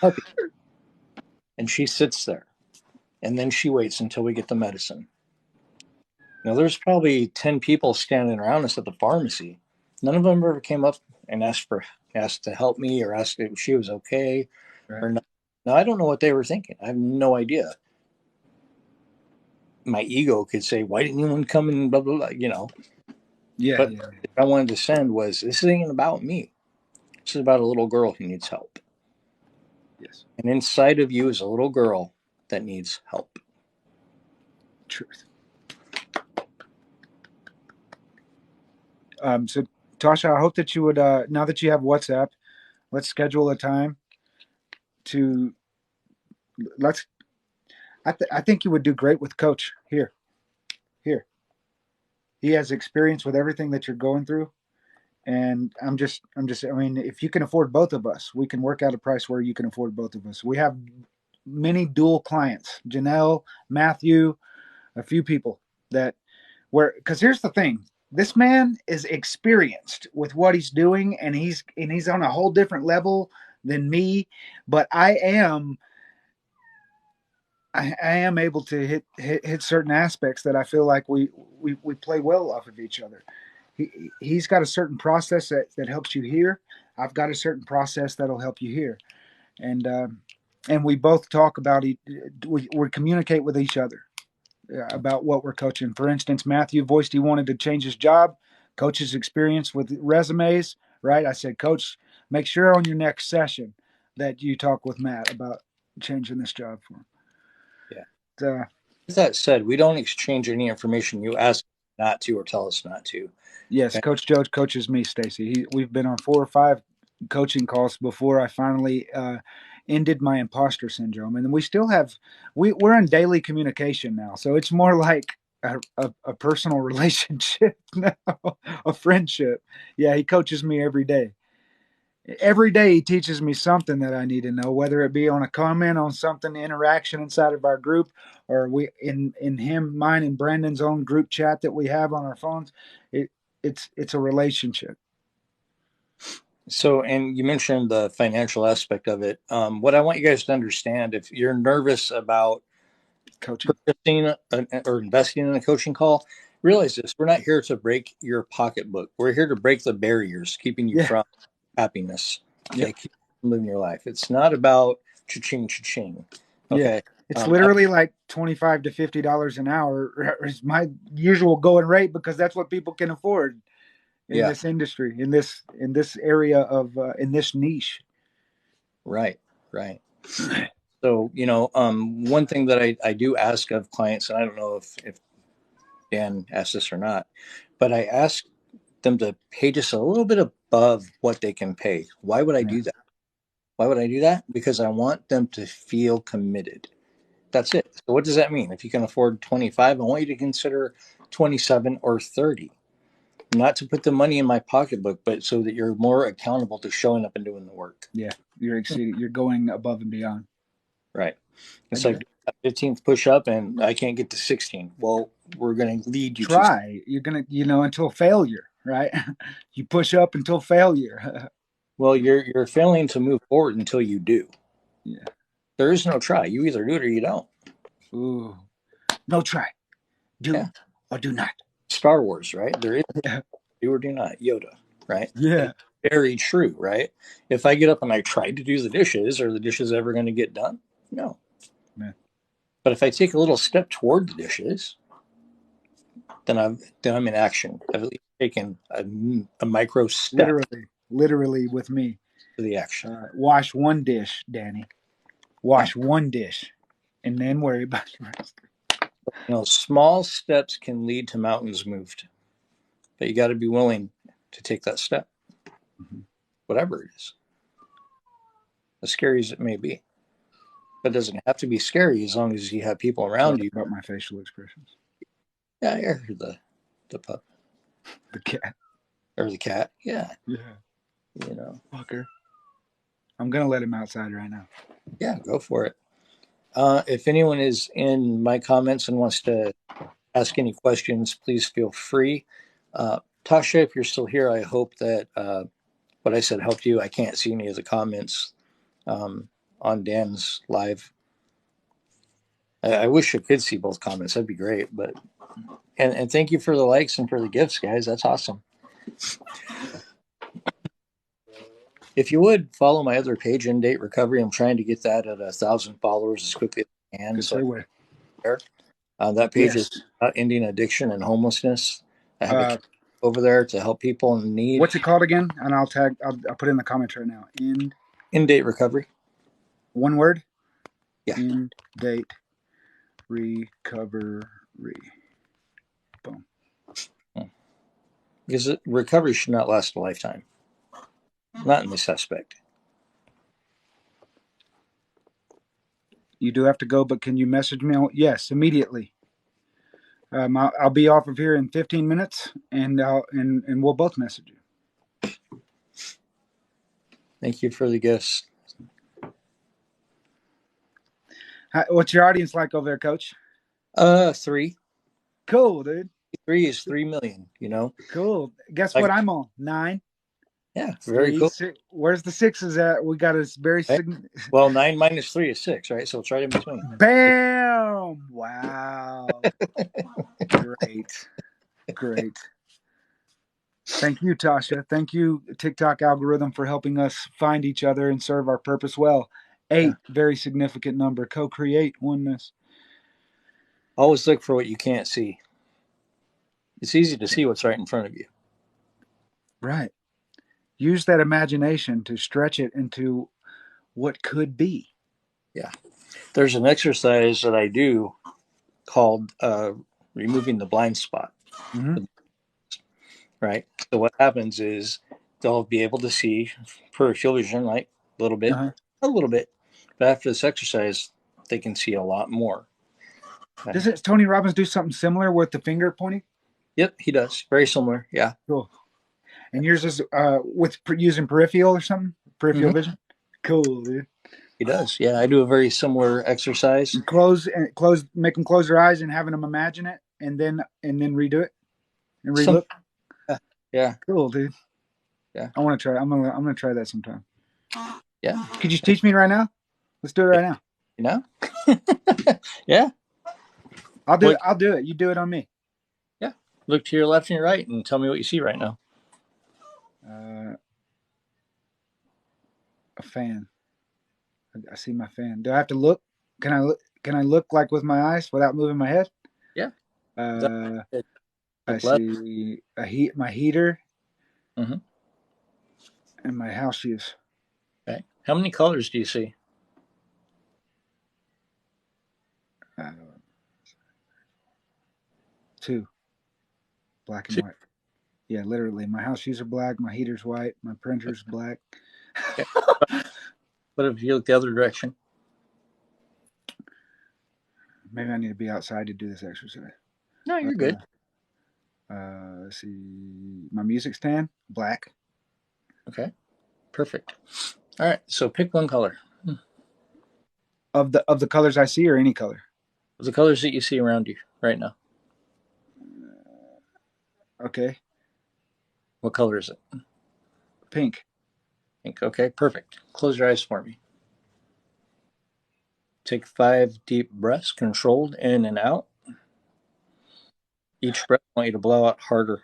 Puppy. And she sits there. And then she waits until we get the medicine. You know, there's probably 10 people standing around us at the pharmacy. None of them ever came up and asked to help me or asked if she was okay Right. or not. Now I don't know what they were thinking. I have no idea. My ego could say, why didn't anyone come and blah blah blah, you know. Yeah, But yeah. I wanted to send was this ain't about me. This is about a little girl who needs help. Yes. And inside of you is a little girl that needs help. Truth. So Tasha, I hope that you would now that you have WhatsApp, let's schedule a time to let's I think you would do great with Coach here. Here. He has experience with everything that you're going through. And I mean, if you can afford both of us, we can work out a price where you can afford both of us. We have many dual clients, Janelle, Matthew, a few people that where, because here's the thing, this man is experienced with what he's doing, and he's on a whole different level than me, but I am able to hit certain aspects that I feel like we play well off of each other. He's got a certain process that helps you hear. I've got a certain process that'll help you hear, and we both talk about it. We communicate with each other about what we're coaching. For instance, Matthew voiced he wanted to change his job. Coach's experience with resumes, right? I said, Coach, make sure on your next session that you talk with Matt about changing this job for him. Yeah. Uh, With that said, we don't exchange any information you ask not to or tell us not to. yes, Okay. Coach Joe coaches me, Stacy. We've been on 4 or 5 coaching calls before I finally ended my imposter syndrome, and we still have we're in daily communication now, so it's more like a personal relationship now, a friendship. Yeah, he coaches me every day. Every day he teaches me something that I need to know, whether it be on a comment on something, interaction inside of our group, or we in him, mine, and Brandon's own group chat that we have on our phones. It it's a relationship. So, and you mentioned the financial aspect of it. What I want you guys to understand, if you're nervous about Coaching. purchasing or investing in a coaching call, realize this: we're not here to break your pocketbook. We're here to break the barriers keeping you Yeah. from happiness. Yep. Okay, keep living your life. It's not about cha-ching, cha-ching. Yeah. Okay, It's I, literally like $25 to $50 an hour is my usual going rate because that's what people can afford in yeah, this industry, in this area of in this niche. right, right. So, one thing that I do ask of clients, and I don't know if Dan asked this or not, but I ask them to pay just a little bit above what they can pay. Why would I Yeah. do that? Why would I do that? Because I want them to feel committed. That's it. So what does that mean? If you can afford 25, I want you to consider 27 or 30. Not to put the money in my pocketbook, but so that you're more accountable to showing up and doing the work. Yeah. You're exceeding. You're going above and beyond. Right. I It's get like it. 15th push up and I can't get to 16. Well, we're going to lead you to. Try. You're gonna, until failure, right? You push up until failure. Well, you're failing to move forward until you do. Yeah. There is no try. You either do it or you don't. Ooh. No try. Do Yeah. or do not. Star Wars, right? There is Yeah. do or do not. Yoda, right? Yeah. It's very true, right? If I get up and I try to do the dishes, are the dishes ever going to get done? No. Man. But if I take a little step toward the dishes, then I'm in action. I've at least taken a micro step Literally with me. to the action. Wash one dish, Danny. Yeah. Wash one dish, and then worry about the rest. Small steps can lead to mountains moved, but you got to be willing to take that step, Mm-hmm. whatever it is, as scary as it may be. But it doesn't have to be scary as long as you have people Sorry around you. about my facial expressions. Yeah, I heard the pup The cat. or the cat. Yeah, Yeah. you know. Fucker. I'm gonna let him outside right now. Yeah, go for it. If anyone is in my comments and wants to ask any questions, please feel free. Tasha, if you're still here, I hope that what I said helped you. I can't see any of the comments on Dan's live. I wish I could see both comments. That'd be great. But and thank you for the likes and for the gifts, guys. That's awesome. If you would follow my other page, In Date Recovery, I'm trying to get that at 1,000 followers as quickly as I can. Good So segue. that page Yes. is about ending addiction and homelessness. I have a Uh, over there to help people in need. what's it called again? And I'll put it in the comments right now. End. In Date Recovery. One word. Yeah. End date recovery. Boom. Because recovery should not last a lifetime. Not in this aspect. You do have to go, but can you message me? Yes, immediately. I'll be off of here in 15 minutes, and we'll both message you. Thank you for the gifts. What's your audience like over there, Coach? 3. Cool, dude. 3 is 3 million, Cool. Guess what I'm on? 9. Yeah, very 3, cool. 6. Where's the sixes at? We got a very Right? Well, 9 minus 3 is 6, right? So it's right in between. Bam! Wow. Great. Thank you, Tasha. Thank you, TikTok algorithm, for helping us find each other and serve our purpose well. 8, Yeah. very significant number. Co-create oneness. Always look for what you can't see. It's easy to see what's right in front of you. Right. Use that imagination to stretch it into what could be. Yeah. There's an exercise that I do called removing the blind spot. Mm-hmm. Right. So what happens is they'll be able to see peripheral vision, right? A little bit, Uh-huh. a little bit. But after this exercise, they can see a lot more. Does Tony Robbins do something similar with the finger pointing? Yep, he does. Very similar. Yeah. Cool. And yours is with using peripheral or something? Peripheral vision? Cool, dude. He does. Yeah, I do a very similar exercise. And make them close their eyes and having them imagine it, and then redo it and relook. Yeah. Cool, dude. Yeah. I want to try. I'm gonna try that sometime. Yeah. Could you teach me right now? Let's do it right now. You know? Yeah. I'll do it. I'll do it. You do it on me. Yeah. Look to your left and your right and tell me what you see right now. A fan. I see my fan. Do I have to look? Can I look? Can I look like with my eyes without moving my head? Yeah. I see my heater, and my house shoes. Okay. How many colors do you see? Two. Black and white. Yeah, literally. My house shoes are black. My heater's white. My printer's black. Okay. What if you look the other direction? Maybe I need to be outside to do this exercise. No, you're good. Let's see. My music stand, black. Okay. Perfect. All right. So pick one color. Of the colors I see, or any color? The colors that you see around you right now. Okay. What color is it? Pink. Pink. Okay. Perfect. Close your eyes for me. Take 5 deep breaths, controlled in and out. Each breath, I want you to blow out harder.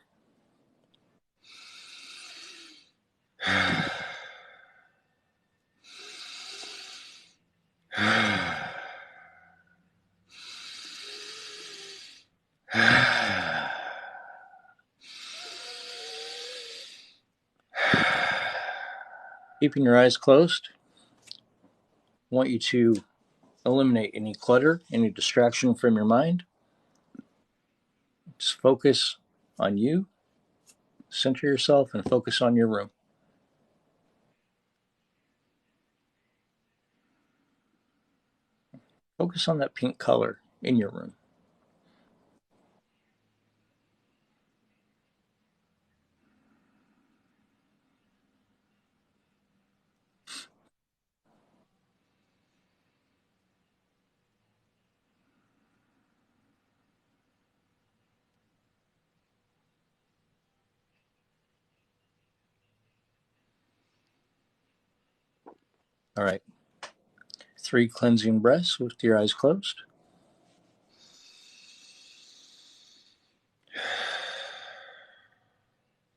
Keeping your eyes closed, I want you to eliminate any clutter, any distraction from your mind. Just focus on you, center yourself, and focus on your room. Focus on that pink color in your room. All right. 3 cleansing breaths with your eyes closed.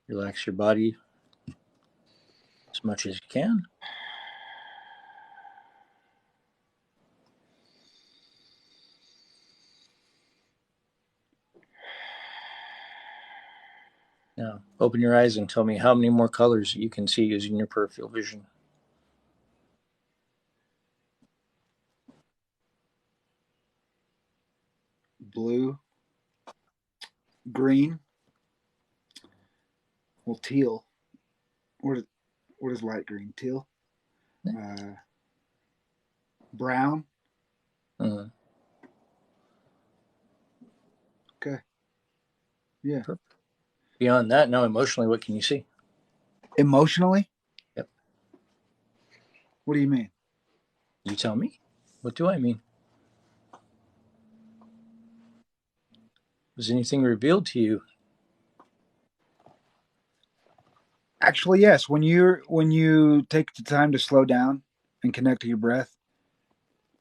Relax your body as much as you can. Now, open your eyes and tell me how many more colors you can see using your peripheral vision. Blue. Green. Well, teal. What is light green? Teal. Brown. Mm-hmm. Okay. Yeah. Perfect. Beyond that, now emotionally, what can you see? Emotionally? Yep. What do you mean? You tell me. What do I mean? Was anything revealed to you? Actually, yes. When you take the time to slow down and connect to your breath,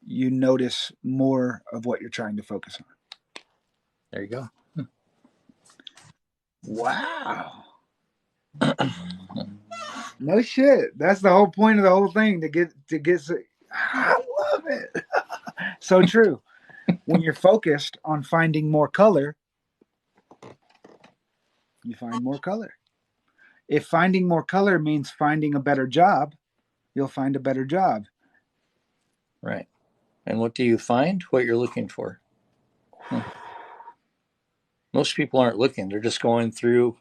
you notice more of what you're trying to focus on. There you go. Wow. No shit. That's the whole point of the whole thing, to get I love it. So true. When you're focused on finding more color, you find more color. If finding more color means finding a better job, you'll find a better job. Right. And what do you find? What you're looking for. Most people aren't looking. They're just going through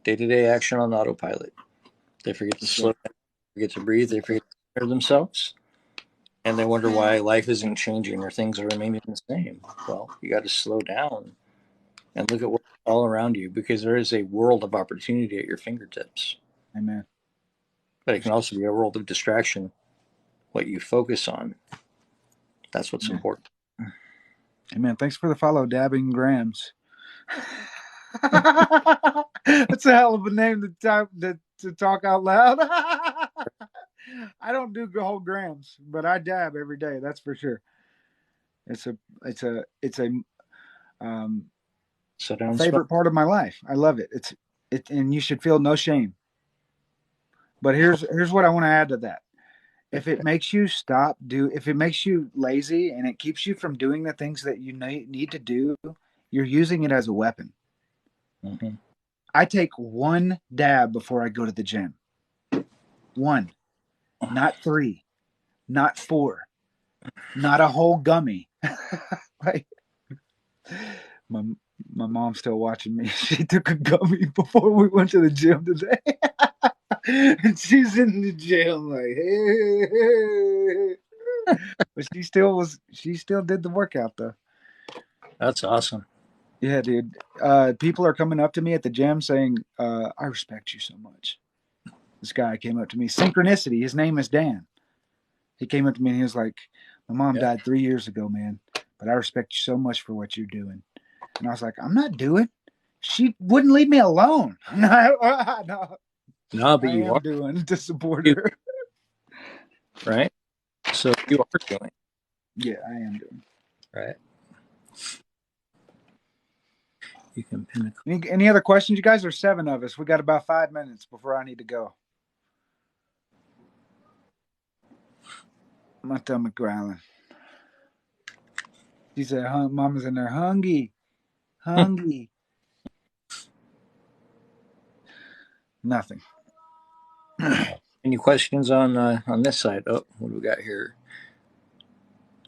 day-to-day action on autopilot. They forget to slow down, they forget to breathe, they forget to care themselves. and they wonder why life isn't changing or things are remaining the same. Well, you got to slow down and look at what's all around you, because there is a world of opportunity at your fingertips. Amen. But it can also be a world of distraction. What you focus on, that's what's Amen. important. Amen. Thanks for the follow, Dabbing Grams. That's a hell of a name to talk out loud. I don't do whole grams, but I dab every day. That's for sure. It's a Sit a down and smoke. favorite part of my life. I love it. And you should feel no shame. But here's what I want to add to that. If it makes you if it makes you lazy and it keeps you from doing the things that you need to do, you're using it as a weapon. Mm-hmm. I take one dab before I go to the gym. One, not three, not four, not a whole gummy. Like my my mom's still watching me. She took a gummy before we went to the gym today. And she's in the gym like, hey. But she still did the workout though. That's awesome. Yeah, dude. People are coming up to me at the gym saying, I respect you so much. This guy came up to me. Synchronicity. His name is Dan. He came up to me and he was like, my mom Yeah. died 3 years ago, man, but I respect you so much for what you're doing. And I was like, I'm not doing. She wouldn't leave me alone. No, No, but I you am are, doing to support you, her. right? So you are doing, Yeah, I am doing. right? You can pin a. Any other questions, you guys? There's 7 of us. We got about 5 minutes before I need to go. My stomach growling. She said, Mama's in there hungry. Hungry. Nothing. Any questions on this side? Oh, what do we got here?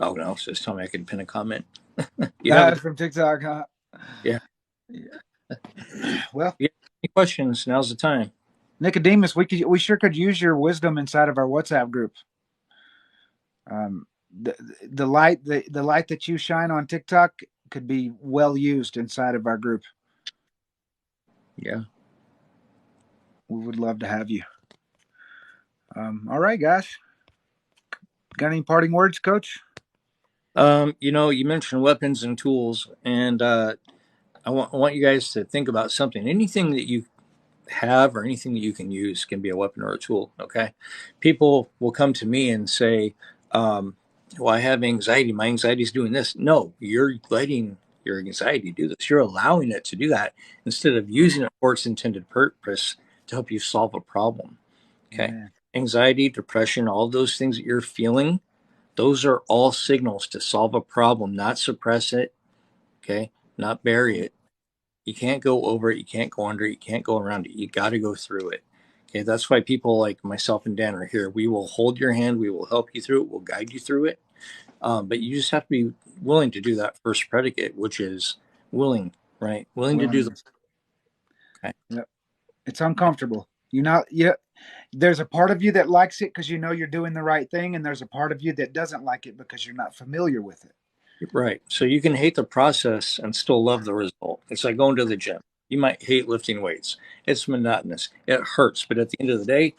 Oh no, it's just tell me I can pin a comment. You have a From TikTok, huh? yeah. Well, Yeah. Any questions? Now's the time. Nicodemus, we sure could use your wisdom inside of our WhatsApp group. Um, the light the light that you shine on TikTok could be well used inside of our group. Yeah. We would love to have you. All right, guys. Got any parting words, Coach? You mentioned weapons and tools, and I want you guys to think about something. Anything that you have or anything that you can use can be a weapon or a tool. Okay, people will come to me and say, "Well, I have anxiety. My anxiety is doing this." No, you're letting your anxiety do this. You're allowing it to do that instead of using it for its intended purpose to help you solve a problem. Okay, Amen. anxiety, depression, all those things that you're feeling, those are all signals to solve a problem, not suppress it. Okay, not bury it. You can't go over it. You can't go under it. You can't go around it. You got to go through it. Okay. That's why people like myself and Dan are here. We will hold your hand. We will help you through it. We'll guide you through it. But you just have to be willing to do that first predicate, which is willing, right? Willing to do the. Willingness. Okay. Yep. It's uncomfortable. You not yeah. There's a part of you that likes it because you know you're doing the right thing, and there's a part of you that doesn't like it because you're not familiar with it. Right. So you can hate the process and still love the result. It's like going to the gym. You might hate lifting weights. It's monotonous. It hurts. But at the end of the day,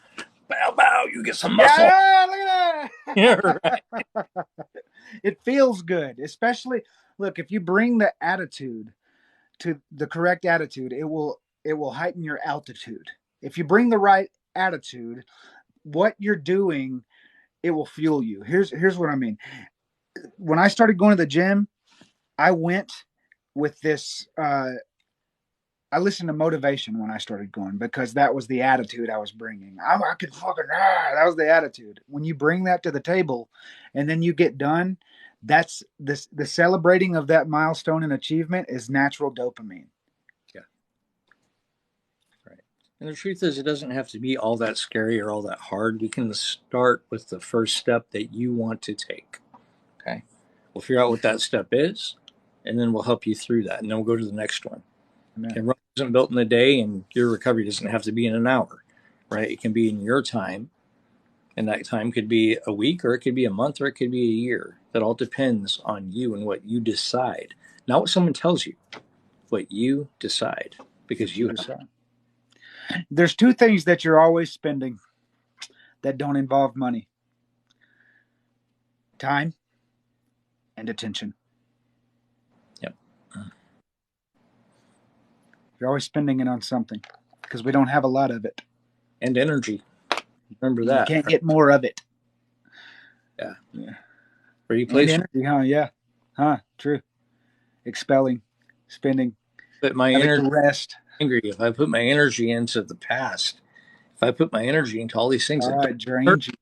bow, bow, you get some muscle. Yeah, look at Yeah, right. that. It feels good, especially look if you bring the attitude to the correct attitude, it will heighten your altitude. If you bring the right attitude, what you're doing, it will fuel you. Here's what I mean. When I started going to the gym, I went with this. I listened to motivation when I started going because that was the attitude I was bringing. I could fucking that was the attitude. When you bring that to the table, and then you get done, that's this the celebrating of that milestone and achievement is natural dopamine. Yeah. Right. And the truth is, it doesn't have to be all that scary or all that hard. We can start with the first step that you want to take. Okay. We'll figure out what that step is, and then we'll help you through that. And then we'll go to the next one. Amen. Okay. Rome isn't built in a day, and your recovery doesn't have to be in an hour, right? It can be in your time, And that time could be a week, or it could be a month, or it could be a year. That all depends on you and what you decide. Not what someone tells you, what you decide, because What you you have. decide. There's two things that you're always spending that don't involve money: time and attention. Yep. You're always spending it on something because we don't have a lot of it. And energy. Remember You that. can't get more of it. Yeah. Yeah. Where you And place energy, huh? Yeah. Huh. True. Expelling, spending, put my having energy to rest. angry, if I put my energy into the past, if I put my energy into all these things that don't It hurt, drains you.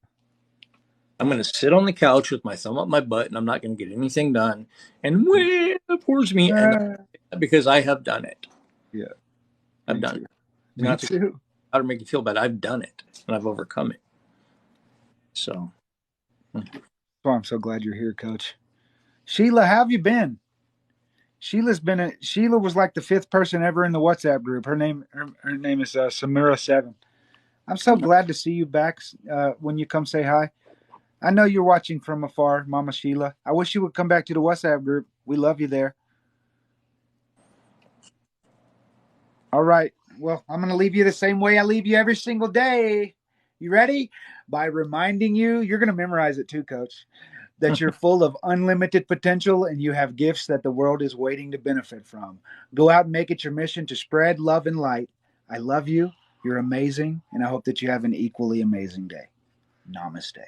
I'm going to sit on the couch with my thumb up my butt and I'm not going to get anything done. And it pours me, and because I have done it. Yeah. I've Me done it. too. It's Me not to too. how to make you feel bad. I've done it and I've overcome it. So That's why I'm so glad you're here, Coach. Sheila, how have you been? Sheila was like the fifth person ever in the WhatsApp group. Her name is Samira7. I'm so glad to see you back when you come say hi. I know you're watching from afar, Mama Sheila. I wish you would come back to the WhatsApp group. We love you there. All right. Well, I'm going to leave you the same way I leave you every single day. You ready? By reminding you, you're going to memorize it too, Coach, that you're full of unlimited potential and you have gifts that the world is waiting to benefit from. Go out and make it your mission to spread love and light. I love you. You're amazing. And I hope that you have an equally amazing day. Namaste.